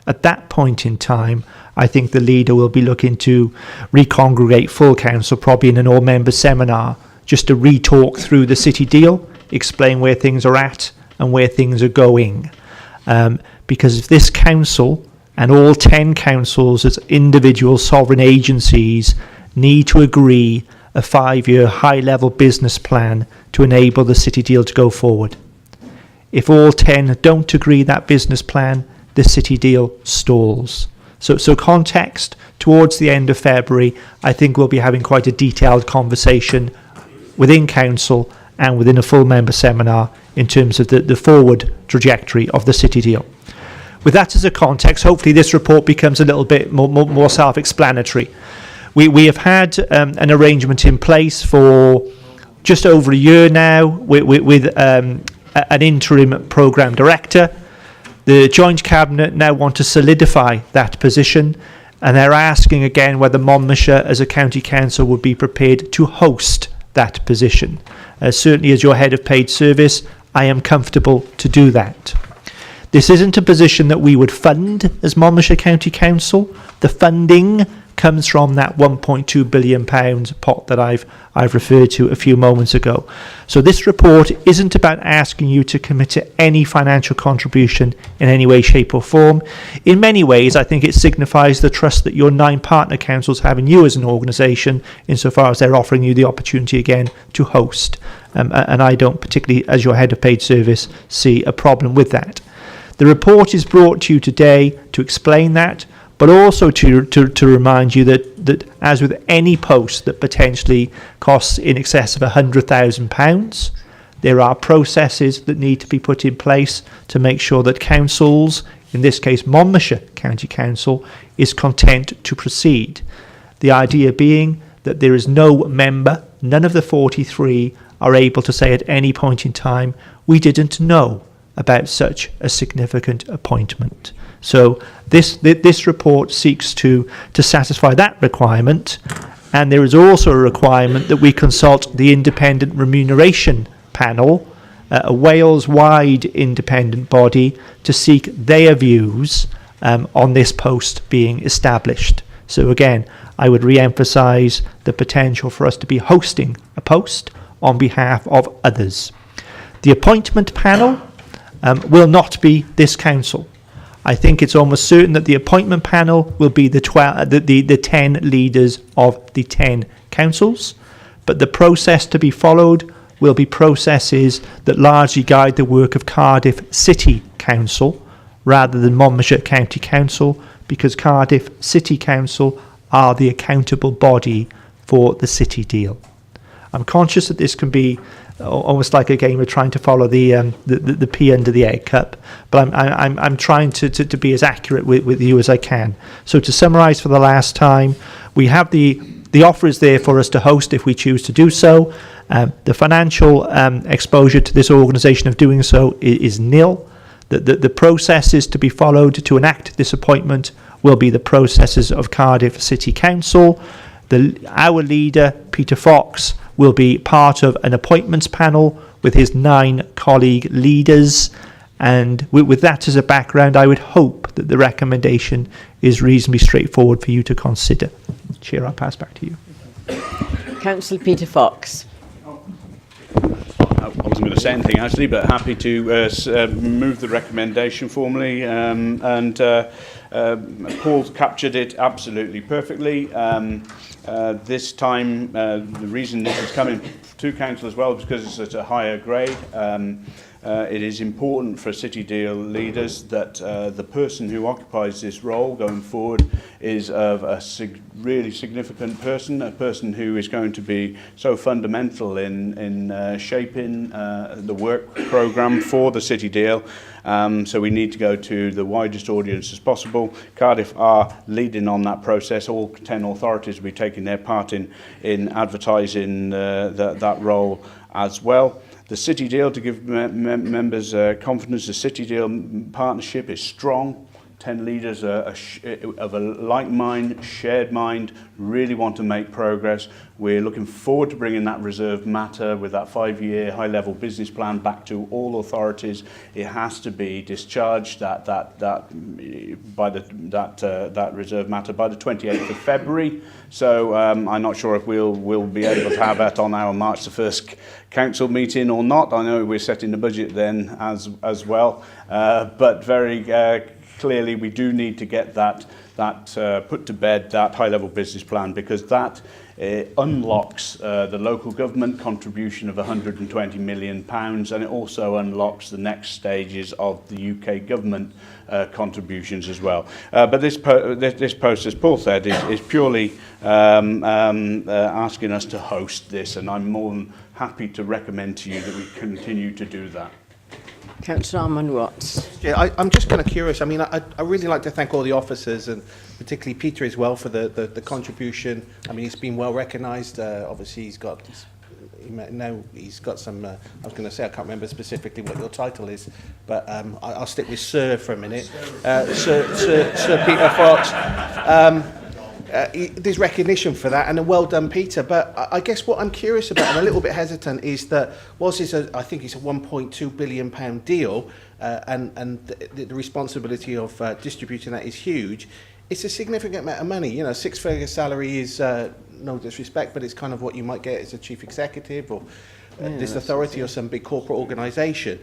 At that point in time, I think the leader will be looking to recongregate full council, probably in an all-member seminar, just to re-talk through the city deal, explain where things are at and where things are going. Because if this council and all 10 councils as individual sovereign agencies need to agree a 5-year high-level business plan to enable the city deal to go forward. If all 10 don't agree that business plan, the city deal stalls. So context, towards the end of February, I think we'll be having quite a detailed conversation within council and within a full member seminar in terms of the forward trajectory of the city deal. With that as a context, hopefully this report becomes a little bit more self-explanatory. We have had an arrangement in place for just over a year now with an interim programme director. The Joint Cabinet now want to solidify that position, and they're asking again whether Monmouthshire as a county council would be prepared to host that position. Certainly as your head of paid service, I am comfortable to do that. This isn't a position that we would fund as Monmouthshire County Council. The funding comes from that £1.2 billion pot that I've referred to a few moments ago. So this report isn't about asking you to commit to any financial contribution in any way, shape or form. In many ways, I think it signifies the trust that your 9 partner councils have in you as an organisation, insofar as they're offering you the opportunity again to host. And I don't particularly, as your head of paid service, see a problem with that. The report is brought to you today to explain that, but also to remind you that as with any post that potentially costs in excess of £100,000, there are processes that need to be put in place to make sure that councils, in this case Monmouthshire County Council, is content to proceed. The idea being that there is no member, none of the 43 are able to say at any point in time, we didn't know about such a significant appointment. So this report seeks to satisfy that requirement, and there is also a requirement that we consult the independent remuneration panel, a Wales-wide independent body, to seek their views on this post being established. So again, I would re-emphasise the potential for us to be hosting a post on behalf of others. The appointment panel will not be this council. I think it's almost certain that the appointment panel will be the 10 leaders of the 10 councils, but the process to be followed will be processes that largely guide the work of Cardiff City Council rather than Monmouthshire County Council, because Cardiff City Council are the accountable body for the city deal. I'm conscious that this can be almost like a game of trying to follow the pea under the egg cup, but I'm trying to be as accurate with you as I can. So to summarise for the last time, we have the offer is there for us to host if we choose to do so. The financial exposure to this organisation of doing so is nil. The processes to be followed to enact this appointment will be the processes of Cardiff City Council. Our leader, Peter Fox, will be part of an appointments panel with his 9 colleague leaders. And with that as a background, I would hope that the recommendation is reasonably straightforward for you to consider. Chair, I'll pass back to you. Councillor Peter Fox. I wasn't going to say anything actually, but happy to move the recommendation formally. Paul's captured it absolutely perfectly. This time, the reason this is coming to council as well is because it's at a higher grade. It is important for city deal leaders that the person who occupies this role going forward is of a really significant person, a person who is going to be so fundamental in shaping the work programme for the city deal. So we need to go to the widest audience as possible. Cardiff are leading on that process. All 10 authorities will be taking their part in advertising that role as well. The City Deal, to give members confidence, the City Deal partnership is strong. 10 leaders of a like mind, shared mind, really want to make progress. We're looking forward to bringing that reserved matter with that 5-year high-level business plan back to all authorities. It has to be discharged that reserved matter by the 28th of February. So I'm not sure if we'll be able to have that on our March the 1st council meeting or not. I know we're setting the budget then as well, but very clearly we do need to get that put to bed, that high-level business plan, because that It unlocks the local government contribution of £120 million, and it also unlocks the next stages of the UK government contributions as well. But this post, as Paul said, is purely asking us to host this, and I'm more than happy to recommend to you that we continue to do that. Councillor Armand-Watts. Yeah, I'm just kind of curious. I mean, I really like to thank all the officers, and particularly Peter as well, for the contribution. I mean, he's been well recognised. Obviously, he's got some, I was going to say, I can't remember specifically what your title is, but I'll stick with Sir for a minute. Sir Peter Fox. There's recognition for that, and a well done, Peter. But I guess what I'm curious about, and a little bit hesitant, is that whilst I think it's a £1.2 billion deal, and the responsibility of distributing that is huge, it's a significant amount of money. You know, six-figure salary is, no disrespect, but it's kind of what you might get as a chief executive or this authority or some big corporate organisation.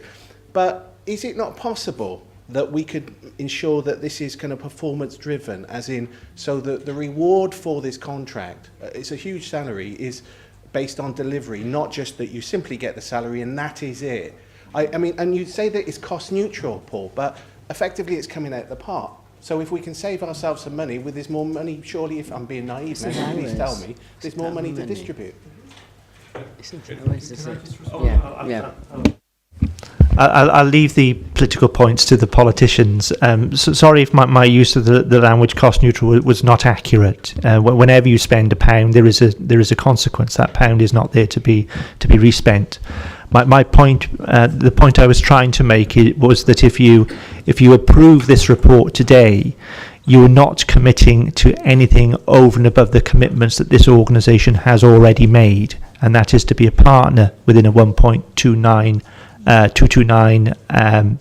But is it not possible that we could ensure that this is kind of performance driven, as in, so that the reward for this contract, it's a huge salary, is based on delivery, not just that you simply get the salary and that is it. I mean, and you say that it's cost neutral, Paul, but effectively it's coming out the part. So if we can save ourselves some money, there's more money, surely, if I'm being naive, now, please tell me, there's more money to distribute. I'll leave the political points to the politicians. So sorry if my use of the language cost neutral was not accurate. Whenever you spend £1, there is a consequence. That pound is not there to be respent. My point, the point I was trying to make was that if you approve this report today, you are not committing to anything over and above the commitments that this organisation has already made, and that is to be a partner within a 229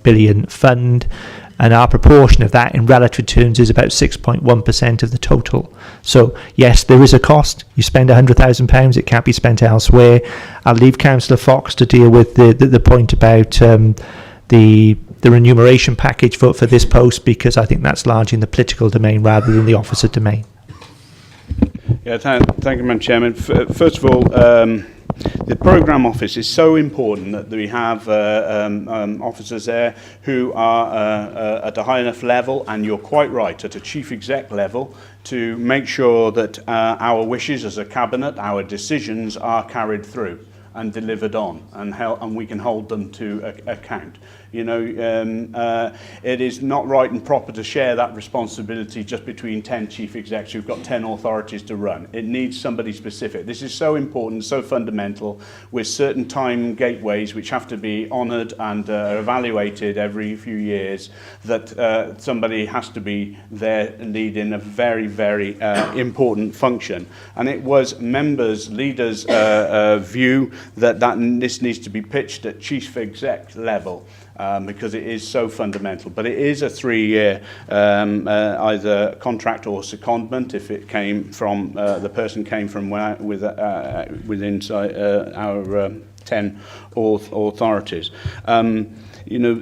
billion fund, and our proportion of that in relative terms is about 6.1% of the total. So yes, there is a cost. You spend £100,000, it can't be spent elsewhere. I'll leave Councillor Fox to deal with the point about the remuneration package for this post, because I think that's largely in the political domain rather than the officer domain. Yeah, thank you, Madam Chairman. First of all, the programme office is so important that we have officers there who are at a high enough level, and you're quite right, at a chief exec level, to make sure that our wishes as a cabinet, our decisions are carried through and delivered on, and we can hold them to account. You know, it is not right and proper to share that responsibility just between 10 chief execs who've got 10 authorities to run. It needs somebody specific. This is so important, so fundamental, with certain time gateways which have to be honoured and evaluated every few years, that somebody has to be there leading a very, very important function. And it was members, leaders' view that this needs to be pitched at chief exec level. Because it is so fundamental. But it is a 3-year either contract or secondment if it came from, the person came from within our 10 authorities. You know,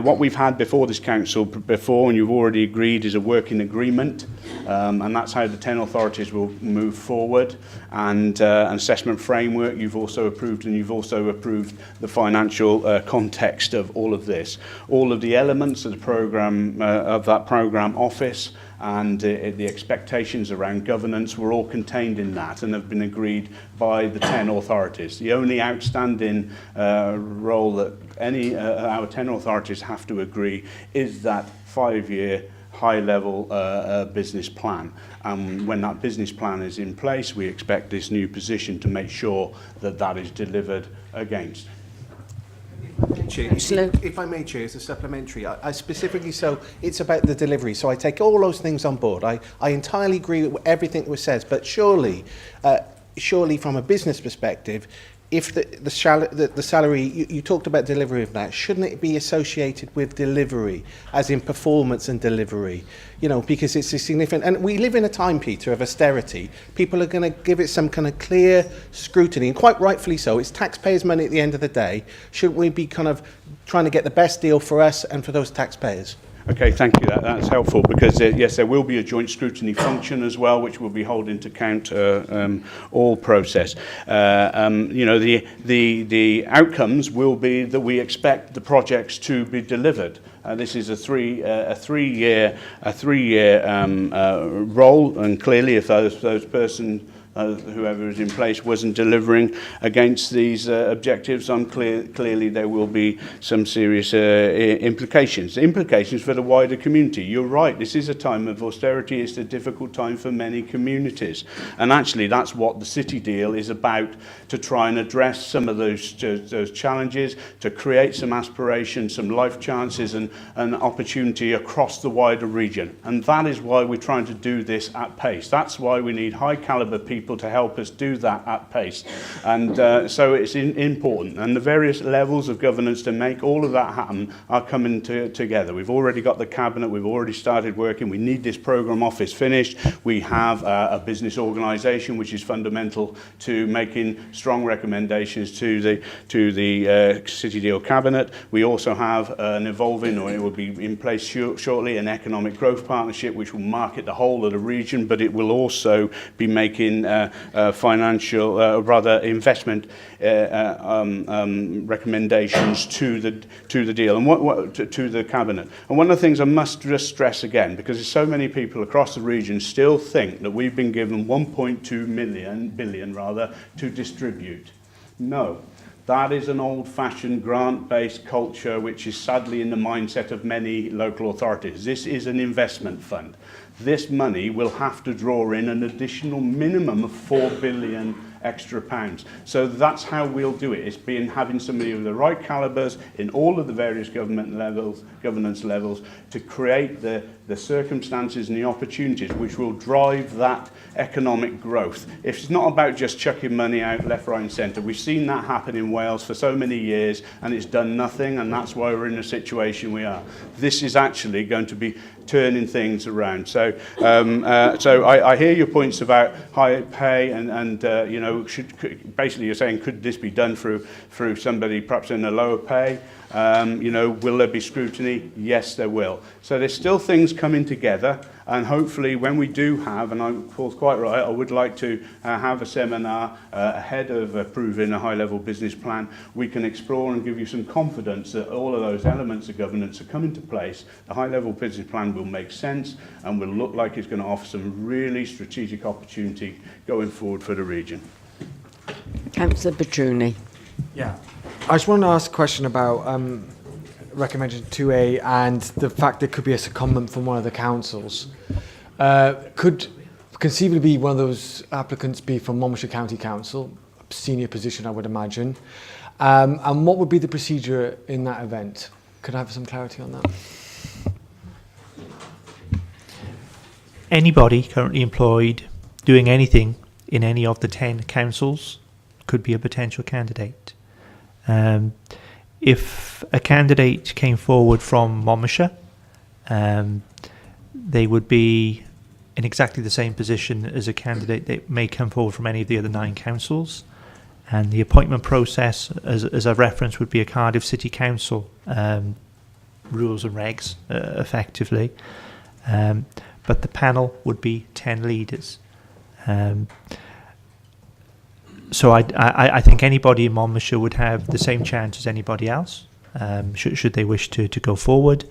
what we've had before this council before, and you've already agreed, is a working agreement, and that's how the 10 authorities will move forward. And an assessment framework you've also approved, and you've also approved the financial context of all of this. All of the elements of the programme, of that programme office, and the expectations around governance were all contained in that and have been agreed by the 10 authorities. The only outstanding role that our 10 authorities have to agree is that 5-year high-level business plan. And when that business plan is in place, we expect this new position to make sure that that is delivered against. If I may, Chair, as a supplementary, I specifically, so it's about the delivery. So I take all those things on board. I entirely agree with everything that was said, but surely from a business perspective, if the salary, you talked about delivery of that, shouldn't it be associated with delivery, as in performance and delivery? You know, because it's a significant, and we live in a time, Peter, of austerity. People are going to give it some kind of clear scrutiny, and quite rightfully so. It's taxpayers' money at the end of the day. Shouldn't we be kind of trying to get the best deal for us and for those taxpayers? Okay, thank you. That's helpful because, yes, there will be a joint scrutiny function as well, which will be holding to account all process. You know, the outcomes will be that we expect the projects to be delivered. This is a three-year role, and clearly, if those persons, whoever is in place, wasn't delivering against these objectives, clearly there will be some serious implications. Implications for the wider community. You're right, this is a time of austerity. It's a difficult time for many communities. And actually, that's what the City Deal is about, to try and address some of those challenges, to create some aspiration, some life chances and opportunity across the wider region. And that is why we're trying to do this at pace. That's why we need high caliber people to help us do that at pace. And so it's important. And the various levels of governance to make all of that happen are coming together. We've already got the Cabinet, we've already started working. We need this programme office finished. We have a business organisation which is fundamental to making strong recommendations to the City Deal Cabinet. We also have an evolving, or it will be in place shortly, an economic growth partnership which will market the whole of the region, but it will also be making financial, investment recommendations to the deal and to the Cabinet. And one of the things I must just stress again, because there's so many people across the region still think that we've been given 1.2 billion to distribute. No. That is an old-fashioned grant-based culture which is sadly in the mindset of many local authorities. This is an investment fund. This money will have to draw in an additional minimum of £4 billion extra pounds. So that's how we'll do it. It's been having somebody of the right calibers in all of the various governance levels to create the circumstances and the opportunities which will drive that economic growth. It's not about just chucking money out left, right and centre. We've seen that happen in Wales for so many years and it's done nothing, and that's why we're in the situation we are. This is actually going to be turning things around. So I hear your points about high pay and you know, basically you're saying, could this be done through somebody perhaps in a lower pay? You know, will there be scrutiny? Yes, there will. So there's still things coming together, and hopefully when we do have, and Paul's quite right, I would like to have a seminar ahead of approving a high-level business plan. We can explore and give you some confidence that all of those elements of governance are coming to place. The high-level business plan will make sense and will look like it's going to offer some really strategic opportunity going forward for the region. Councillor Petruni. Yeah. I just want to ask a question about recommendation 2A and the fact there could be a secondment from one of the councils. Could conceivably be one of those applicants be from Monmouthshire County Council, a senior position I would imagine, and what would be the procedure in that event? Could I have some clarity on that? Anybody currently employed doing anything in any of the 10 councils could be a potential candidate. If a candidate came forward from Monmouthshire, they would be in exactly the same position as a candidate that may come forward from any of the other 9 councils. And the appointment process, as I've referenced, would be a Cardiff City Council rules and regs, effectively. But the panel would be 10 leaders. So I think anybody in Monmouthshire would have the same chance as anybody else, should they wish to go forward.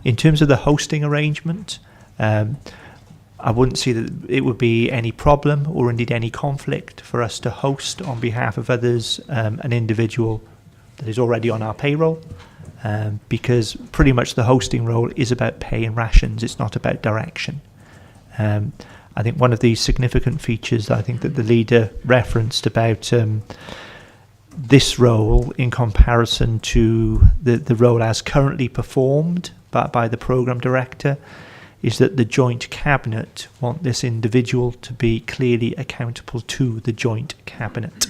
In terms of the hosting arrangement, I wouldn't see that it would be any problem or indeed any conflict for us to host on behalf of others an individual that is already on our payroll, because pretty much the hosting role is about pay and rations. It's not about direction. I think one of the significant features I think that the leader referenced about this role in comparison to the role as currently performed by the programme director is that the joint cabinet want this individual to be clearly accountable to the joint cabinet,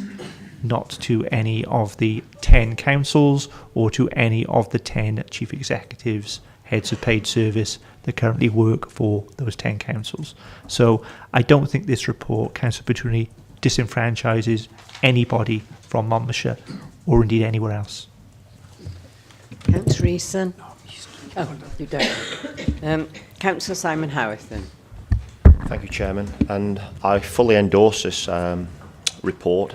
not to any of the 10 councils or to any of the 10 chief executives, heads of paid service that currently work for those 10 councils. So I don't think this report, Councillor Petruni, disenfranchises anybody from Monmouthshire or indeed anywhere else. Councillor Easton. Oh, you don't. Councillor Simon Howarth, then. Thank you, Chairman. And I fully endorse this report.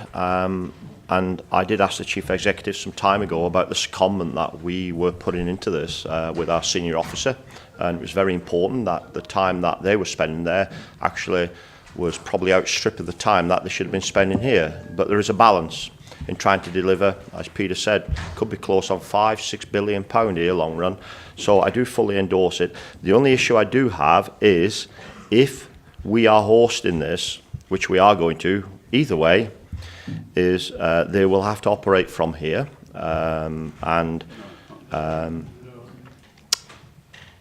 And I did ask the Chief Executive some time ago about the secondment that we were putting into this with our senior officer. And it was very important that the time that they were spending there actually was probably outstripping the time that they should have been spending here. But there is a balance in trying to deliver, as Peter said, could be close on £5-6 billion here long run. So I do fully endorse it. The only issue I do have is if we are hosting this, which we are going to, either way, is they will have to operate from here.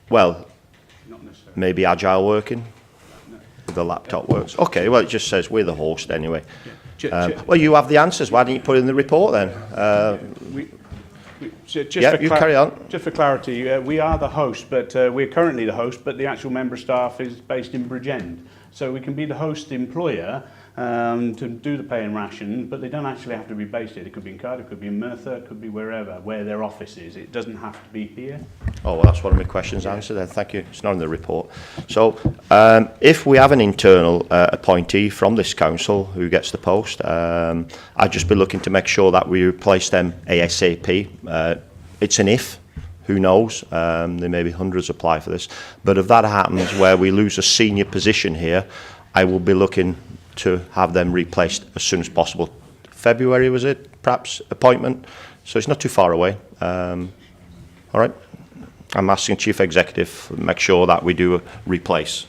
Well, maybe agile working, the laptop works. Okay, well, it just says we're the host anyway. Well, you have the answers. Why didn't you put it in the report then? You carry on. Just for clarity, we are the host, but we're currently the host, but the actual member staff is based in Bridgend. So we can be the host employer to do the pay and ration, but they don't actually have to be based here. It could be in Cardiff, it could be in Merthyr, it could be wherever, where their office is. It doesn't have to be here. Oh, well, that's one of my questions answered then. Thank you. It's not in the report. So if we have an internal appointee from this council who gets the post, I'd just be looking to make sure that we replace them ASAP. It's an if. Who knows? There may be hundreds apply for this. But if that happens where we lose a senior position here, I will be looking to have them replaced as soon as possible. February, was it? Perhaps appointment. So it's not too far away. All right. I'm asking Chief Executive to make sure that we do replace.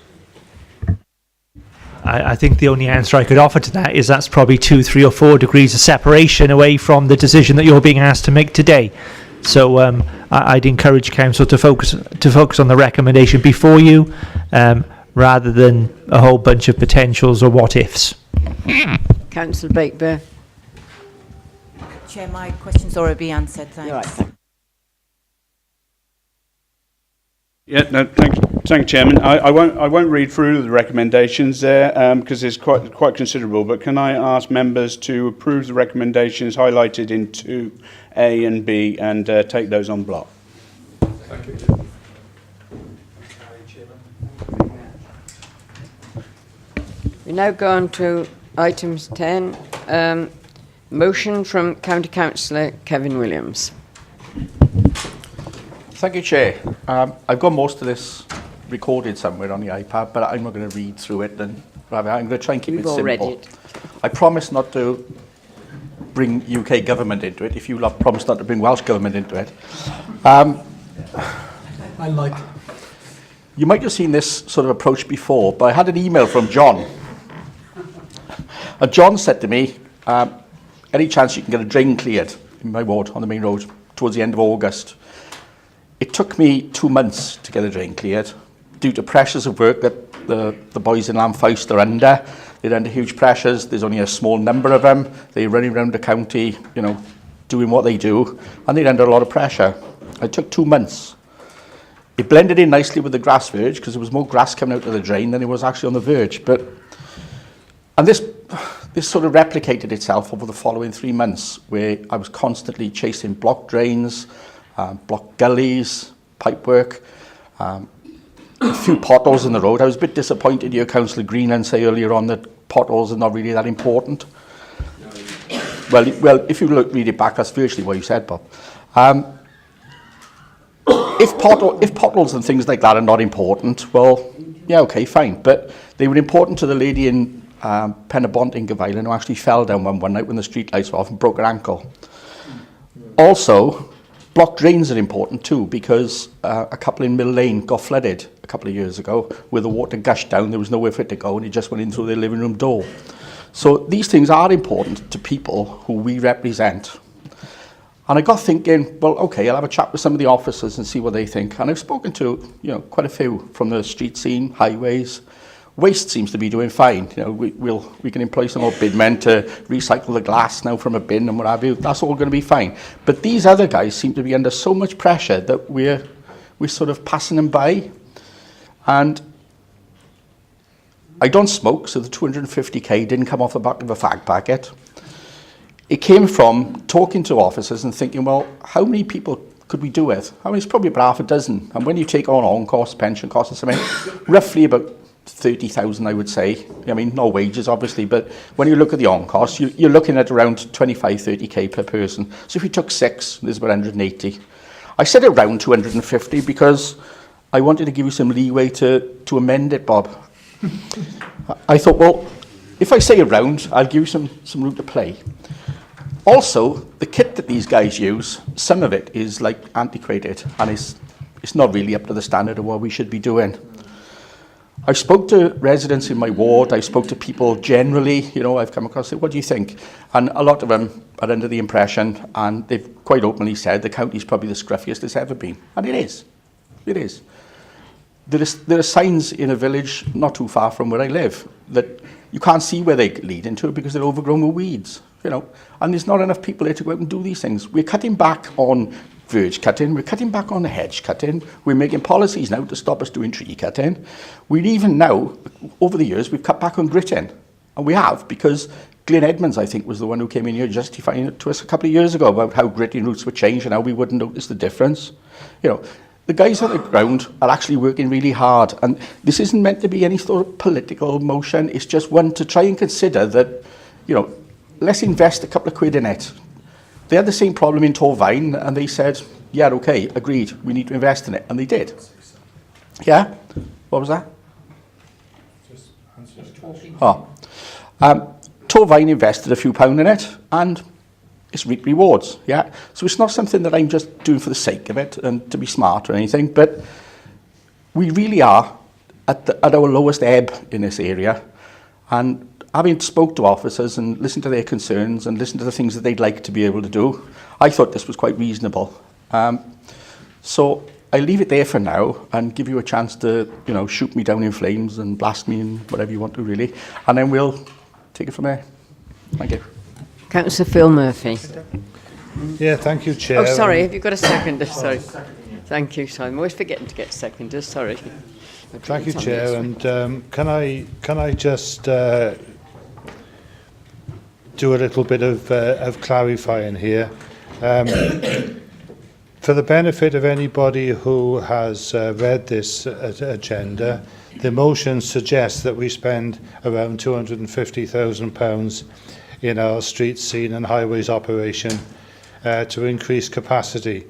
I think the only answer I could offer to that is that's probably 2, 3 or 4 degrees of separation away from the decision that you're being asked to make today. So I'd encourage Council to focus on the recommendation before you, rather than a whole bunch of potentials or what-ifs. Councillor Bakebear. Chair, my question's already been answered, thanks. Right. Yeah, no, thank you, Chairman. I won't read through the recommendations there because it's quite considerable. But can I ask members to approve the recommendations highlighted in 2A and B and take those on block? Thank you. We now go on to items 10. Motion from County Councillor Kevin Williams. Thank you, Chair. I've got most of this recorded somewhere on the iPad, but I'm not going to read through it. I'm going to try and keep it simple. Read it. I promise not to bring UK government into it, if you lot promise not to bring Welsh government into it. You might have seen this sort of approach before, but I had an email from John. And John said to me, any chance you can get a drain cleared in my ward on the main road towards the end of August? It took me 2 months to get a drain cleared due to pressures of work that the boys in Lamfaust are under. They're under huge pressures. There's only a small number of them. They're running around the county, doing what they do, and they're under a lot of pressure. It took 2 months. It blended in nicely with the grass verge because there was more grass coming out of the drain than it was actually on the verge. And this sort of replicated itself over the following 3 months, where I was constantly chasing block drains, block gullies, pipework, a few potholes in the road. I was a bit disappointed to hear Councillor Greenland say earlier on that potholes are not really that important. Well, if you read it back, that's virtually what you said, Bob. If potholes and things like that are not important, well, yeah, okay, fine. But they were important to the lady in Penabont in Gavilan who actually fell down one night when the street lights were off and broke her ankle. Also, block drains are important too, because a couple in Mill Lane got flooded a couple of years ago where the water gushed down, there was nowhere for it to go, and it just went in through their living room door. So these things are important to people who we represent. And I got thinking, well, okay, I'll have a chat with some of the officers and see what they think. And I've spoken to, quite a few from the street scene, highways. Waste seems to be doing fine. We can employ some more bin men to recycle the glass now from a bin and what have you. That's all going to be fine. But these other guys seem to be under so much pressure that we're sort of passing them by. And I don't smoke, so the 250k didn't come off the back of a fag packet. It came from talking to officers and thinking, well, how many people could we do with? I mean, it's probably about half a dozen. And when you take on costs, pension costs and something, roughly about 30,000, I would say. I mean, no wages, obviously, but when you look at the on costs, you're looking at around 25, 30k per person. So if you took 6, there's about 180. I said around 250 because I wanted to give you some leeway to amend it, Bob. I thought, well, if I say around, I'll give you some room to play. Also, the kit that these guys use, some of it is like antiquated, and it's not really up to the standard of what we should be doing. I spoke to residents in my ward, I spoke to people generally, you know, I've come across it, what do you think? And a lot of them are under the impression, and they've quite openly said, the county's probably the scruffiest it's ever been. And it is. It is. There are signs in a village not too far from where I live that you can't see where they lead into because they're overgrown with weeds, you know. And there's not enough people there to go out and do these things. We're cutting back on verge cutting, we're cutting back on the hedge cutting, we're making policies now to stop us doing tree cutting. We're even now, over the years, we've cut back on gritting. And we have, because Glyn Edmonds, I think, was the one who came in here justifying it to us a couple of years ago about how gritting routes would change and how we wouldn't notice the difference. You know, the guys on the ground are actually working really hard. And this isn't meant to be any sort of political motion. It's just one to try and consider that, you know, let's invest a couple of quid in it. They had the same problem in Torvine, and they said, yeah, okay, agreed, we need to invest in it. And they did. Yeah? What was that? Oh. Torvine invested a few pound in it, and it's reaped rewards. Yeah? So it's not something that I'm just doing for the sake of it and to be smart or anything, but we really are at our lowest ebb in this area. And having spoke to officers and listened to their concerns and listened to the things that they'd like to be able to do, I thought this was quite reasonable. So I'll leave it there for now and give you a chance to, you know, shoot me down in flames and blast me and whatever you want to, really. And then we'll take it from there. Thank you. Councillor Phil Murphy. Yeah, thank you, Chair. Oh, sorry, have you got a seconder? Sorry. Thank you, sorry. I'm always forgetting to get seconders, sorry. Thank you, Chair. And can I just do a little bit of clarifying here? For the benefit of anybody who has read this agenda, the motion suggests that we spend around £250,000 in our streets, scene and highways operation to increase capacity.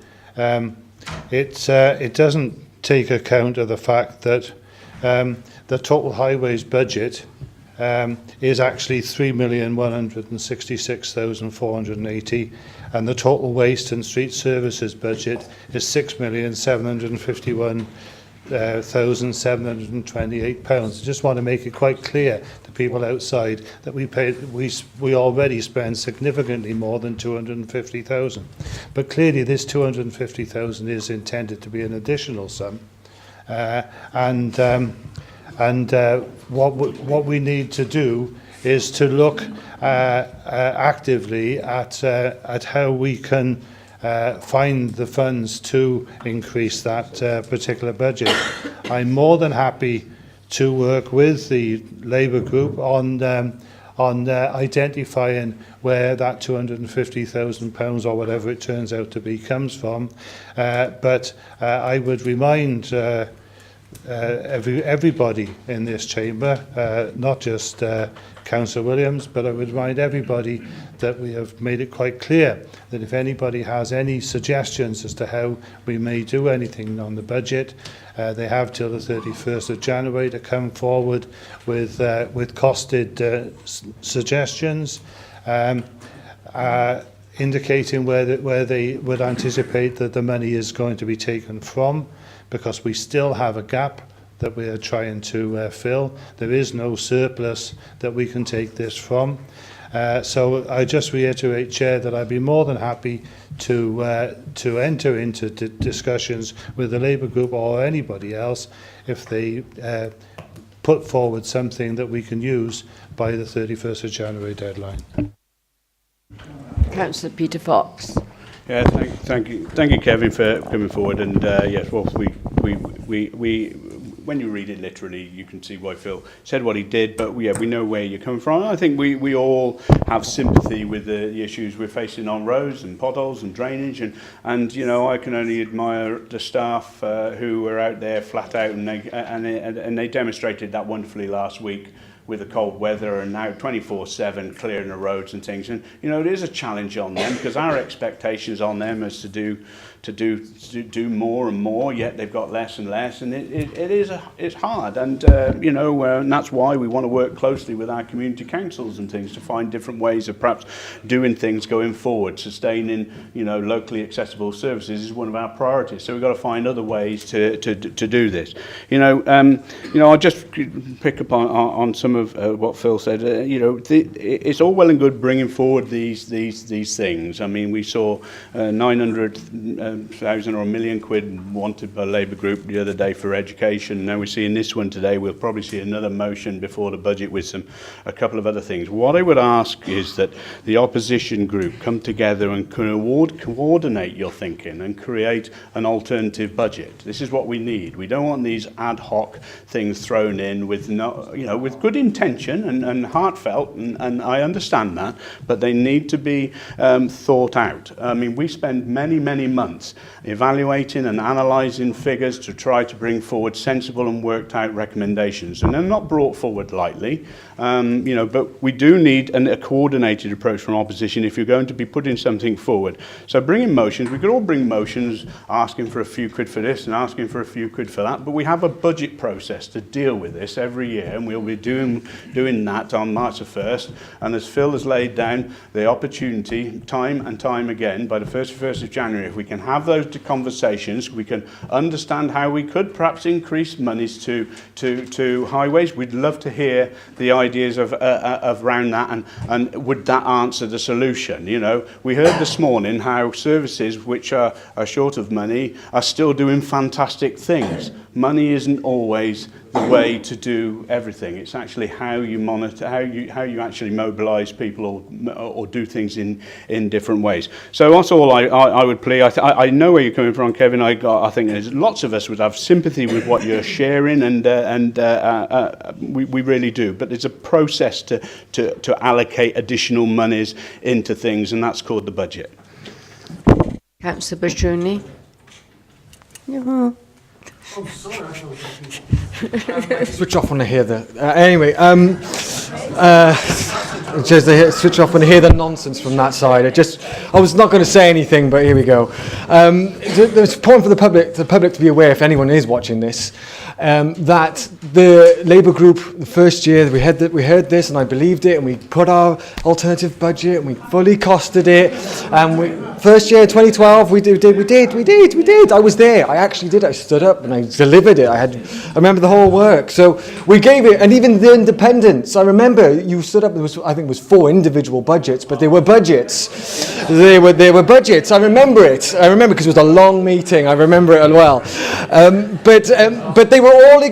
It doesn't take account of the fact that the total highways budget is actually 3,166,480, and the total waste and street services budget is £6,751,728. I just want to make it quite clear to people outside that we already spend significantly more than 250,000. But clearly this 250,000 is intended to be an additional sum, what we need to do is to look actively at how we can find the funds to increase that particular budget. I'm more than happy to work with the Labour group on identifying where that £250,000 or whatever it turns out to be comes from. But I would remind everybody in this chamber, not just Councillor Williams, but I would remind everybody that we have made it quite clear that if anybody has any suggestions as to how we may do anything on the budget, they have till the 31st of January to come forward with costed suggestions, indicating where they would anticipate that the money is going to be taken from, because we still have a gap that we are trying to fill. There is no surplus that we can take this from. So I just reiterate, Chair, that I'd be more than happy to enter into discussions with the Labour group or anybody else if they put forward something that we can use by the 31st of January deadline. Councillor Peter Fox. Yeah, thank you, Kevin, for coming forward. And yes, well, when you read it literally, you can see why Phil said what he did, but yeah, we know where you're coming from. I think we all have sympathy with the issues we're facing on roads and potholes and drainage, and you know, I can only admire the staff who were out there flat out, and they demonstrated that wonderfully last week with the cold weather, and now 24/7 clearing the roads and things. And you know, it is a challenge on them, because our expectations on them is to do more and more, yet they've got less and less, and it's hard. And you know, and that's why we want to work closely with our community councils and things to find different ways of perhaps doing things going forward. Sustaining, you know, locally accessible services is one of our priorities. So we've got to find other ways to do this. You know, I'll just pick up on some of what Phil said. You know, it's all well and good bringing forward these things. I mean, we saw 900,000 or £1 million wanted by Labour group the other day for education. Now we're seeing this one today. We'll probably see another motion before the budget with a couple of other things. What I would ask is that the opposition group come together and coordinate your thinking and create an alternative budget. This is what we need. We don't want these ad hoc things thrown in with with good intention and heartfelt, and I understand that, but they need to be thought out. I mean, we spend many months evaluating and analysing figures to try to bring forward sensible and worked out recommendations, and they're not brought forward lightly. But we do need a coordinated approach from opposition if you're going to be putting something forward. So bringing motions, we could all bring motions asking for a few quid for this and asking for a few quid for that, but we have a budget process to deal with this every year, and we'll be doing that on March the 1st. And as Phil has laid down, the opportunity time and time again by the 1st of January, if we can have those conversations, we can understand how we could perhaps increase monies to highways. We'd love to hear the ideas of around that, and would that answer the solution? You know, we heard this morning how services which are short of money are still doing fantastic things. Money isn't always the way to do everything. It's actually how you monitor, how you actually mobilise people or do things in different ways. So that's all I would plea. I know where you're coming from, Kevin. I think there's lots of us would have sympathy with what you're sharing, and we really do. But there's a process to allocate additional monies into things, and that's called the budget. Councillor Bashuni. Yeah. Oh, sorry, I thought switch off when I hear the... just switch off when I hear the nonsense from that side. I was not going to say anything, but here we go. There's a point for the public to be aware, if anyone is watching this, that the Labour group, the first year we heard this, and I believed it, and we put our alternative budget, and we fully costed it, and first year 2012 we did. I was there. I actually did. I stood up and I delivered it. I remember the whole work. So we gave it, and even the independents. I remember you stood up. I think it was 4 individual budgets, but they were budgets. They were budgets. I remember it. I remember because it was a long meeting. I remember it well. But they were all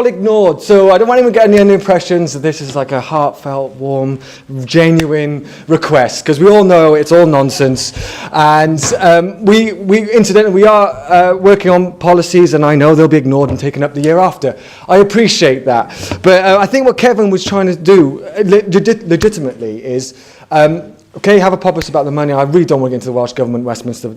ignored. So I don't want anyone getting any impressions that this is like a heartfelt, warm, genuine request, because we all know it's all nonsense. And we are working on policies, and I know they'll be ignored and taken up the year after. I appreciate that. But I think what Kevin was trying to do legitimately is okay, have a populace about the money. I really don't want to get into the Welsh Government Westminster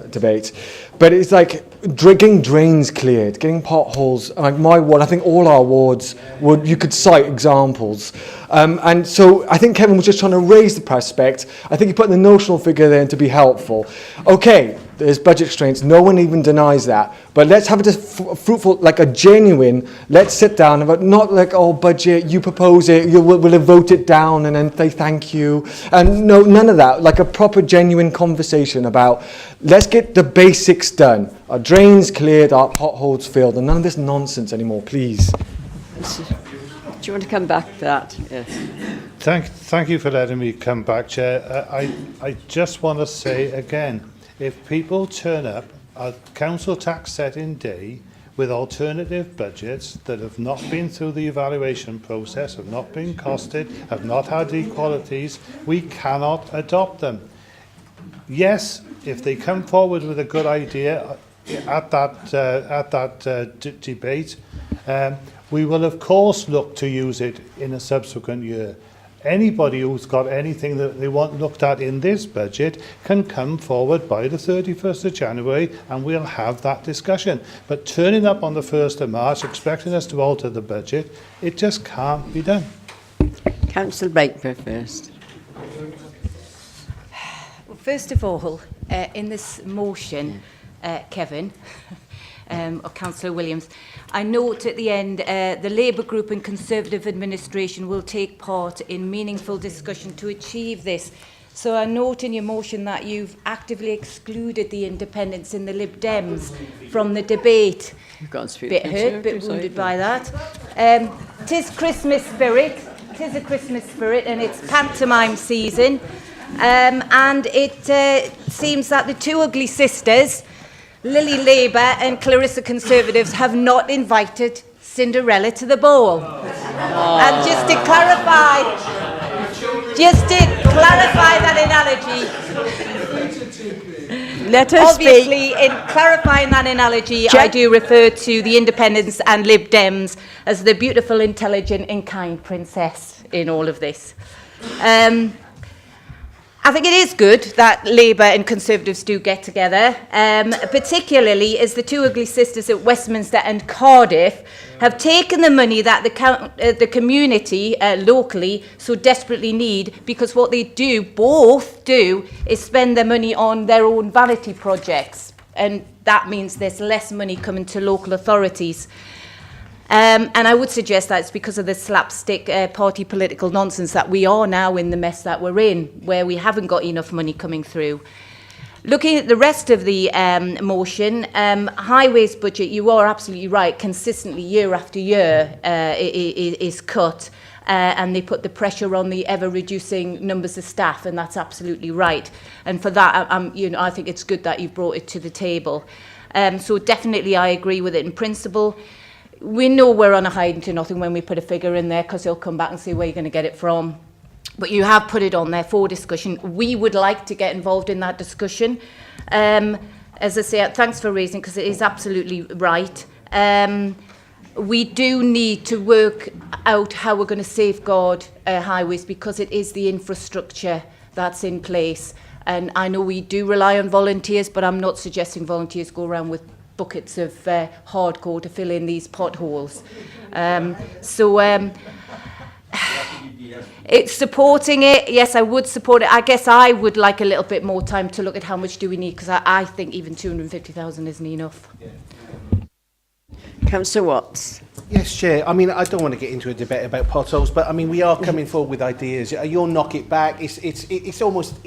debate, but it's like getting drains cleared, getting potholes. Like my ward, I think all our wards you could cite examples. And so I think Kevin was just trying to raise the prospect. I think he put the notional figure there to be helpful. Okay, there's budget constraints. No one even denies that. But let's have it fruitful, like a genuine, let's sit down, but not like, oh, budget, you propose it, we'll vote it down and then say thank you. And no, none of that. Like a proper, genuine conversation about, let's get the basics done. Our drains cleared, our potholes filled, and none of this nonsense anymore, please. Do you want to come back to that? Yes. Thank you for letting me come back, Chair. I just want to say again, if people turn up a council tax setting day with alternative budgets that have not been through the evaluation process, have not been costed, have not had equalities, we cannot adopt them. Yes, if they come forward with a good idea, at that debate. We will of course look to use it in a subsequent year. Anybody who's got anything that they want looked at in this budget can come forward by the 31st of January and we'll have that discussion. But turning up on the 1st of March, expecting us to alter the budget, it just can't be done. Councillor Baker first. Well, first of all, in this motion, Kevin, or Councillor Williams, I note at the end the Labour Group and Conservative Administration will take part in meaningful discussion to achieve this. So I note in your motion that you've actively excluded the independents and the Lib Dems from the debate. Bit hurt, bit wounded by that. 'Tis Christmas spirit. 'Tis a Christmas spirit and it's pantomime season. And it seems that the two ugly sisters, Lily Labour and Clarissa Conservatives, have not invited Cinderella to the ball. And just to clarify that analogy, let her obviously, in clarifying that analogy, I do refer to the Independents and Lib Dems as the beautiful, intelligent and kind princess in all of this. I think it is good that Labour and Conservatives do get together, particularly as the two ugly sisters at Westminster and Cardiff have taken the money that the community locally so desperately need, because what they both do, is spend their money on their own vanity projects, and that means there's less money coming to local authorities. And I would suggest that it's because of the slapstick party political nonsense that we are now in the mess that we're in, where we haven't got enough money coming through. Looking at the rest of the motion, highways budget, you are absolutely right, consistently year after year is cut. And they put the pressure on the ever-reducing numbers of staff, and that's absolutely right. And for that, I think it's good that you've brought it to the table. So definitely I agree with it in principle. We know we're on a hiding to nothing when we put a figure in there, because they'll come back and say where you're going to get it from. But you have put it on there for discussion. We would like to get involved in that discussion. As I say, thanks for raising it, because it is absolutely right. We do need to work out how we're going to safeguard highways, because it is the infrastructure that's in place. And I know we do rely on volunteers, but I'm not suggesting volunteers go around with buckets of hardcore to fill in these potholes. It's supporting it. Yes, I would support it. I guess I would like a little bit more time to look at how much do we need, because I think even 250,000 isn't enough. Councillor Watts. Yes, Chair. I mean, I don't want to get into a debate about potholes, but I mean, we are coming forward with ideas. You'll knock it back. It is almost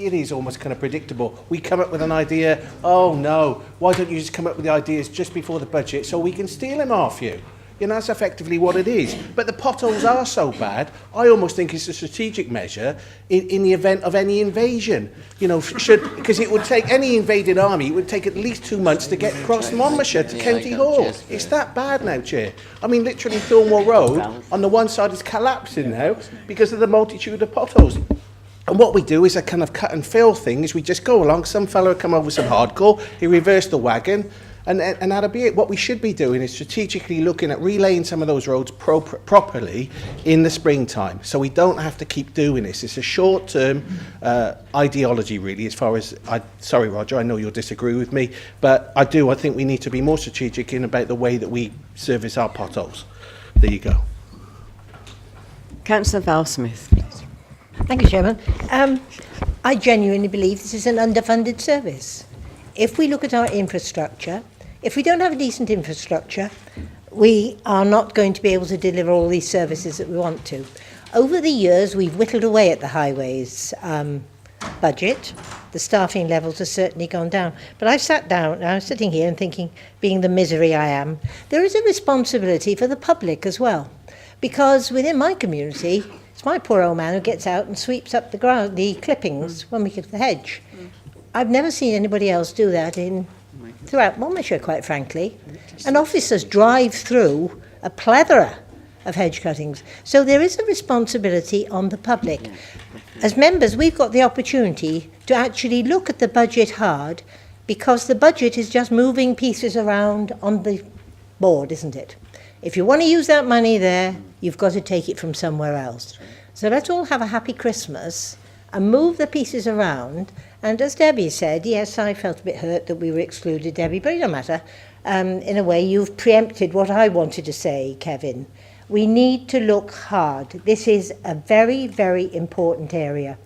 kind of predictable. We come up with an idea. Oh no, why don't you just come up with the ideas just before the budget so we can steal them off you? You know, that's effectively what it is. But the potholes are so bad, I almost think it's a strategic measure in the event of any invasion. You know, because it would take any invaded army, it would take at least 2 months to get across Monmouthshire to County Hall. It's that bad now, Chair. I mean, literally Thornwell Road on the one side is collapsing now because of the multitude of potholes. And what we do is a kind of cut and fill thing, is we just go along, some fellow will come over with some hardcore, he reversed the wagon, and that'll be it. What we should be doing is strategically looking at relaying some of those roads properly in the springtime, so we don't have to keep doing this. It's a short-term ideology, really, as far as... Sorry, Roger, I know you'll disagree with me, but I think we need to be more strategic in about the way that we service our potholes. There you go. Councillor Val-Smith, please. Thank you, Chairman. I genuinely believe this is an underfunded service. If we look at our infrastructure, if we don't have a decent infrastructure, we are not going to be able to deliver all these services that we want to. Over the years, we've whittled away at the highways budget. The staffing levels have certainly gone down. But I've sat down, I'm sitting here and thinking, being the misery I am, there is a responsibility for the public as well. Because within my community, it's my poor old man who gets out and sweeps up the ground, the clippings when we get the hedge. I've never seen anybody else do that throughout Monmouthshire, quite frankly. And officers drive through a plethora of hedge cuttings. So there is a responsibility on the public. As members, we've got the opportunity to actually look at the budget hard because the budget is just moving pieces around on the board, isn't it? If you want to use that money there, you've got to take it from somewhere else. So let's all have a happy Christmas and move the pieces around. And as Debbie said, yes, I felt a bit hurt that we were excluded, Debbie, but it don't matter. In a way, you've preempted what I wanted to say, Kevin. We need to look hard. This is a very, very important area.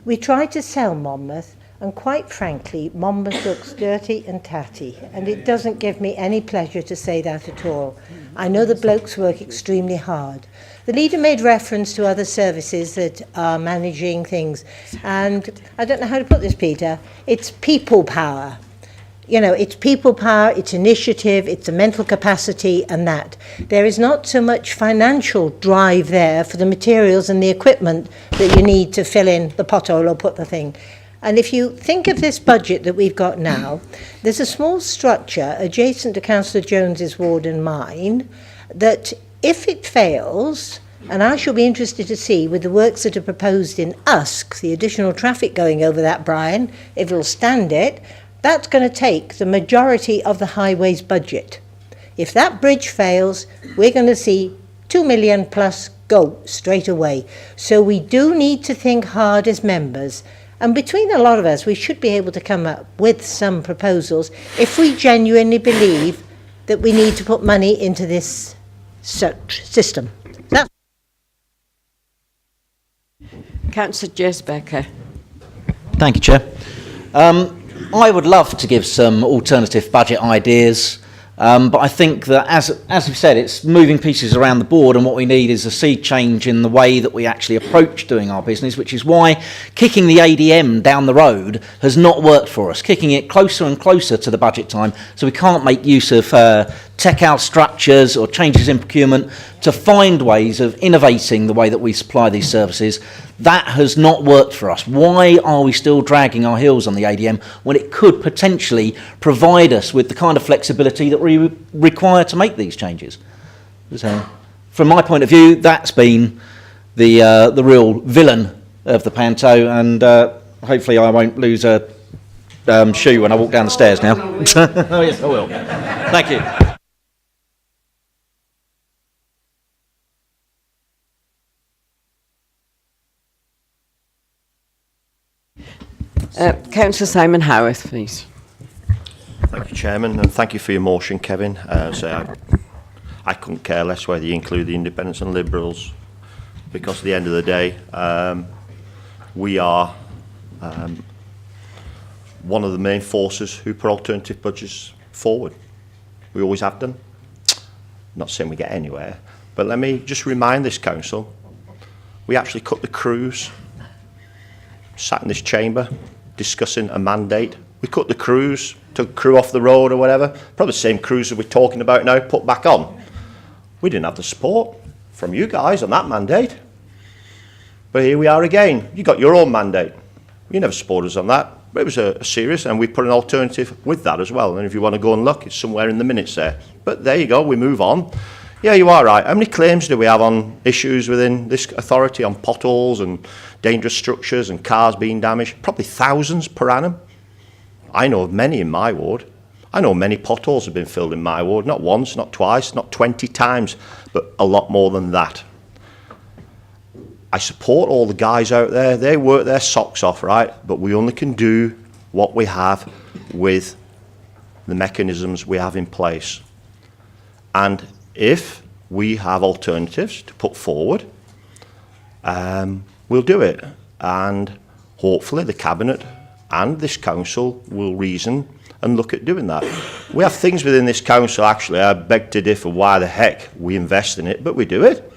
We tried to sell Monmouth, and quite frankly, Monmouth looks dirty and tatty, and it doesn't give me any pleasure to say that at all. I know the blokes work extremely hard. The leader made reference to other services that are managing things, and I don't know how to put this, Peter. It's people power. You know, it's people power, it's initiative, it's a mental capacity, and that. There is not so much financial drive there for the materials and the equipment that you need to fill in the pothole or put the thing. And if you think of this budget that we've got now, there's a small structure adjacent to Councillor Jones's ward and mine that if it fails, and I shall be interested to see with the works that are proposed in Usk, the additional traffic going over that, Brian, if it'll stand it, that's going to take the majority of the highways budget. If that bridge fails, we're going to see 2 million plus go straight away. So we do need to think hard as members. And between a lot of us, we should be able to come up with some proposals if we genuinely believe that we need to put money into this system. That's Councillor Jess Becker. Thank you, Chair. I would love to give some alternative budget ideas, but I think that, as we've said, it's moving pieces around the board, and what we need is a sea change in the way that we actually approach doing our business, which is why kicking the ADM down the road has not worked for us, kicking it closer and closer to the budget time, so we can't make use of tech-out structures or changes in procurement to find ways of innovating the way that we supply these services. That has not worked for us. Why are we still dragging our heels on the ADM when it could potentially provide us with the kind of flexibility that we require to make these changes? So, from my point of view, that's been the real villain of the panto, and hopefully I won't lose a shoe when I walk down the stairs now. Oh yes, I will. Thank you. Councillor Simon Howarth, please. Thank you, Chairman, and thank you for your motion, Kevin. I couldn't care less whether you include the Independents and Liberals, because at the end of the day, we are one of the main forces who put alternative budgets forward. We always have done. Not saying we get anywhere, but let me just remind this council, we actually cut the crews, sat in this chamber, discussing a mandate. We cut the crews, took crew off the road or whatever, probably the same crews that we're talking about now, put back on. We didn't have the support from you guys on that mandate. But here we are again. You got your own mandate. You never supported us on that. But it was a serious, and we put an alternative with that as well. And if you want to go and look, it's somewhere in the minutes there. But there you go, we move on. Yeah, you are right. How many claims do we have on issues within this authority, on potholes and dangerous structures and cars being damaged? Probably thousands per annum. I know of many in my ward. I know many potholes have been filled in my ward, not once, not twice, not 20 times, but a lot more than that. I support all the guys out there. They work their socks off, right? But we only can do what we have with the mechanisms we have in place. And if we have alternatives to put forward, we'll do it. And hopefully the Cabinet and this Council will reason and look at doing that. We have things within this Council, actually, I beg to differ why the heck we invest in it, but we do it.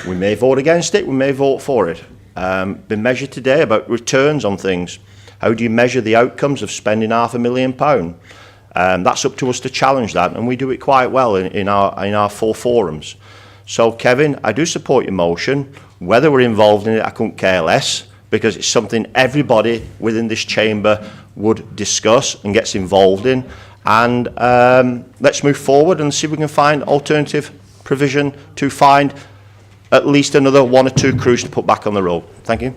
We may vote against it, we may vote for it. Been measured today about returns on things. How do you measure the outcomes of spending £500,000? That's up to us to challenge that, and we do it quite well in our 4 forums. So, Kevin, I do support your motion. Whether we're involved in it, I couldn't care less, because it's something everybody within this chamber would discuss and gets involved in. And let's move forward and see if we can find alternative provision to find at least another 1 or 2 crews to put back on the road. Thank you.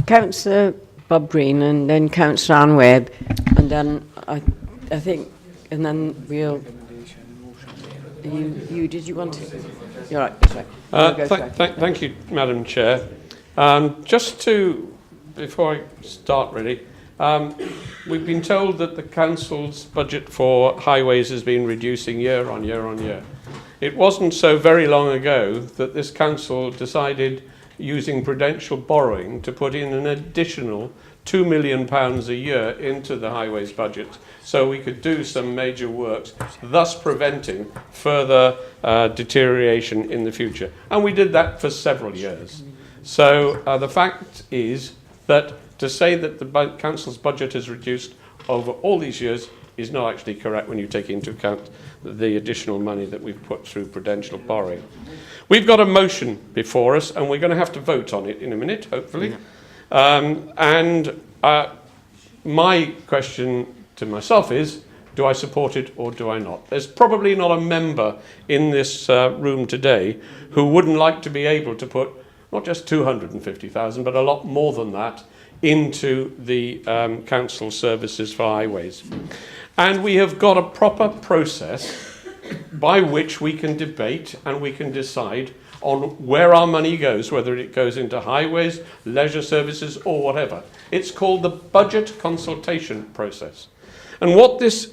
Councillor Bob Green and then Councillor Anne Webb, and then I think, and then we'll. Did you want to? You're right. That's right. Thank you, Madam Chair. Just to, before I start really, we've been told that the council's budget for highways has been reducing year on year on year. It wasn't so very long ago that this council decided, using prudential borrowing, to put in an additional £2 million a year into the highways budget so we could do some major works, thus preventing further deterioration in the future. And we did that for several years. So the fact is that to say that the council's budget has reduced over all these years is not actually correct when you take into account the additional money that we've put through prudential borrowing. We've got a motion before us, and we're going to have to vote on it in a minute, hopefully. My question to myself is, do I support it or do I not? There's probably not a member in this room today who wouldn't like to be able to put not just 250,000, but a lot more than that into the council services for highways. And we have got a proper process by which we can debate and we can decide on where our money goes, whether it goes into highways, leisure services, or whatever. It's called the budget consultation process. And what this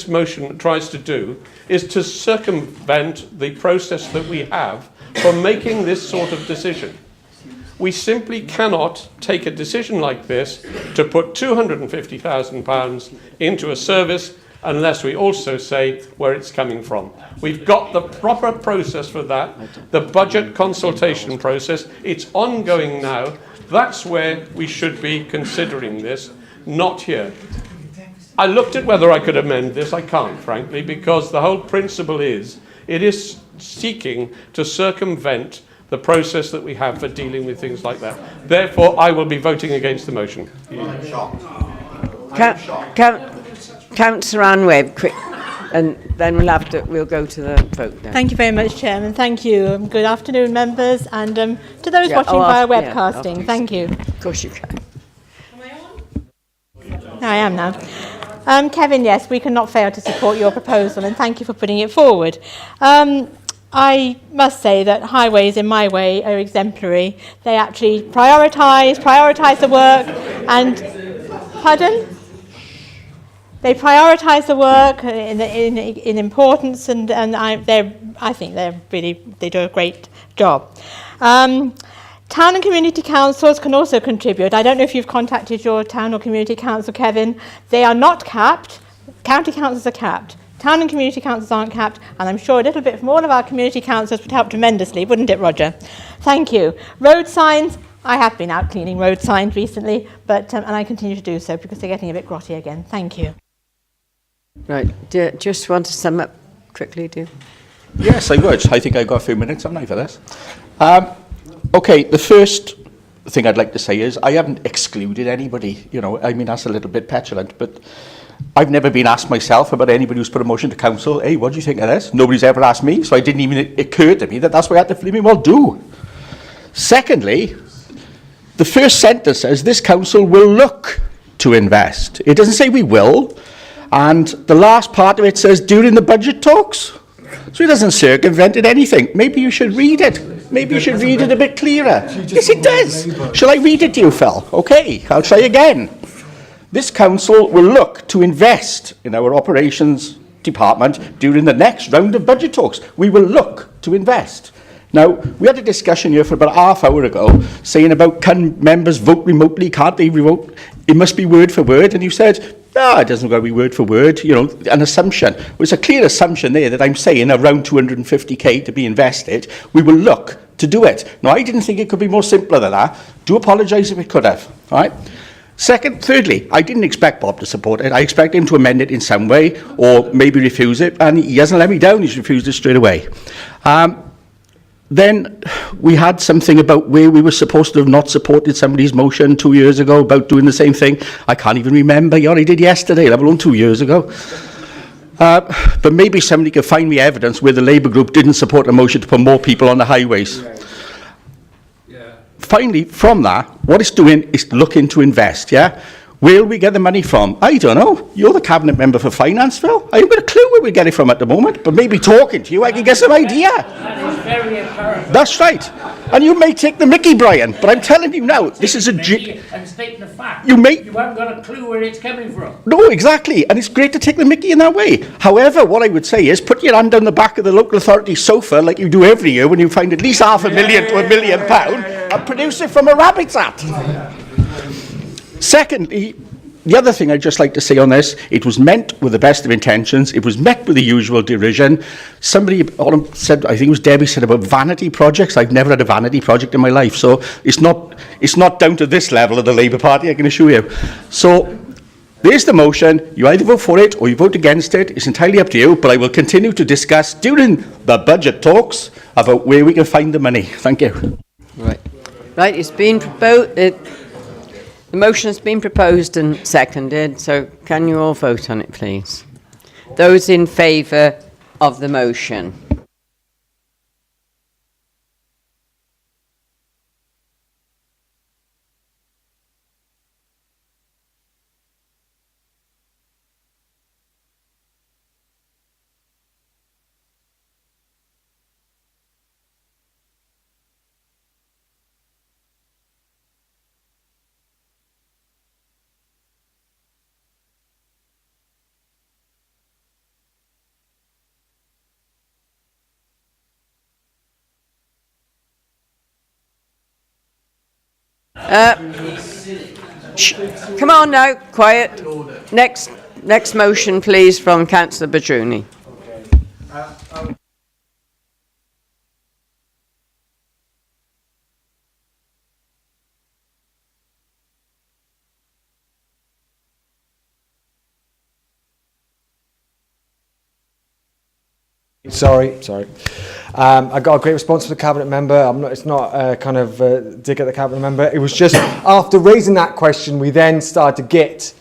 motion tries to do is to circumvent the process that we have for making this sort of decision. We simply cannot take a decision like this to put £250,000 into a service unless we also say where it's coming from. We've got the proper process for that, the budget consultation process. It's ongoing now. That's where we should be considering this, not here. I looked at whether I could amend this. I can't, frankly, because the whole principle is it is seeking to circumvent the process that we have for dealing with things like that. Therefore, I will be voting against the motion. Councillor Anne Webb, quick, and then we'll go to the vote now. Thank you very much, Chairman. Thank you. Good afternoon, members, and to those watching via webcasting, thank you. Of course you can. Am I on? I am now. Kevin, yes, we cannot fail to support your proposal, and thank you for putting it forward. I must say that highways, in my way, are exemplary. They actually prioritise the work, and pardon? They prioritise the work in importance, and I think they do a great job. Town and community councils can also contribute. I don't know if you've contacted your town or community council, Kevin. They are not capped. County councils are capped. Town and community councils aren't capped, and I'm sure a little bit from all of our community councils would help tremendously, wouldn't it, Roger? Thank you. Road signs, I have been out cleaning road signs recently, but and I continue to do so because they're getting a bit grotty again. Thank you. Right, just want to sum up quickly, do you? Yes, I would. I think I've got a few minutes, haven't I, for this? Okay, the first thing I'd like to say is I haven't excluded anybody. You know, I mean, that's a little bit petulant, but I've never been asked myself about anybody who's put a motion to council, hey, what do you think of this? Nobody's ever asked me, so it didn't even occur to me that that's what I had to flipping well do. Secondly, the first sentence says this council will look to invest. It doesn't say we will. And the last part of it says during the budget talks. So it doesn't circumvent anything. Maybe you should read it. Maybe you should read it a bit clearer. Yes, it does. Shall I read it to you, Phil? Okay, I'll try again. This council will look to invest in our operations department during the next round of budget talks. We will look to invest. Now, we had a discussion here for about half hour ago saying about can members vote remotely, can't they vote? It must be word for word. And you said, no, it doesn't got to be word for word, you know, an assumption. Well, it's a clear assumption there that I'm saying around 250k to be invested. We will look to do it. Now, I didn't think it could be more simpler than that. Do apologise if it could have, all right? Thirdly, I didn't expect Bob to support it. I expect him to amend it in some way or maybe refuse it, and he hasn't let me down. He's refused it straight away. Then we had something about where we were supposed to have not supported somebody's motion 2 years ago about doing the same thing. I can't even remember. You already did yesterday, let alone 2 years ago. But maybe somebody could find me evidence where the Labour group didn't support a motion to put more people on the highways. finally, from that, what it's doing is looking to invest, yeah? Where will we get the money from? I don't know. You're the cabinet member for finance, Phil. I haven't got a clue where we get it from at the moment, but maybe talking to you, I can get some idea. That is very apparent. That's right. And you may take the mickey, Brian, but I'm telling you now, this is a... And stating the fact. You haven't got a clue where it's coming from. No, exactly. And it's great to take the mickey in that way. However, what I would say is put your hand down the back of the local authority sofa like you do every year when you find at least £500,000 to £1 million and produce it from a rabbit's hat. Secondly, the other thing I'd just like to say on this, it was meant with the best of intentions. It was met with the usual derision. Somebody said, I think it was Debbie, said about vanity projects. I've never had a vanity project in my life. So it's not down to this level of the Labour Party, I can assure you. So there's the motion. You either vote for it or you vote against it. It's entirely up to you. But I will continue to discuss during the budget talks about where we can find the money. Thank you. Right, it's been proposed. The motion has been proposed and seconded, so can you all vote on it, please? Those in favour of the motion? Come on now, quiet. Next motion, please, from Councillor Badruni. Sorry. I got a great response from the cabinet member. It's not dig at the cabinet member. It was just after raising that question, we then started to get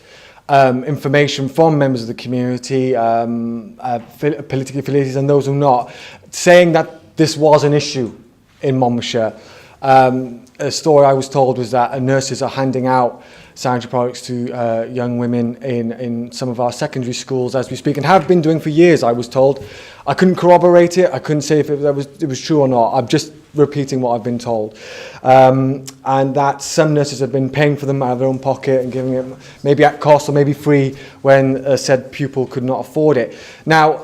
information from members of the community, politically affiliated and those who are not, saying that this was an issue in Monmouthshire. A story I was told was that nurses are handing out sanitary products to young women in some of our secondary schools as we speak, and have been doing for years, I was told. I couldn't corroborate it. I couldn't say if it was true or not. I'm just repeating what I've been told. And that some nurses have been paying for them out of their own pocket and giving it maybe at cost or maybe free when said pupil could not afford it. Now,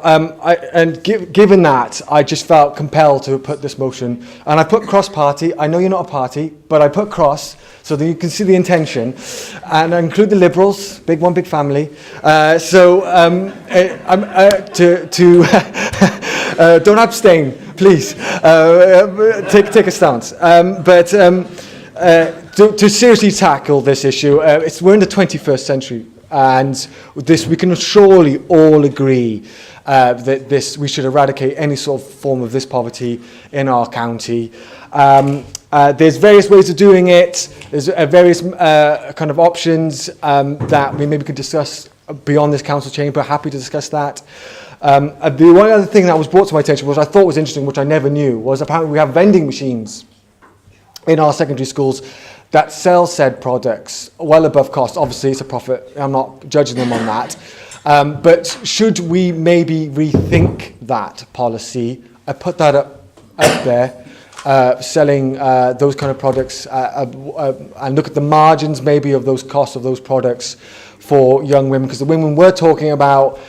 given that, I just felt compelled to put this motion. And I put cross-party. I know you're not a party, but I put cross so that you can see the intention. And I include the Liberals, one big family. Don't abstain, please. Take a stance. To seriously tackle this issue, we're in the 21st century, and we can surely all agree that we should eradicate any sort of form of this poverty in our county. There's various ways of doing it. There's various kind of options that we maybe could discuss beyond this council chamber. Happy to discuss that. The one other thing that was brought to my attention, which I thought was interesting, which I never knew, was apparently we have vending machines in our secondary schools that sell said products well above cost. Obviously, it's a profit. I'm not judging them on that. But should we maybe rethink that policy? I put that up there, selling those kind of products and look at the margins maybe of those costs of those products for young women, because the women we're talking about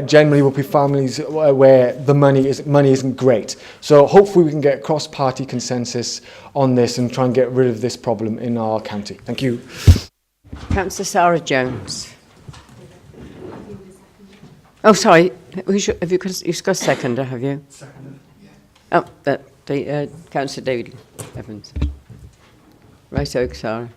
generally will be families where the money isn't great. So hopefully we can get cross-party consensus on this and try and get rid of this problem in our county. Thank you. Councillor Sarah Jones. Oh, sorry. Have you got seconder, have you? Seconder, yeah. Oh, Councillor David Evans. Right, Sarah.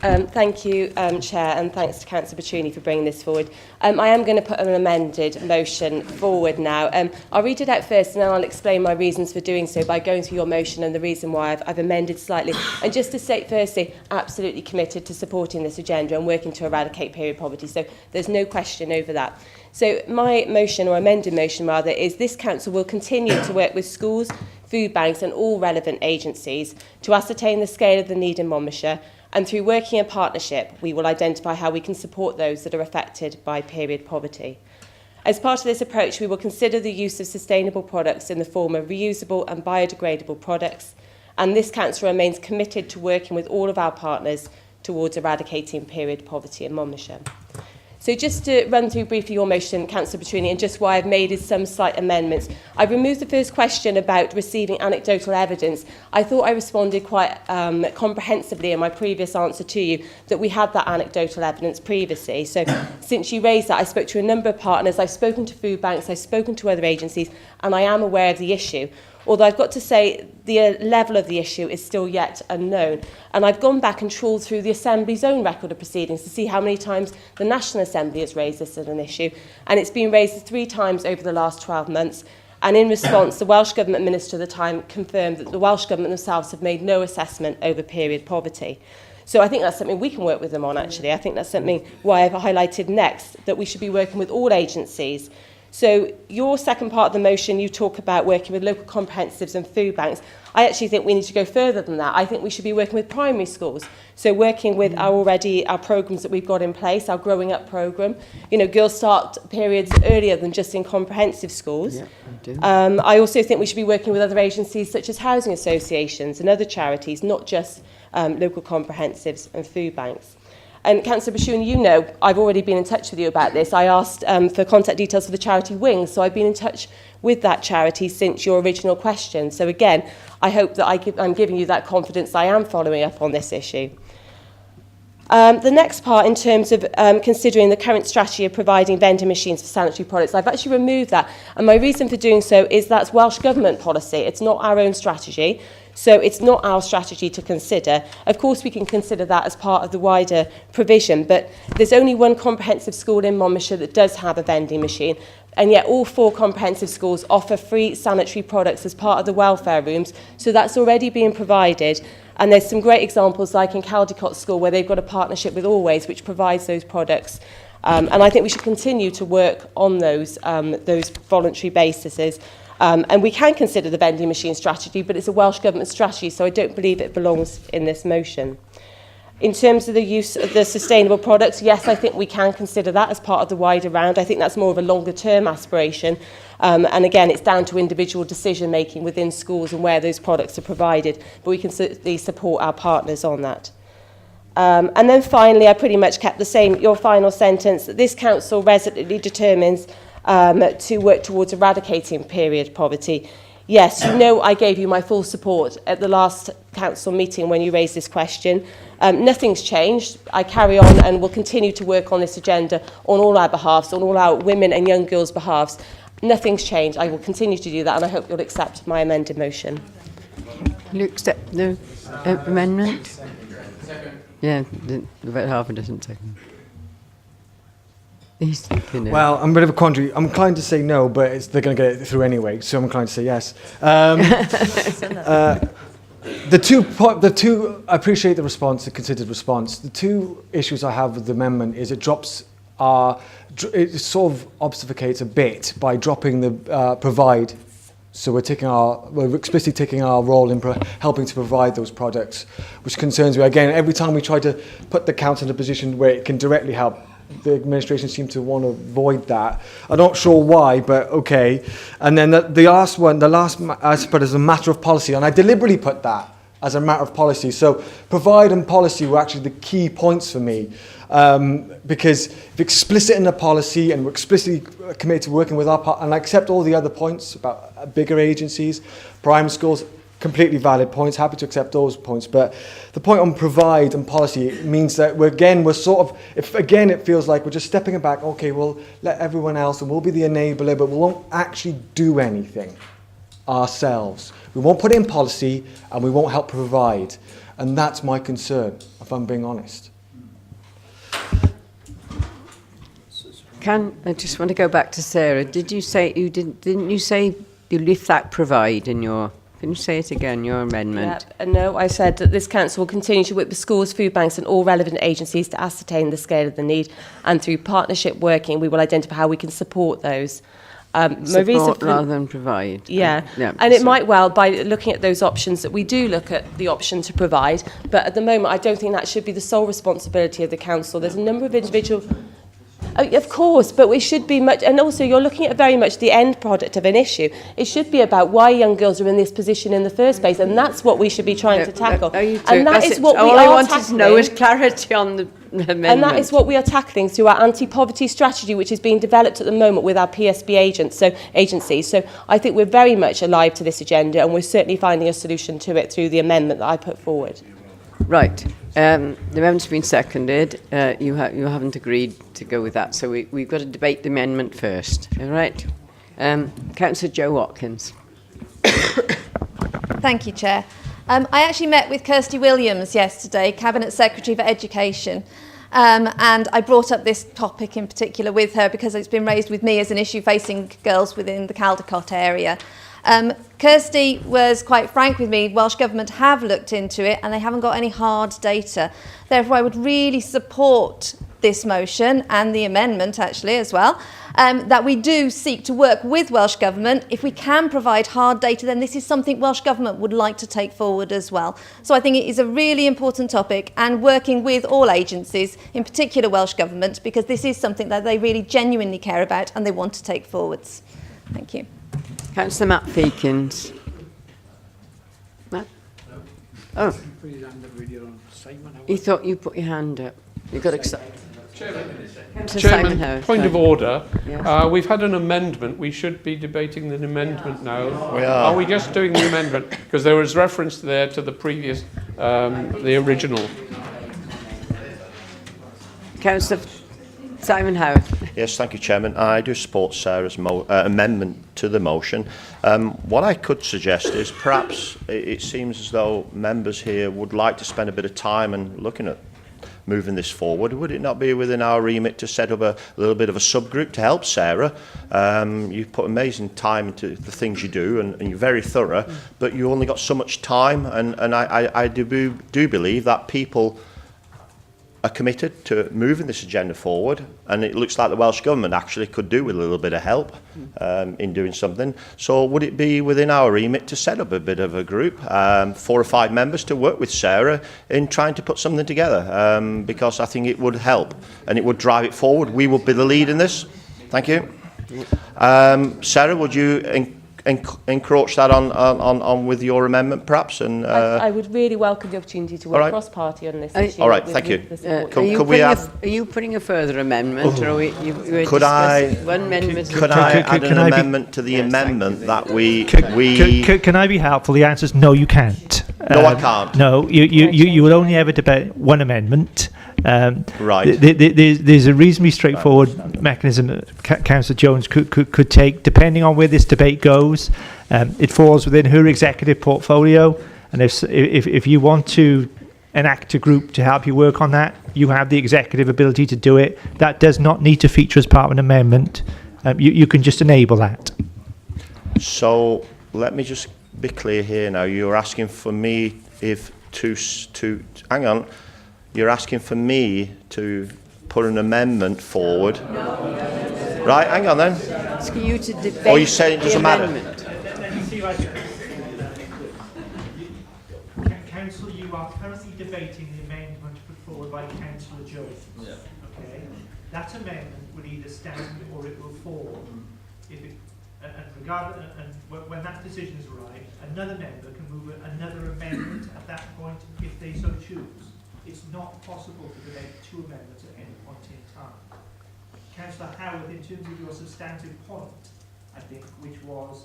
Thank you, Chair, and thanks to Councillor Petrini for bringing this forward. I am going to put an amended motion forward now. I'll read it out first and then I'll explain my reasons for doing so by going through your motion and the reason why I've amended slightly. And just to state firstly, absolutely committed to supporting this agenda and working to eradicate period poverty. So there's no question over that. So my motion, or amended motion rather, is this council will continue to work with schools, food banks and all relevant agencies to ascertain the scale of the need in Monmouthshire, and through working in partnership, we will identify how we can support those that are affected by period poverty. As part of this approach, we will consider the use of sustainable products in the form of reusable and biodegradable products, and this council remains committed to working with all of our partners towards eradicating period poverty in Monmouthshire. So just to run through briefly your motion, Councillor Petrini, and just why I've made is some slight amendments. I've removed the first question about receiving anecdotal evidence. I thought I responded quite comprehensively in my previous answer to you that we had that anecdotal evidence previously. So since you raised that, I spoke to a number of partners, I've spoken to food banks, I've spoken to other agencies, and I am aware of the issue. Although I've got to say the level of the issue is still yet unknown. And I've gone back and trawled through the Assembly's own record of proceedings to see how many times the National Assembly has raised this as an issue. And it's been raised 3 times over the last 12 months. And in response, the Welsh Government Minister at the time confirmed that the Welsh Government themselves have made no assessment over period poverty. So I think that's something we can work with them on, actually. I think that's something why I've highlighted next, that we should be working with all agencies. So your second part of the motion, you talk about working with local comprehensives and food banks. I actually think we need to go further than that. I think we should be working with primary schools. So working with our programmes that we've got in place, our Growing Up programme. You know, girls start periods earlier than just in comprehensive schools. Yeah, I do. I also think we should be working with other agencies such as housing associations and other charities, not just local comprehensives and food banks. And Councillor Bashoon, you know, I've already been in touch with you about this. I asked for contact details for the charity Wings, so I've been in touch with that charity since your original question. So again, I hope that I'm giving you that confidence I am following up on this issue. The next part, in terms of considering the current strategy of providing vending machines for sanitary products, I've actually removed that. And my reason for doing so is that's Welsh Government policy. It's not our own strategy. So it's not our strategy to consider. Of course, we can consider that as part of the wider provision, but there's only one comprehensive school in Monmouthshire that does have a vending machine, and yet all 4 comprehensive schools offer free sanitary products as part of the welfare rooms, so that's already being provided. And there's some great examples like in Caldecott School where they've got a partnership with Always, which provides those products. And I think we should continue to work on those voluntary bases. And we can consider the vending machine strategy, but it's a Welsh Government strategy, so I don't believe it belongs in this motion. In terms of the use of the sustainable products, yes, I think we can consider that as part of the wider round. I think that's more of a longer-term aspiration. And again, it's down to individual decision-making within schools and where those products are provided, but we can certainly support our partners on that. And then finally, I pretty much kept the same, your final sentence, that this council resolutely determines to work towards eradicating period poverty. Yes, you know I gave you my full support at the last council meeting when you raised this question. Nothing's changed. I carry on and will continue to work on this agenda on all our behalves, on all our women and young girls' behalves. Nothing's changed. I will continue to do that, and I hope you'll accept my amended motion. Will you accept the amendment? Yeah, about half a dozen seconds. Well, I'm a bit of a quandary. I'm inclined to say no, but they're going to get it through anyway, so I'm inclined to say yes. The two, I appreciate the response, the considered response. The 2 issues I have with the amendment is it drops it sort of obfuscates a bit by dropping the provide. So we're explicitly taking our role in helping to provide those products, which concerns me. Again, every time we try to put the council in a position where it can directly help, the administration seems to want to avoid that. I'm not sure why, but okay. And then the last one, I put as a matter of policy, and I deliberately put that as a matter of policy. So provide and policy were actually the key points for me, because if explicit in the policy and we're explicitly committed to working with our partner, and I accept all the other points about bigger agencies, primary schools, completely valid points, happy to accept those points, but the point on provide and policy means that we're sort of, it feels like we're just stepping back, okay, we'll let everyone else and we'll be the enabler, but we won't actually do anything ourselves. We won't put in policy and we won't help provide. And that's my concern, if I'm being honest. I just want to go back to Sarah. Did you say didn't you say you left that provide in your, can you say it again, your amendment? Yeah, no, I said that this council will continue to work with schools, food banks and all relevant agencies to ascertain the scale of the need, and through partnership working we will identify how we can support those. Support rather than provide. Yeah, yeah. And it might well, by looking at those options, that we do look at the option to provide, but at the moment I don't think that should be the sole responsibility of the council. There's a number of individual... Of course, but we should be much, and also you're looking at very much the end product of an issue. It should be about why young girls are in this position in the first place, and that's what we should be trying to tackle. And that is what we are tackling. All I wanted to know is clarity on the amendment. And that is what we are tackling through our anti-poverty strategy, which is being developed at the moment with our PSB agency. So I think we're very much alive to this agenda, and we're certainly finding a solution to it through the amendment that I put forward. Right. The amendment's been seconded. You haven't agreed to go with that, so we've got to debate the amendment first. All right. Councillor Joe Watkins. Thank you, Chair. I actually met with Kirsty Williams yesterday, Cabinet Secretary for Education, and I brought up this topic in particular with her because it's been raised with me as an issue facing girls within the Caldecott area. Kirsty was quite frank with me. Welsh Government have looked into it and they haven't got any hard data. Therefore, I would really support this motion and the amendment actually as well, that we do seek to work with Welsh Government. If we can provide hard data, then this is something Welsh Government would like to take forward as well. So I think it is a really important topic, and working with all agencies, in particular Welsh Government, because this is something that they really genuinely care about and they want to take forwards. Thank you. Councillor Matt Feakins. Matt? Oh. You thought you put your hand up. You got excited. Chairman, point of order. Yes. We've had an amendment. We should be debating the amendment now. We are. Are we just doing the amendment? Because there was reference there to the previous, the original. Councillor Simon Howard. Yes, thank you, Chairman. I do support Sarah's amendment to the motion. What I could suggest is perhaps it seems as though members here would like to spend a bit of time and looking at moving this forward. Would it not be within our remit to set up a little bit of a subgroup to help Sarah? You've put amazing time into the things you do, and you're very thorough, but you only got so much time, and I do believe that people are committed to moving this agenda forward, and it looks like the Welsh Government actually could do with a little bit of help in doing something. So would it be within our remit to set up a bit of a group, 4 or 5 members, to work with Sarah in trying to put something together, because I think it would help and it would drive it forward. We would be the lead in this. Thank you. Sarah, would you encroach that on with your amendment, perhaps? And I would really welcome the opportunity to work cross-party on this issue. All right, thank you. Are you putting a further amendment, or are we? Could I? One amendment. Could I add an amendment to the amendment that we? Can I be helpful? The answer is no, you can't. No, I can't. No, you will only ever debate one amendment. Right. There's a reasonably straightforward mechanism that Councillor Jones could take, depending on where this debate goes. It falls within her executive portfolio, and if you want to enact a group to help you work on that, you have the executive ability to do it. That does not need to feature as part of an amendment. You can just enable that. So let me just be clear here now. You're asking for me hang on. You're asking for me to put an amendment forward. Right, hang on then. Asking you to debate. Or you saying it doesn't matter? Council, you are currently debating the amendment put forward by Councillor Jones. Yeah. Okay. That amendment will either stand or it will fall. When that decision is right, another member can move another amendment at that point if they so choose. It's not possible to debate 2 amendments at any point in time. Councillor Howard, in terms of your substantive point, I think, which was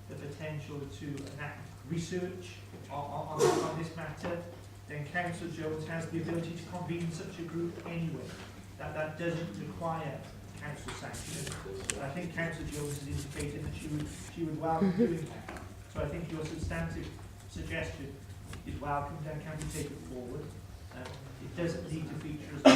the potential to enact research on this matter, then Councillor Jones has the ability to convene such a group anyway. That doesn't require council sanction. I think Councillor Jones has indicated that she would welcome doing that. So I think your substantive suggestion is welcome, then can we take it forward? It doesn't need to feature as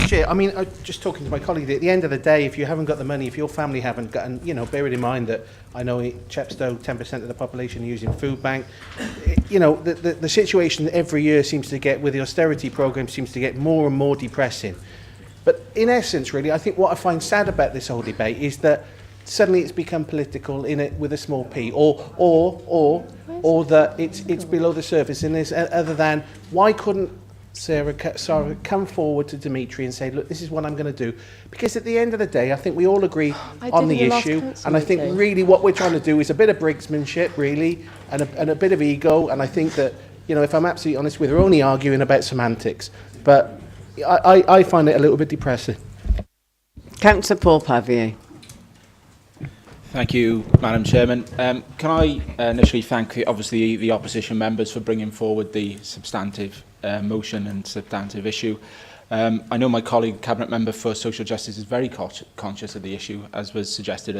Chair, I mean, just talking to my colleague, at the end of the day, if you haven't got the money, if your family haven't got, and, you know, bearing in mind that I know Chepstow, 10% of the population are using food bank, you know, the situation every year seems to get, with the austerity programme, seems to get more and more depressing. But in essence, really, I think what I find sad about this whole debate is that suddenly it's become political in it with a small p, or that it's below the surface. And this, other than, why couldn't Sarah come forward to Dimitri and say, look, this is what I'm going to do? Because at the end of the day, I think we all agree on the issue, and I think really what we're trying to do is a bit of brigsmanship, really, and a bit of ego. And I think that, you know, if I'm absolutely honest with, we're only arguing about semantics. But I find it a little bit depressing. Councillor Paul Pavier. Thank you, Madam Chairman. Can I initially thank, the opposition members for bringing forward the substantive motion and substantive issue. I know my colleague, Cabinet Member for Social Justice, is very conscious of the issue, as was suggested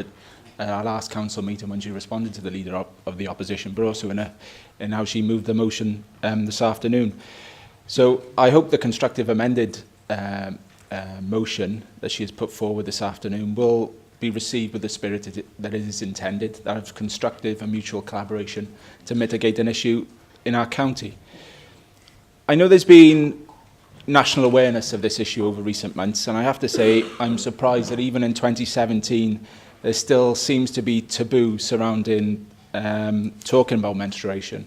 at our last council meeting when she responded to the leader of the opposition, but also in how she moved the motion this afternoon. So I hope the constructive amended motion that she has put forward this afternoon will be received with the spirit that it is intended, that of constructive and mutual collaboration to mitigate an issue in our county. I know there's been national awareness of this issue over recent months, and I have to say I'm surprised that even in 2017 there still seems to be taboo surrounding talking about menstruation,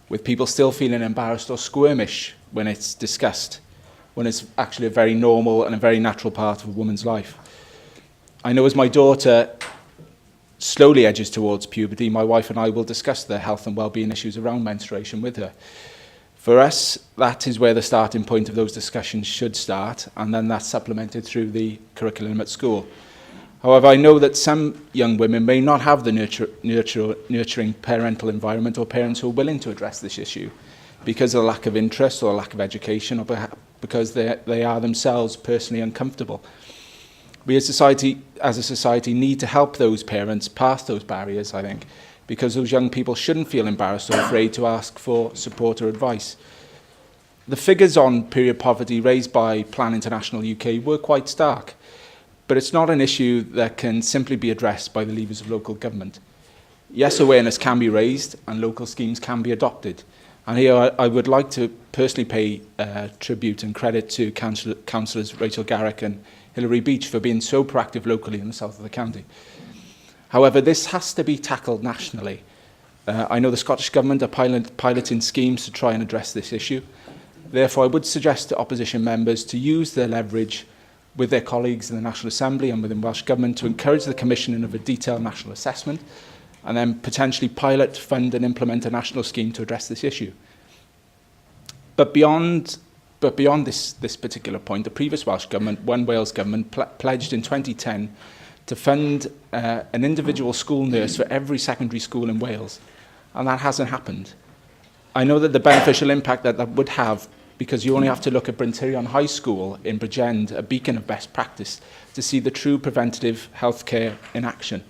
with people still feeling embarrassed or squirmish when it's discussed, when it's actually a very normal and a very natural part of a woman's life. I know as my daughter slowly edges towards puberty, my wife and I will discuss the health and well-being issues around menstruation with her. For us, that is where the starting point of those discussions should start, and then that's supplemented through the curriculum at school. However, I know that some young women may not have the nurturing parental environment or parents who are willing to address this issue because of a lack of interest or a lack of education, or perhaps because they are themselves personally uncomfortable. We as a society need to help those parents past those barriers, I think, because those young people shouldn't feel embarrassed or afraid to ask for support or advice. The figures on period poverty raised by Plan International UK were quite stark, but it's not an issue that can simply be addressed by the levers of local government. Yes, awareness can be raised and local schemes can be adopted. And here I would like to personally pay tribute and credit to Councillors Rachel Garrick and Hilary Beach for being so proactive locally in the south of the county. However, this has to be tackled nationally. I know the Scottish Government are piloting schemes to try and address this issue. Therefore, I would suggest to opposition members to use their leverage with their colleagues in the National Assembly and within Welsh Government to encourage the commissioning of a detailed national assessment and then potentially pilot, fund and implement a national scheme to address this issue. But beyond this particular point, the previous Welsh Government, One Wales Government, pledged in 2010 to fund an individual school nurse for every secondary school in Wales, and that hasn't happened. I know that the beneficial impact that would have, because you only have to look at Bryn Tirion High School in Bridgend, a beacon of best practice, to see the true preventative healthcare in action.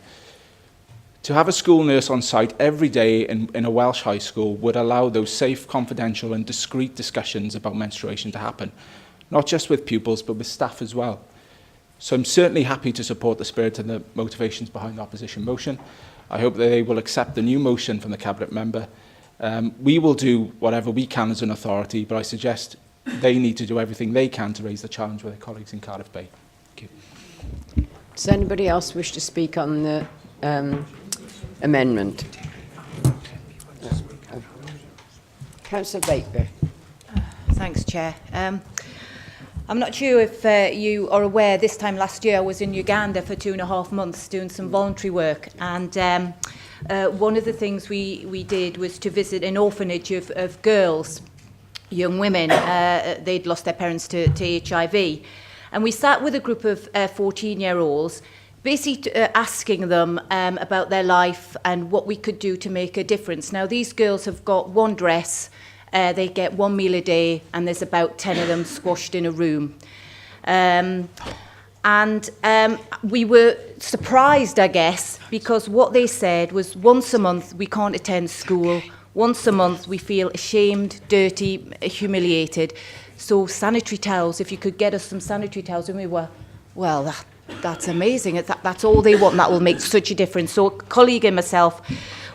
To have a school nurse on site every day in a Welsh high school would allow those safe, confidential and discreet discussions about menstruation to happen, not just with pupils but with staff as well. So I'm certainly happy to support the spirit and the motivations behind the opposition motion. I hope that they will accept the new motion from the Cabinet Member. We will do whatever we can as an authority, but I suggest they need to do everything they can to raise the challenge with their colleagues in Cardiff Bay. Thank you. Does anybody else wish to speak on the amendment? Councillor Baker. Thanks, Chair. I'm not sure if you are aware, this time last year I was in Uganda for 2.5 months doing some voluntary work, and one of the things we did was to visit an orphanage of girls, young women. They'd lost their parents to HIV, and we sat with a group of 14-year-olds basically asking them about their life and what we could do to make a difference. Now, these girls have got one dress, they get 1 meal a day, and there's about 10 of them squashed in a room. And we were surprised, I guess, because what they said was once a month we can't attend school. Once a month we feel ashamed, dirty, humiliated. So sanitary towels, if you could get us some sanitary towels. And we were, well, that's amazing. That's all they want. That will make such a difference. So a colleague and myself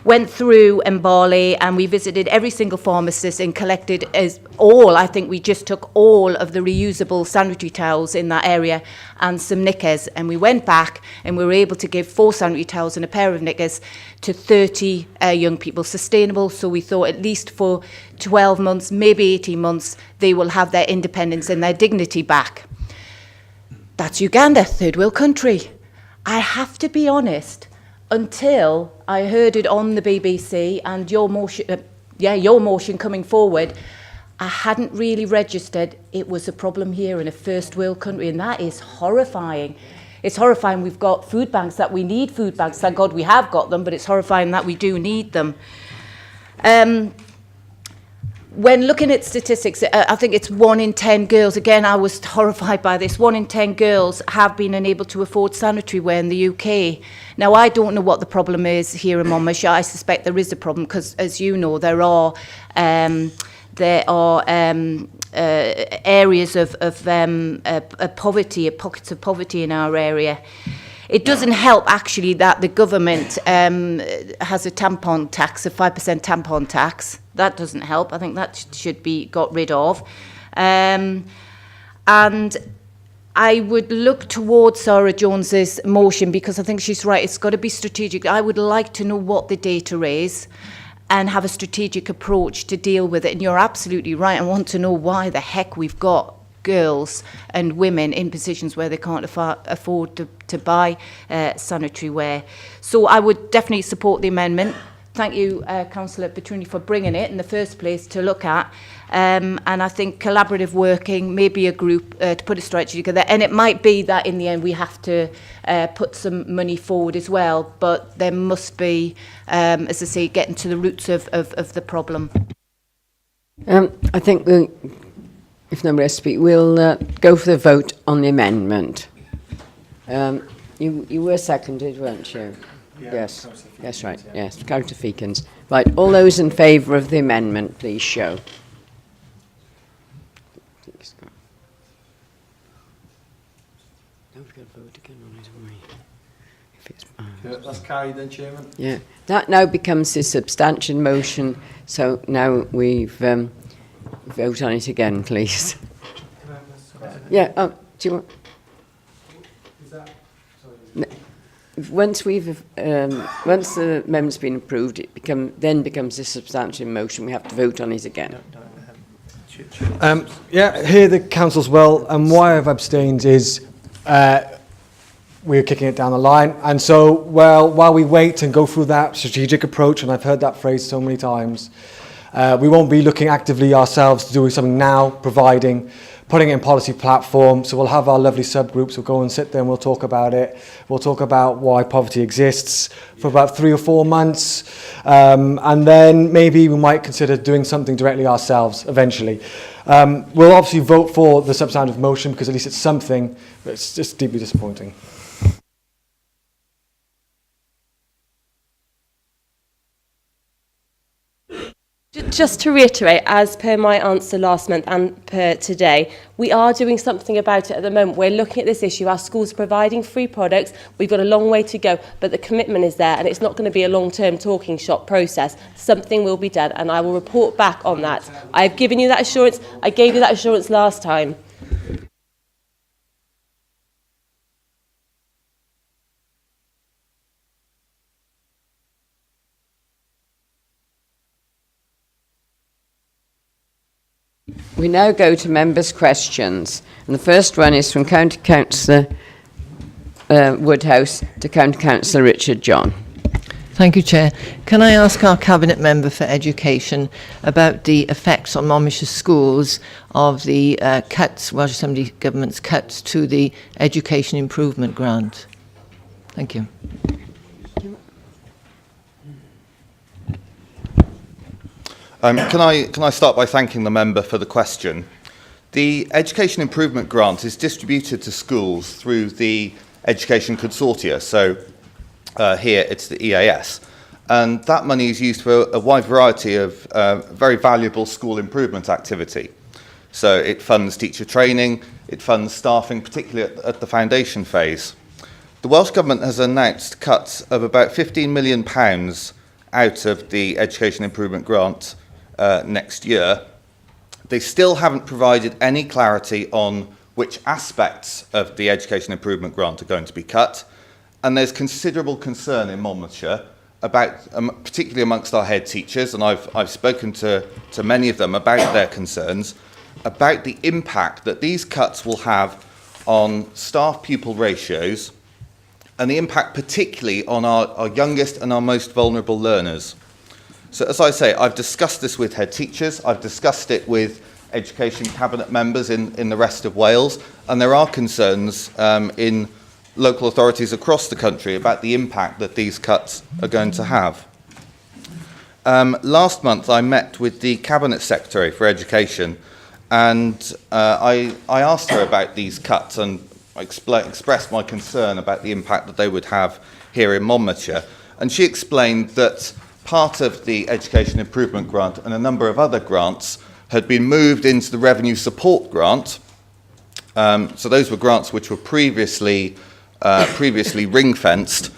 went through Mbale and we visited every single pharmacist and collected I think we just took all of the reusable sanitary towels in that area and some knickers, and we went back and we were able to give 4 sanitary towels and a pair of knickers to 30 young people. Sustainable, so we thought at least for 12 months, maybe 18 months, they will have their independence and their dignity back. That's Uganda, third world country. I have to be honest, until I heard it on the BBC and your motion coming forward, I hadn't really registered it was a problem here in a first world country, and that is horrifying. It's horrifying we've got food banks, that we need food banks. Thank God we have got them, but it's horrifying that we do need them. When looking at statistics, I think it's 1 in 10 girls, again, I was horrified by this, 1 in 10 girls have been unable to afford sanitary wear in the UK. Now, I don't know what the problem is here in Monmouthshire. I suspect there is a problem because, as you know, there are areas of poverty, pockets of poverty in our area. It doesn't help, actually, that the government has a tampon tax, a 5% tampon tax. That doesn't help. I think that should be got rid of. And I would look towards Sarah Jones's motion because I think she's right. It's got to be strategic. I would like to know what the data is and have a strategic approach to deal with it. And you're absolutely right. I want to know why the heck we've got girls and women in positions where they can't afford to buy sanitary wear. So I would definitely support the amendment. Thank you, Councillor Petrini, for bringing it in the first place to look at. And I think collaborative working, maybe a group to put a strategy together. And it might be that in the end we have to put some money forward as well. But there must be, as I say, getting to the roots of the problem. I think if nobody else to speak, we'll go for the vote on the amendment. You were seconded, weren't you? Yeah, yes. Yes, right. Yes, Councillor Feekins. Right. All those in favour of the amendment, please show. We've got to vote again on it, haven't we? If it's that's carried then, Chairman. Yeah. That now becomes a substantial motion. So now we've vote on it again, please. Yeah. Oh, do you want? Once the amendment's been approved, it then becomes a substantive motion. We have to vote on it again. Hear the council as well, and why I've abstained is we're kicking it down the line, and so while we wait and go through that strategic approach, and I've heard that phrase so many times, we won't be looking actively ourselves to do something now, putting it in policy platform. So we'll have our lovely subgroups. We'll go and sit there and we'll talk about it. We'll talk about why poverty exists for about 3 or 4 months. And then maybe we might consider doing something directly ourselves eventually. We'll obviously vote for the substantive motion because at least it's something, but it's just deeply disappointing. Just to reiterate, as per my answer last month and per today, we are doing something about it at the moment. We're looking at this issue. Our school's providing free products. We've got a long way to go, but the commitment is there, and it's not going to be a long-term talking shop process. Something will be done, and I will report back on that. I've given you that assurance. I gave you that assurance last time. We now go to members' questions, and the first one is from County Councillor Woodhouse to County Councillor Richard John. Thank you, Chair. Can I ask our Cabinet Member for Education about the effects on Monmouthshire schools of the Welsh Assembly Government's cuts to the Education Improvement Grant? Thank you. Can I start by thanking the member for the question? The Education Improvement Grant is distributed to schools through the Education Consortia, so here it's the EAS. And that money is used for a wide variety of very valuable school improvement activity. So it funds teacher training, it funds staffing, particularly at the foundation phase. The Welsh Government has announced cuts of about £15 million out of the Education Improvement Grant next year. They still haven't provided any clarity on which aspects of the Education Improvement Grant are going to be cut, and there's considerable concern in Monmouthshire about, particularly amongst our head teachers, and I've spoken to many of them about their concerns, about the impact that these cuts will have on staff-pupil ratios, and the impact particularly on our youngest and our most vulnerable learners. So as I say, I've discussed this with head teachers, I've discussed it with Education Cabinet members in the rest of Wales, and there are concerns in local authorities across the country about the impact that these cuts are going to have. Last month I met with the Cabinet Secretary for Education, and I asked her about these cuts and expressed my concern about the impact that they would have here in Monmouthshire. And she explained that part of the Education Improvement Grant and a number of other grants had been moved into the Revenue Support Grant. So those were grants which were previously ring-fenced.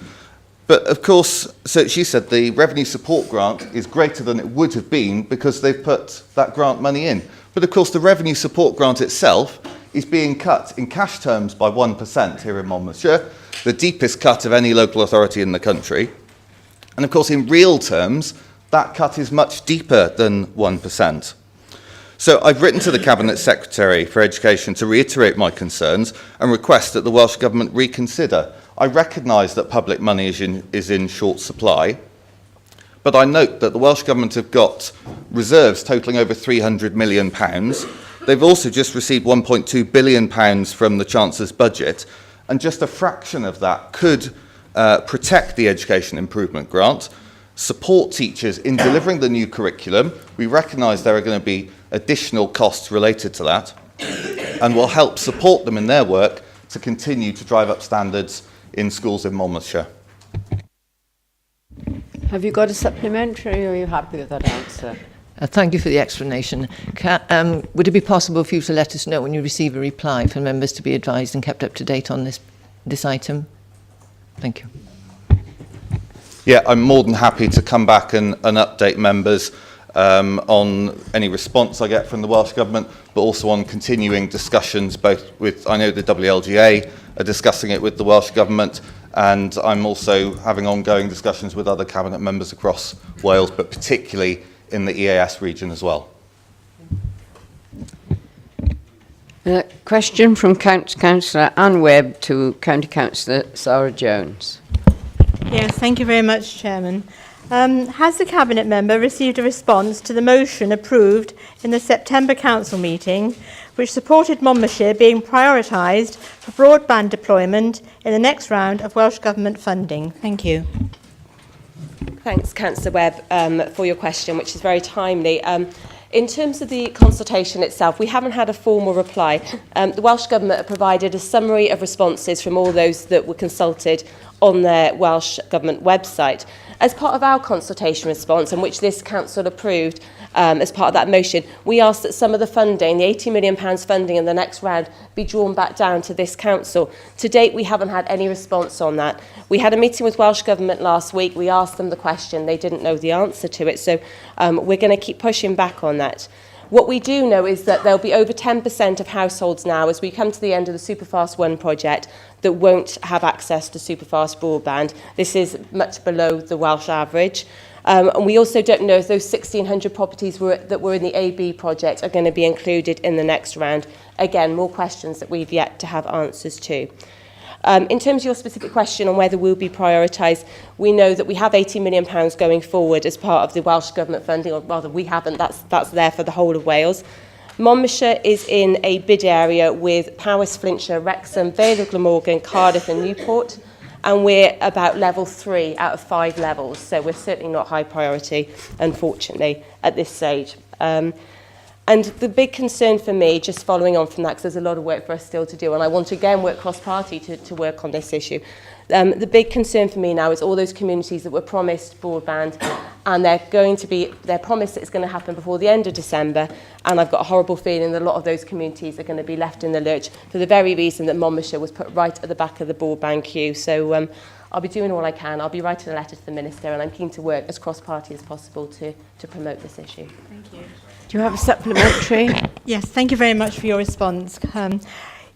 But of course, so she said the Revenue Support Grant is greater than it would have been because they've put that grant money in. But of course, the Revenue Support Grant itself is being cut in cash terms by 1% here in Monmouthshire, the deepest cut of any local authority in the country. And of course, in real terms, that cut is much deeper than 1%. So I've written to the Cabinet Secretary for Education to reiterate my concerns and request that the Welsh Government reconsider. I recognise that public money is in short supply, but I note that the Welsh Government have got reserves totalling over £300 million. They've also just received £1.2 billion from the Chancellor's budget, and just a fraction of that could protect the Education Improvement Grant, support teachers in delivering the new curriculum. We recognise there are going to be additional costs related to that, and will help support them in their work to continue to drive up standards in schools in Monmouthshire. Have you got a supplementary, or are you happy with that answer? Thank you for the explanation. Would it be possible for you to let us know when you receive a reply for members to be advised and kept up to date on this item? Thank you. Yeah, I'm more than happy to come back and update members on any response I get from the Welsh Government, but also on continuing discussions both with, I know the WLGA are discussing it with the Welsh Government, and I'm also having ongoing discussions with other Cabinet members across Wales, but particularly in the EAS region as well. Question from Councillor Anne Webb to County Councillor Sarah Jones. Yes, thank you very much, Chairman. Has the Cabinet member received a response to the motion approved in the September Council meeting, which supported Monmouthshire being prioritised for broadband deployment in the next round of Welsh Government funding? Thank you. Thanks, Councillor Webb, for your question, which is very timely. In terms of the consultation itself, we haven't had a formal reply. The Welsh Government have provided a summary of responses from all those that were consulted on their Welsh Government website. As part of our consultation response, and which this Council approved as part of that motion, we asked that some of the funding, the £80 million funding in the next round, be drawn back down to this Council. To date, we haven't had any response on that. We had a meeting with Welsh Government last week. We asked them the question. They didn't know the answer to it. So we're going to keep pushing back on that. What we do know is that there'll be over 10% of households now, as we come to the end of the Superfast 1 project, that won't have access to superfast broadband. This is much below the Welsh average. And we also don't know if those 1,600 properties that were in the AB project are going to be included in the next round. Again, more questions that we've yet to have answers to. In terms of your specific question on whether we'll be prioritised, we know that we have £80 million going forward as part of the Welsh Government funding, or rather we haven't, that's there for the whole of Wales. Monmouthshire is in a bid area with Powys, Flintshire, Wrexham, Vale of Glamorgan, Cardiff and Newport, and we're about level 3 out of 5 levels, so we're certainly not high priority, unfortunately, at this stage. And the big concern for me, just following on from that, because there's a lot of work for us still to do, and I want to again work cross-party to work on this issue. The big concern for me now is all those communities that were promised broadband, and they're promised that it's going to happen before the end of December, and I've got a horrible feeling that a lot of those communities are going to be left in the lurch for the very reason that Monmouthshire was put right at the back of the broadband queue. So I'll be doing all I can. I'll be writing a letter to the Minister, and I'm keen to work as cross-party as possible to promote this issue. Thank you. Do you have a supplementary? Yes, thank you very much for your response.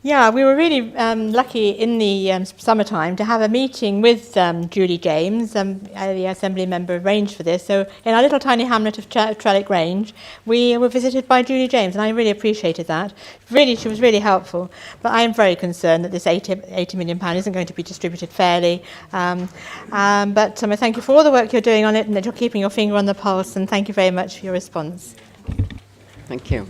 Yeah, we were really lucky in the summertime to have a meeting with Julie James, the Assembly member arranged for this. So in our little tiny hamlet of Trellick Range, we were visited by Julie James, and I really appreciated that. Really, she was really helpful. But I am very concerned that this £80 million isn't going to be distributed fairly. But I thank you for all the work you're doing on it, and that you're keeping your finger on the pulse, and thank you very much for your response. Thank you.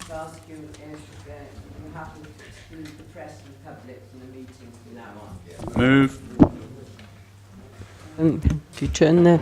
Ask you if you happen to exclude the press and public from the meeting from now on. Move. Do you turn the